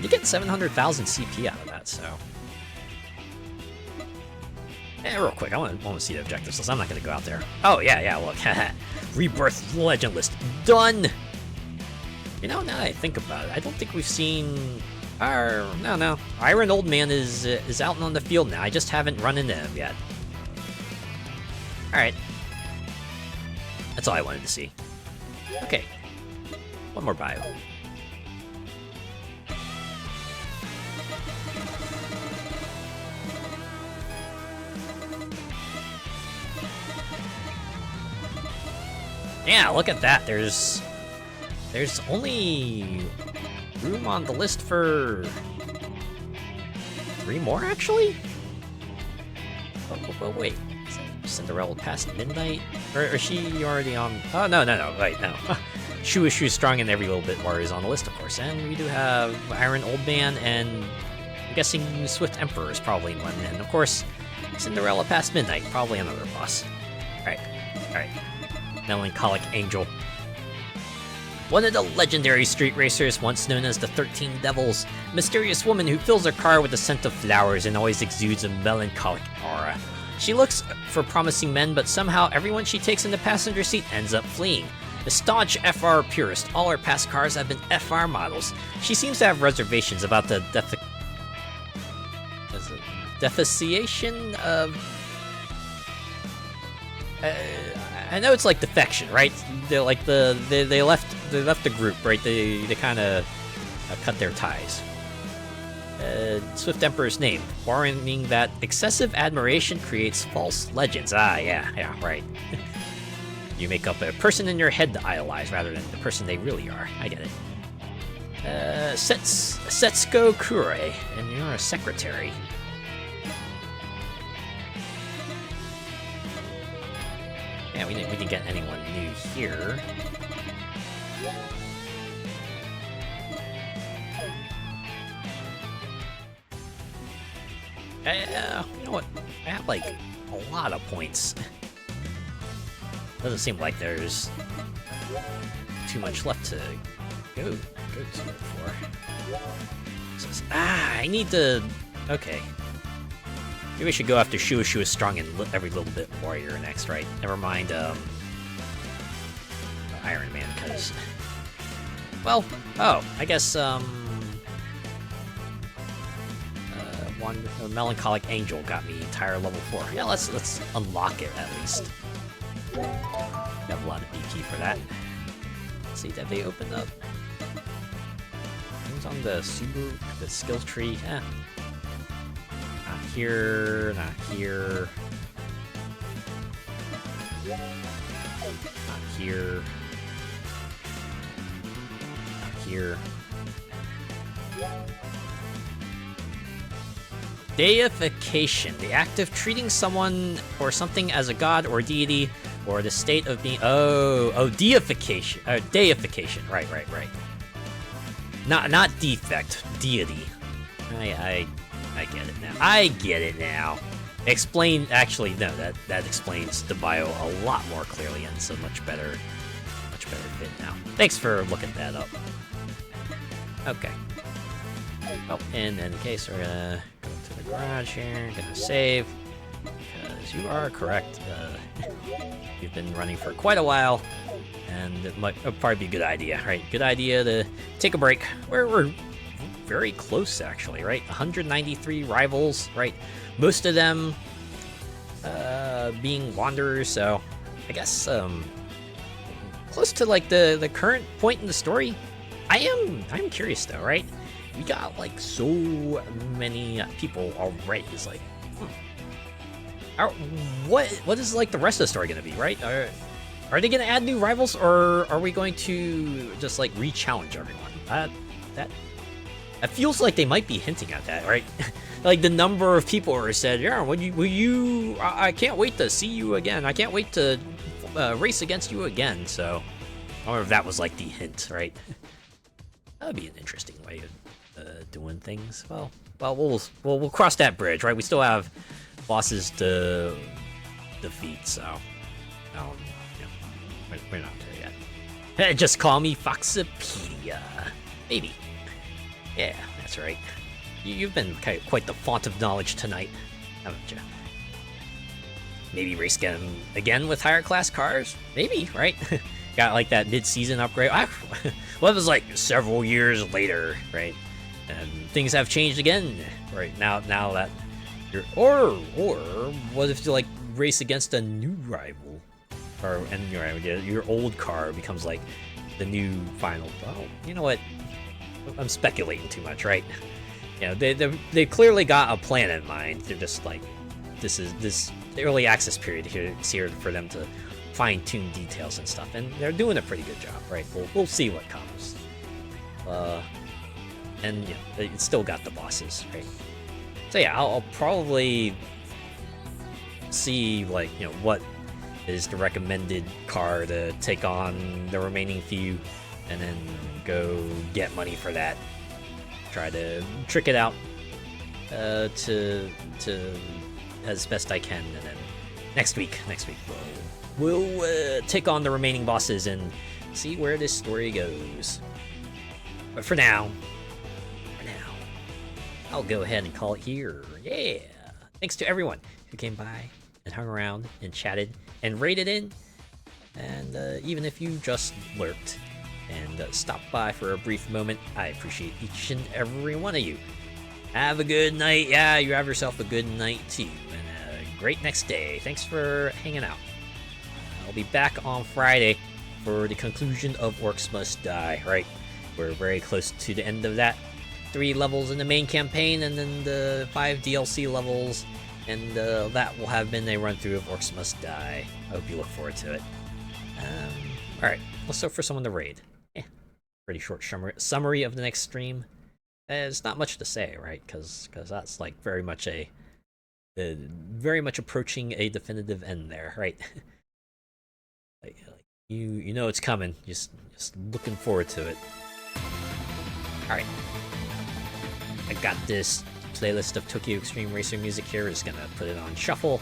You get 700,000 CP out of that, so... real quick, I want to see the objectives list. I'm not going to go out there. Oh, yeah, look. Rebirth Legend List. Done! You know, now that I think about it, I don't think we've seen... No. Iron Old Man is out and on the field now. I just haven't run into him yet. Alright. That's all I wanted to see. Okay. One more bio. Yeah, look at that. There's only room on the list for 3 more, actually? Oh, wait. Is that Cinderella past midnight? Or is she already on... Oh, no, wait, no. Shu is strong and every little bit more is on the list, of course. And we do have Iron Old Man, and I'm guessing Swift Emperor is probably one. And, of course, Cinderella past midnight, probably another boss. Alright. Melancholic Angel. One of the legendary street racers, once known as the 13 Devils, a mysterious woman who fills her car with the scent of flowers and always exudes a melancholic aura. She looks for promising men, but somehow everyone she takes in the passenger seat ends up fleeing. A staunch FR purist, all her past cars have been FR models. She seems to have reservations about the defeciation of... I know it's like defection, right? They're like they left the group, right? They kind of cut their ties. Swift Emperor's name, warning that excessive admiration creates false legends. Yeah, right. You make up a person in your head to idolize rather than the person they really are. I get it. Setsuko Kure, and you're a secretary. Yeah, we didn't get anyone new here. You know what? I have like a lot of points. Doesn't seem like there's too much left to go to it for. I need to... Okay. Maybe we should go after Shu is strong and every little bit warrior next, right? Never mind, Iron Man, because... Well, I guess, Melancholic Angel got me entire level 4. Yeah, let's unlock it, at least. Got a lot of B key for that. Let's see, did they open up? Things on the skills tree. Not here, not here. Not here. Not here. Deification, the act of treating someone or something as a god or deity, or the state of being... deification. Deification. Right. Not defect. Deity. I get it now. I get it now. Explain... Actually, no. That explains the bio a lot more clearly, and it's a much better fit now. Thanks for looking that up. Okay. Well, in any case, we're gonna go to the garage here. Gonna save. Because you are correct. You've been running for quite a while, and it'll probably be a good idea, right? Good idea to take a break. We're very close, actually, right? 193 rivals, right? Most of them being wanderers, so I guess close to like the current point in the story. I'm curious though, right? We got like so many people already. It's like, what is like the rest of the story gonna be, right? Are they gonna add new rivals, or are we going to just like re-challenge everyone? That feels like they might be hinting at that, right? Like the number of people who said, "Yeah, will you? I can't wait to see you again. I can't wait to race against you again." So, I wonder if that was like the hint, right? That'd be an interesting way of doing things. Well, we'll cross that bridge, right? We still have bosses to defeat, so we're not there yet. Just call me Foxopedia, maybe. Yeah, that's right. You've been quite the font of knowledge tonight, haven't you? Maybe race again with higher class cars? Maybe, right? Got like that mid-season upgrade. Well, it was like several years later, right? And things have changed again, right? Now that you're or what if you like race against a new rival, and your old car becomes like the new final. Oh, you know what? I'm speculating too much, right? You know, they clearly got a plan in mind. They're just like, this early access period here is here for them to fine-tune details and stuff, and they're doing a pretty good job, right? We'll see what comes. And yeah, it's still got the bosses, right? So yeah, I'll probably see, like, you know, what is the recommended car to take on the remaining few, and then go get money for that. Try to trick it out to as best I can, and then next week we'll take on the remaining bosses and see where this story goes. But for now, I'll go ahead and call it here. Yeah! Thanks to everyone who came by and hung around and chatted and rated in. And even if you just lurked and stopped by for a brief moment, I appreciate each and every one of you. Have a good night. Yeah, you have yourself a good night too. And a great next day. Thanks for hanging out. I'll be back on Friday for the conclusion of Orcs Must Die, right? We're very close to the end of that. 3 levels in the main campaign, and then the 5 DLC levels, and that will have been a run-through of Orcs Must Die. I hope you look forward to it. Alright, let's look for someone to raid. Pretty short summary of the next stream. There's not much to say, right? Because that's like very much approaching a definitive end there, right? like you know it's coming. Just looking forward to it. All right, I got this playlist of Tokyo Xtreme Racer music here. Just gonna put it on shuffle.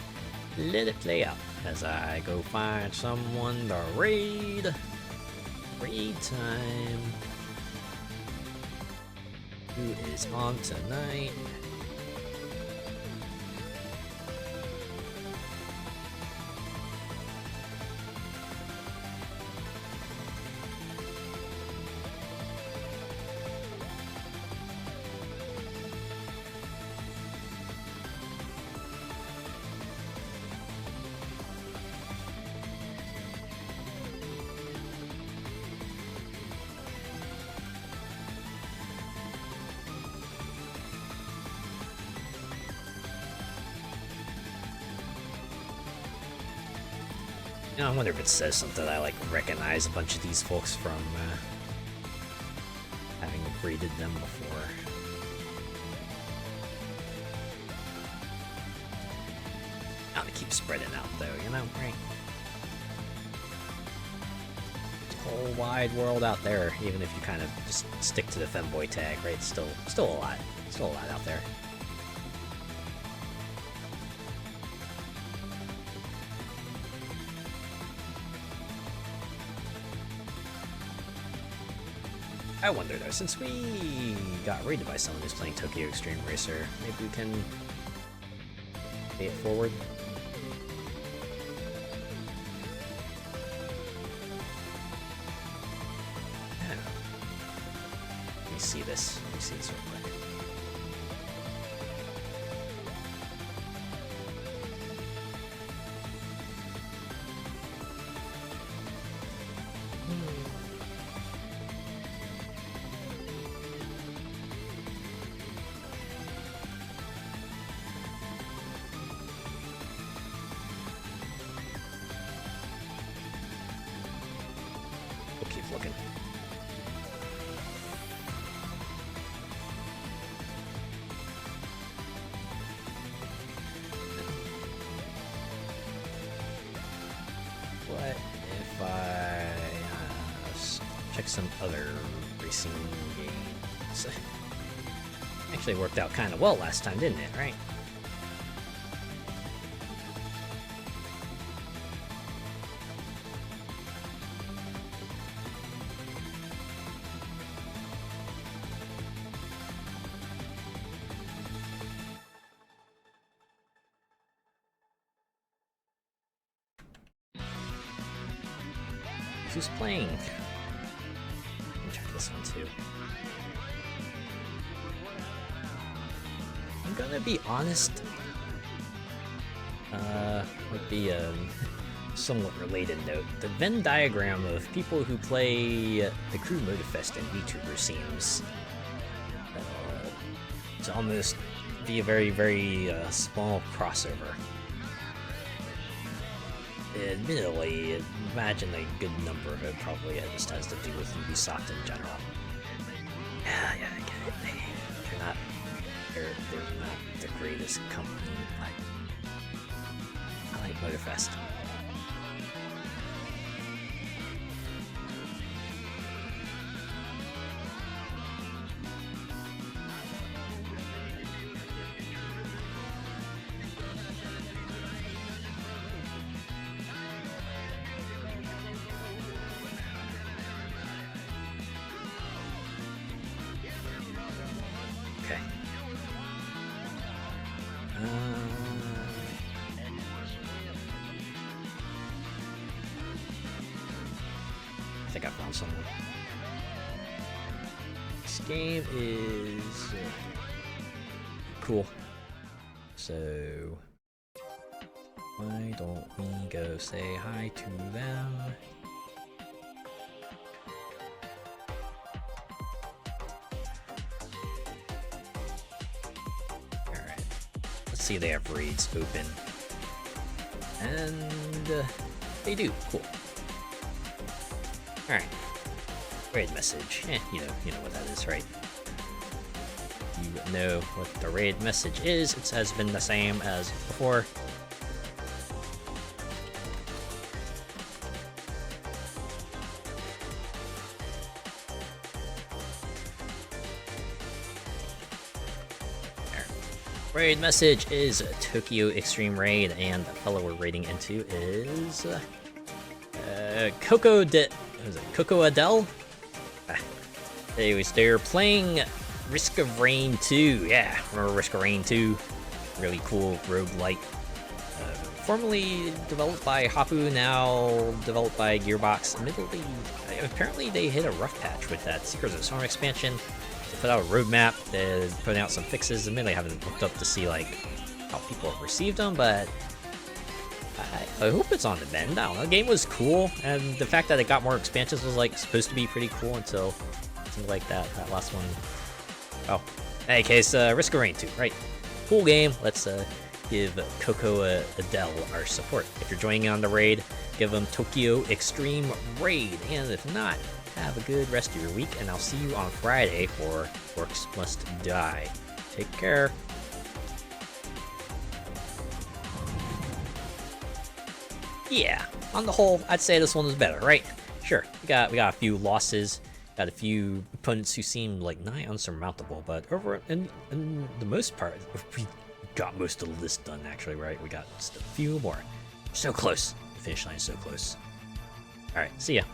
Let it play out as I go find someone to raid. Raid time. Who is on tonight? You know, I wonder if it says something that I like recognize a bunch of these folks from having raided them before. Not to keep spreading out though, you know, right? Whole wide world out there, even if you kind of just stick to the femboy tag, right? Still a lot out there. I wonder though, since we got raided by someone who's playing Tokyo Xtreme Racer, maybe we can pay it forward. Yeah. Let me see this real quick. Looking. What if I check some other racing games? Actually worked out kind of well last time, didn't it, right? Who's playing? Let me try this one too. I'm gonna be honest. Might be a somewhat related note. The Venn diagram of people who play the Crew Motivfest and VTuber seems to almost be a very, very small crossover. Admittedly, imagine a good number of it probably just has to do with Ubisoft in general. Yeah, I get it. They're not the greatest company, but Motorfest. Okay. I think I found someone. This game is cool. So why don't we go say hi to them? Alright. Let's see if they have raids open. And they do. Cool. Alright. Raid message. You know what that is, right? You know what the raid message is. It has been the same as before. Raid message is Tokyo Xtreme Raid, and the fellow we're raiding into is Coco Adele? Anyways, they're playing Risk of Rain 2. Yeah, remember Risk of Rain 2? Really cool roguelike. Formerly developed by Hapu, now developed by Gearbox. Admittedly, apparently they hit a rough patch with that Secrets of Storm expansion. They put out a roadmap, they're putting out some fixes. Admittedly, I haven't looked up to see like how people have received them, but I hope it's on the mend. I don't know. The game was cool, and the fact that it got more expansions was like supposed to be pretty cool until something like that last one. Oh, in any case, Risk of Rain 2, right? Cool game. Let's give Coco Adele our support. If you're joining on the raid, give them Tokyo Xtreme Raid, and if not, have a good rest of your week, and I'll see you on Friday for Orcs Must Die. Take care. Yeah, on the whole, I'd say this one was better, right? Sure, we got a few losses, got a few opponents who seemed like nigh unsurmountable, but over in the most part, we got most of the list done, actually, right? We got just a few more. So close. The finish line is so close. Alright, see ya.